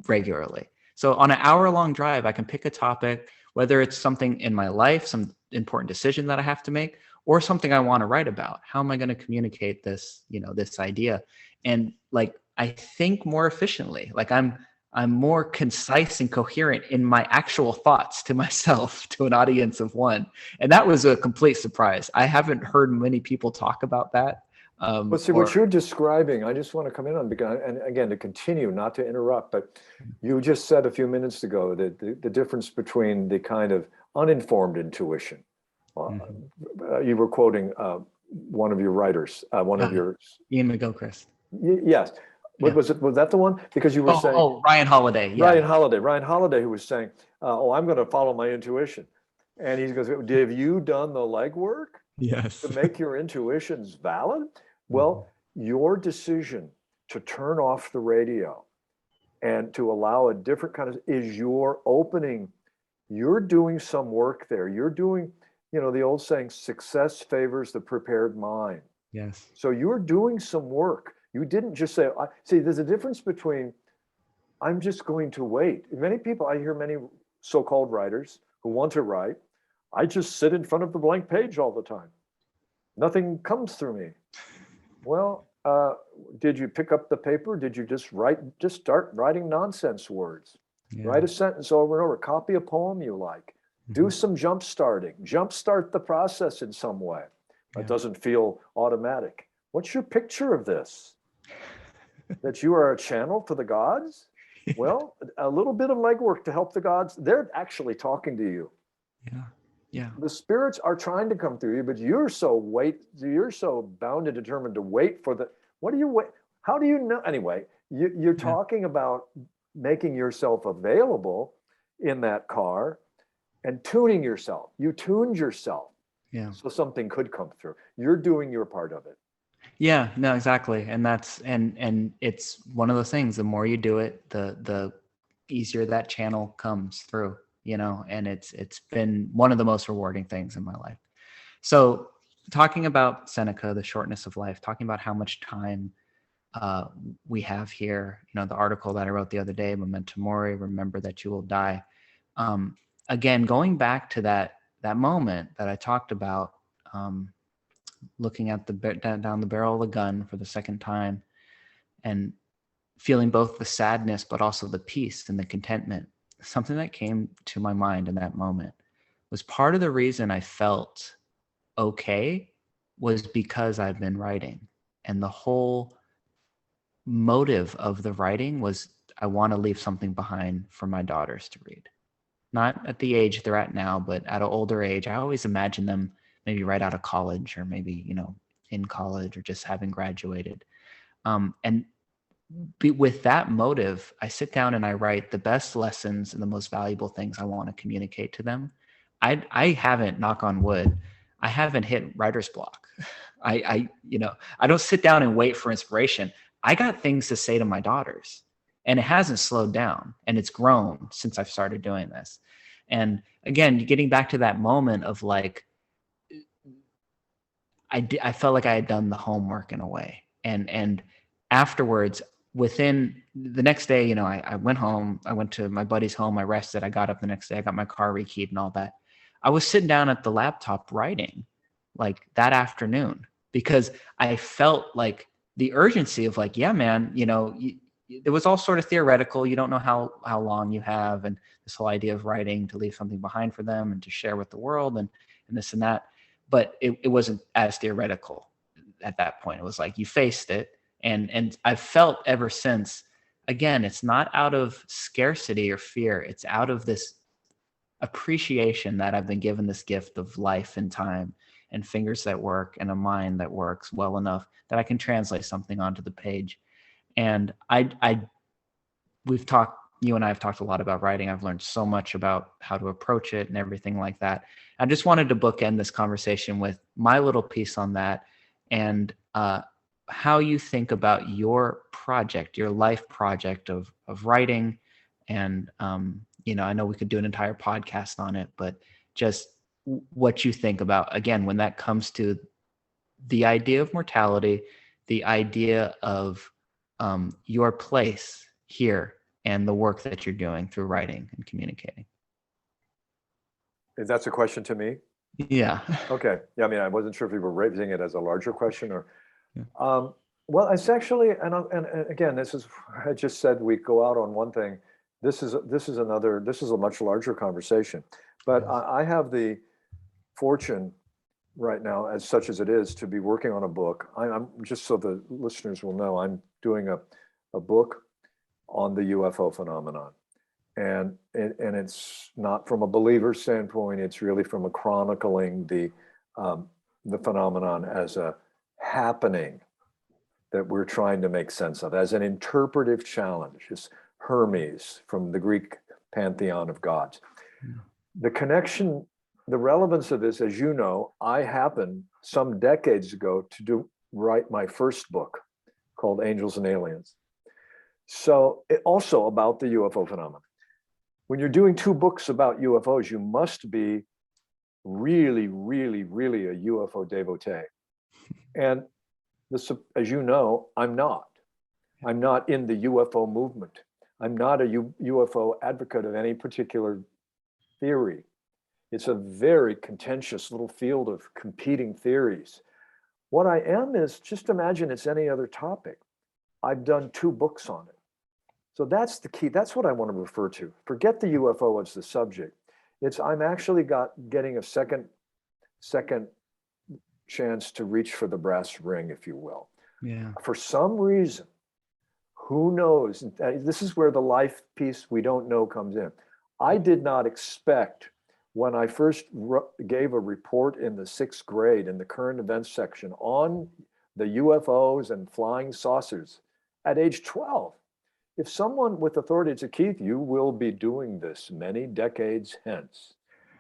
regularly. So on an hour-long drive, I can pick a topic, whether it's something in my life, some important decision that I have to make, or something I want to write about. How am I going to communicate this, this idea? And like, I think more efficiently. Like I'm more concise and coherent in my actual thoughts to myself, to an audience of one. And that was a complete surprise. I haven't heard many people talk about that. Well, see, what you're describing, I just want to come in on, because, and again, to continue, not to interrupt, but you just said a few minutes ago that the difference between the kind of uninformed intuition. You were quoting one of your writers, of your Ian McGilchrist. Yes. What was it? Was that the one? Because you were saying Ryan Holiday. Yeah. Ryan Holiday, who was saying, I'm going to follow my intuition. And he goes, have you done the legwork? Yes. To make your intuitions valid? Well, your decision to turn off the radio and to allow a different kind of, is your opening. You're doing some work there. You're doing, the old saying, success favors the prepared mind. Yes. So you're doing some work. You didn't just say, see, there's a difference between, I'm just going to wait. Many people, I hear many so-called writers who want to write, I just sit in front of the blank page all the time. Nothing comes through me. Well, did you pick up the paper? Did you just start writing nonsense words? Yeah. Write a sentence over and over, copy a poem you like, do some jumpstart the process in some way. It doesn't feel automatic. What's your picture of this? That you are a channel to the gods? Well, a little bit of legwork to help the gods. They're actually talking to you. Yeah. Yeah. The spirits are trying to come through you, but you're so bound and determined to wait for the, what do you wait? How do you know? Anyway, you're Yeah. talking about making yourself available in that car and tuning yourself. You tuned yourself. Yeah. So something could come through. You're doing your part of it. Yeah, no, exactly. And that's, and it's one of those things, the more you do it, the easier that channel comes through, you know, and it's been one of the most rewarding things in my life. So talking about Seneca, the shortness of life, talking about how much time we have here, you know, the article that I wrote the other day, Memento Mori, remember that you will die. Um, Again, going back to that moment that I talked about, looking at down the barrel of the gun for the second time and feeling both the sadness but also the peace and the contentment. Something that came to my mind in that moment was part of the reason I felt okay was because I've been writing, and the whole motive of the writing was I want to leave something behind for my daughters to read. Not at the age they're at now, but at an older age. I always imagine them maybe right out of college, or maybe, you know, in college, or just having graduated. And with that motive, I sit down and I write the best lessons and the most valuable things I want to communicate to them. I haven't, knock on wood, I haven't hit writer's block. You know, I don't sit down and wait for inspiration. I got things to say to my daughters, and it hasn't slowed down, and it's grown since I've started doing this. And again, getting back to that moment of like, I felt like I had done the homework in a way. And afterwards, within the next day, you know, I went home, I went to my buddy's home, I rested, I got up the next day, I got my car rekeyed and all that. I was sitting down at the laptop writing like that afternoon, because I felt like the urgency of like, yeah, man, you know, it was all sort of theoretical. You don't know how long you have, and this whole idea of writing to leave something behind for them and to share with the world, and this and that. But it wasn't as theoretical at that point. It was like you faced it. And I've felt ever since, again, it's not out of scarcity or fear. It's out of this appreciation that I've been given this gift of life and time and fingers that work and a mind that works well enough that I can translate something onto the page. And we've talked, you and I have talked a lot about writing. I've learned so much about how to approach it and everything like that. I just wanted to bookend this conversation with my little piece on that, and how you think about your project, your life project of writing. And, you know, I know we could do an entire podcast on it, but just what you think about, again, when that comes to the idea of mortality, the idea of your place here and the work that you're doing through writing and communicating. That's a question to me? Yeah. Okay. Yeah, I mean, I wasn't sure if you were raising it as a larger question or, Yeah. well, it's actually, and again, this is, I just said we go out on one thing. This is a much larger conversation. But Yes. I have the fortune right now, as such as it is, to be working on a book. I'm just so the listeners will know, I'm doing a book on the UFO phenomenon. And it's not from a believer standpoint, it's really from a chronicling the phenomenon as a happening that we're trying to make sense of, as an interpretive challenge. It's Hermes from the Greek pantheon of gods. Yeah. The connection, the relevance of this, as you know, I happened some decades ago to write my first book called Angels and Aliens. So also about the UFO phenomenon. When you're doing two books about UFOs, you must be really, really, really a UFO devotee. And this, as you know, I'm not. I'm not in the UFO movement. I'm not a UFO advocate of any particular theory. It's a very contentious little field of competing theories. What I am is, just imagine it's any other topic. I've done two books on it. So that's the key. That's what I want to refer to. Forget the UFO as the subject. It's I'm actually getting a second chance to reach for the brass ring, if you will. Yeah. For some reason, who knows? This is where the life piece we don't know comes in. I did not expect when I first gave a report in the 6th grade in the current events section on the UFOs and flying saucers at age 12. If someone with authority said, Keith, you will be doing this many decades hence,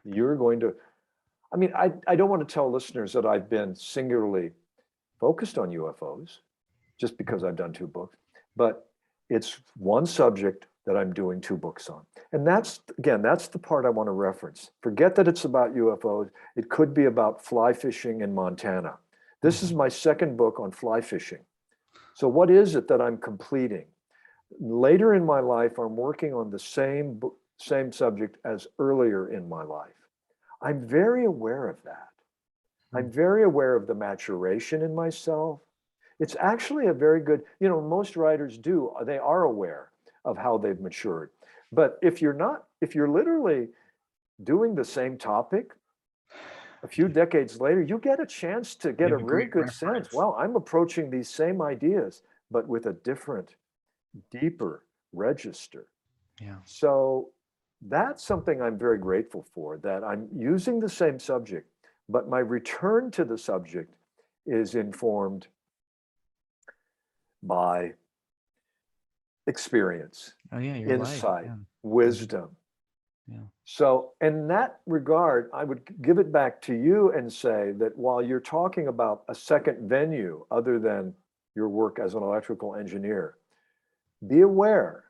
you're going to, I mean, I don't want to tell listeners that I've been singularly focused on UFOs just because I've done 2 books, but it's one subject that I'm doing 2 books on. And that's, again, that's the part I want to reference. Forget that it's about UFOs. It could be about fly fishing in Montana. This is my 2nd book on fly fishing. So what is it that I'm completing? Later in my life, I'm working on the same subject as earlier in my life. I'm very aware of that. I'm very aware of the maturation in myself. It's actually a very good, you know, most writers do, they are aware of how they've matured. But if you're not, if you're literally doing the same topic a few decades later, you get a chance to get a really good sense. Well, I'm approaching these same ideas, but with a different, deeper register. Yeah. So that's something I'm very grateful for, that I'm using the same subject, but my return to the subject is informed by experience, insight, wisdom. Yeah. So in that regard, I would give it back to you and say that while you're talking about a second venue other than your work as an electrical engineer, be aware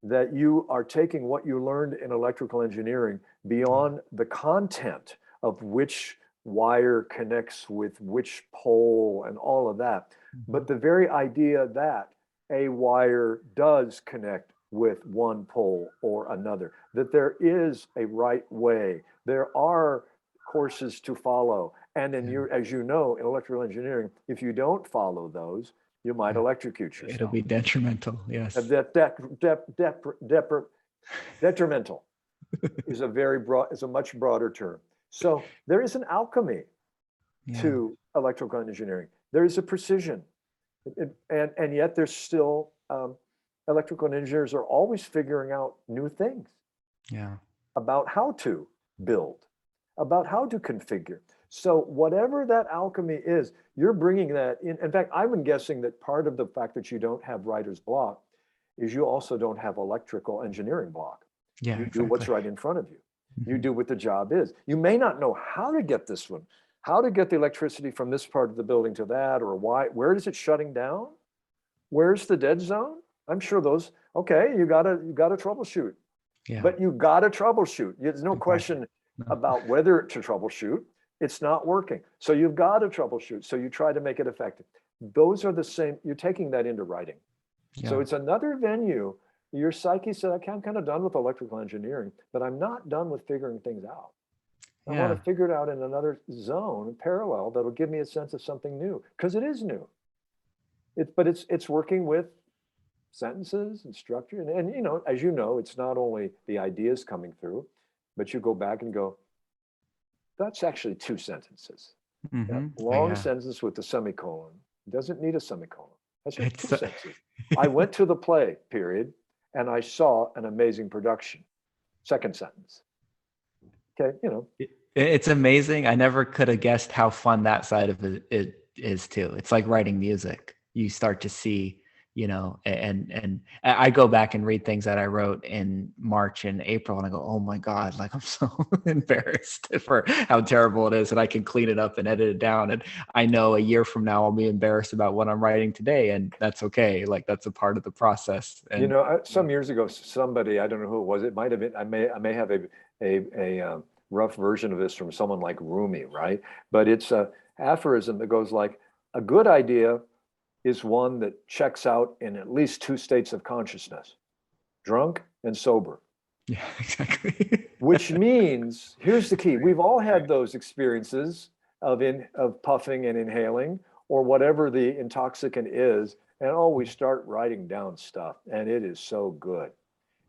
that you are taking what you learned in electrical engineering beyond the content of which wire connects with which pole and all of that, but the very idea that a wire does connect with one pole or another, that there is a right way, there are courses to follow. And in your, as you know, in electrical engineering, if you don't follow those, you might electrocute yourself. It'll be detrimental, yes. Detrimental is a very broad, is a much broader term. So there is an alchemy to electrical engineering. There is a precision, and yet there's still electrical engineers are always figuring out new things about how to build, about how to configure. So whatever that alchemy is, you're bringing that in. In fact, I've been guessing that part of the fact that you don't have writer's block is you also don't have electrical engineering block. Yeah, you do what's right in front of you. You do what the job is. You may not know how to get this one, how to get the electricity from this part of the building to that, or why, where is it shutting down? Where's the dead zone? I'm sure those, okay, you gotta troubleshoot. But you gotta troubleshoot. There's no question about whether to troubleshoot. It's not working. So you've got to troubleshoot. So you try to make it effective. Those are the same, you're taking that into writing. So it's another venue. Your psyche said, I'm kind of done with electrical engineering, but I'm not done with figuring things out. I want to figure it out in another zone, parallel, that'll give me a sense of something new, because it is new. But it's working with sentences and structure. And, you know, as you know, it's not only the ideas coming through, but you go back and go, that's actually 2 sentences. Long sentence with a semicolon. It doesn't need a semicolon. That's just 2 sentences. I went to the play, period, and I saw an amazing production. 2nd sentence. Okay, you know. It's amazing. I never could have guessed how fun that side of it is too. It's like writing music. You start to see, you know, and I go back and read things that I wrote in March and April, and I go, oh my God, like I'm so embarrassed for how terrible it is, and I can clean it up and edit it down. And I know a year from now I'll be embarrassed about what I'm writing today, and that's okay. Like that's a part of the process. And, you know, some years ago, somebody, I don't know who it was, it might have been, I may have a rough version of this from someone like Rumi, right? But it's a aphorism that goes like, a good idea is one that checks out in at least 2 states of consciousness, drunk and sober. Yeah, exactly. Which means, here's the key. We've all had those experiences of puffing and inhaling, or whatever the intoxicant is, and we start writing down stuff, and it is so good.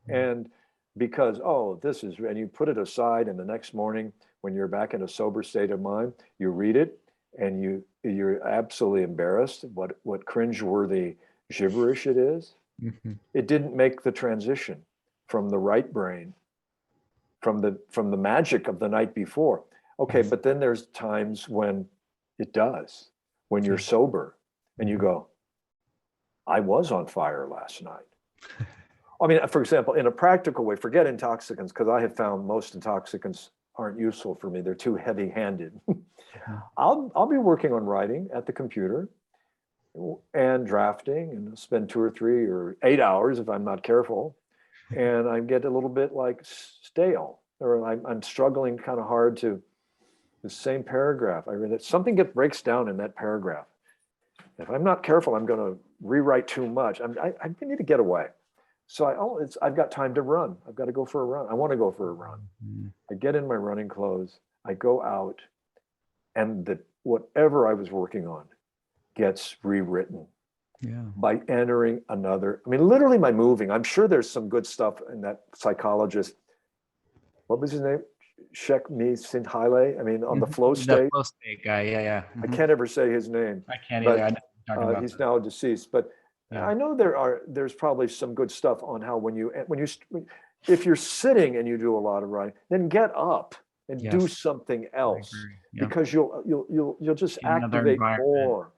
And because, and you put it aside, and the next morning, when you're back in a sober state of mind, you read it, and you're absolutely embarrassed what cringeworthy gibberish it is. It didn't make the transition from the right brain, from the magic of the night before. Okay, Yes. but then there's times when it does, when you're Yeah. sober and you go, I was on fire last night. I mean, for example, in a practical way, forget intoxicants, because I have found most intoxicants aren't useful for me. They're too heavy-handed. I'll be working on writing at the computer and drafting, and spend 2 or 3 or 8 hours if I'm not careful, and I get a little bit like stale, or I'm struggling kind of hard to the same paragraph. I read it. Something breaks down in that paragraph. If I'm not careful, I'm going to rewrite too much. I need to get away. So I've got time to run. I've got to go for a run. I want to go for a run. I get in my running clothes. I go out, and whatever I was working on gets rewritten by entering another. I mean, literally by moving. I'm sure there's some good stuff in that psychologist. What was his name? Csikszentmihalyi. I mean, on the flow state. The flow state guy. Yeah. I can't ever say his name. I can't either. I know what you're talking about. He's now deceased, but I know there's probably some good stuff on how if you're sitting and you do a lot of writing, then get up and do something else, because you'll just activate more.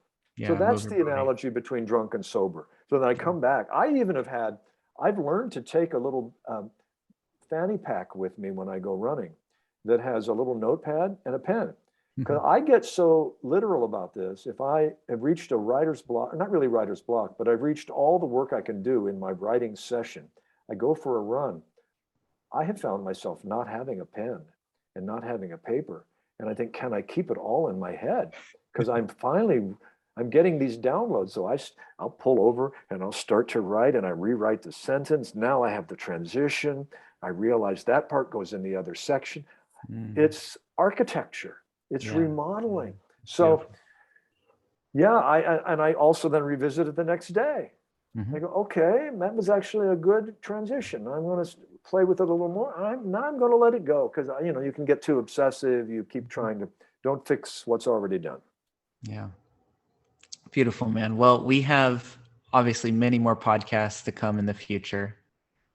So that's the analogy between drunk and sober. So then I come back. I've learned to take a little fanny pack with me when I go running that has a little notepad and a pen. Because I get so literal about this. If I have reached a writer's block, not really writer's block, but I've reached all the work I can do in my writing session, I go for a run. I have found myself not having a pen and not having a paper. And I think, can I keep it all in my head? Because I'm getting these downloads. So I'll pull over and I'll start to write, and I rewrite the sentence. Now I have the transition. I realize that part goes in the other section. It's architecture. It's remodeling. So I also then revisit it the next day. I go, okay, that was actually a good transition. I'm going to play with it a little more. Now I'm going to let it go, because you can get too obsessive. You keep trying to, don't fix what's already done. Yeah. Beautiful, man. Well, we have obviously many more podcasts to come in the future.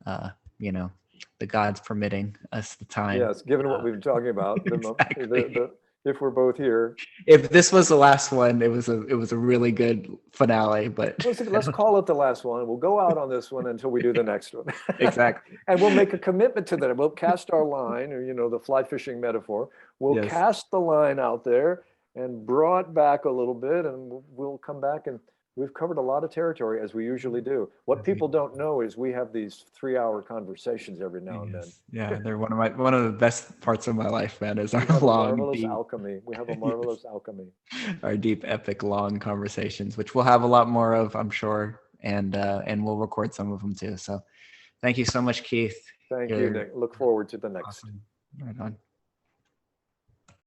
The gods permitting us the time. Yes, given what we've been talking about, Exactly. If we're both here. If this was the last one, it was a really good finale. But let's call it the last one. We'll go out on this one until we do the next one. Exactly. And we'll make a commitment to that. We'll cast our line, or the fly fishing metaphor. We'll cast the line out there and draw it back a little bit, and we'll come back, and we've covered a lot of territory, as we usually do. What people don't know is we have these 3-hour conversations every now and then. Yeah, they're one of the best parts of my life, man. Is our marvelous alchemy. We have a marvelous alchemy. Our deep, epic, long conversations, which we'll have a lot more of, I'm sure, and we'll record some of them too. So, thank you so much, Keith. Thank you, Nick. Look forward to the next. Awesome. Right on.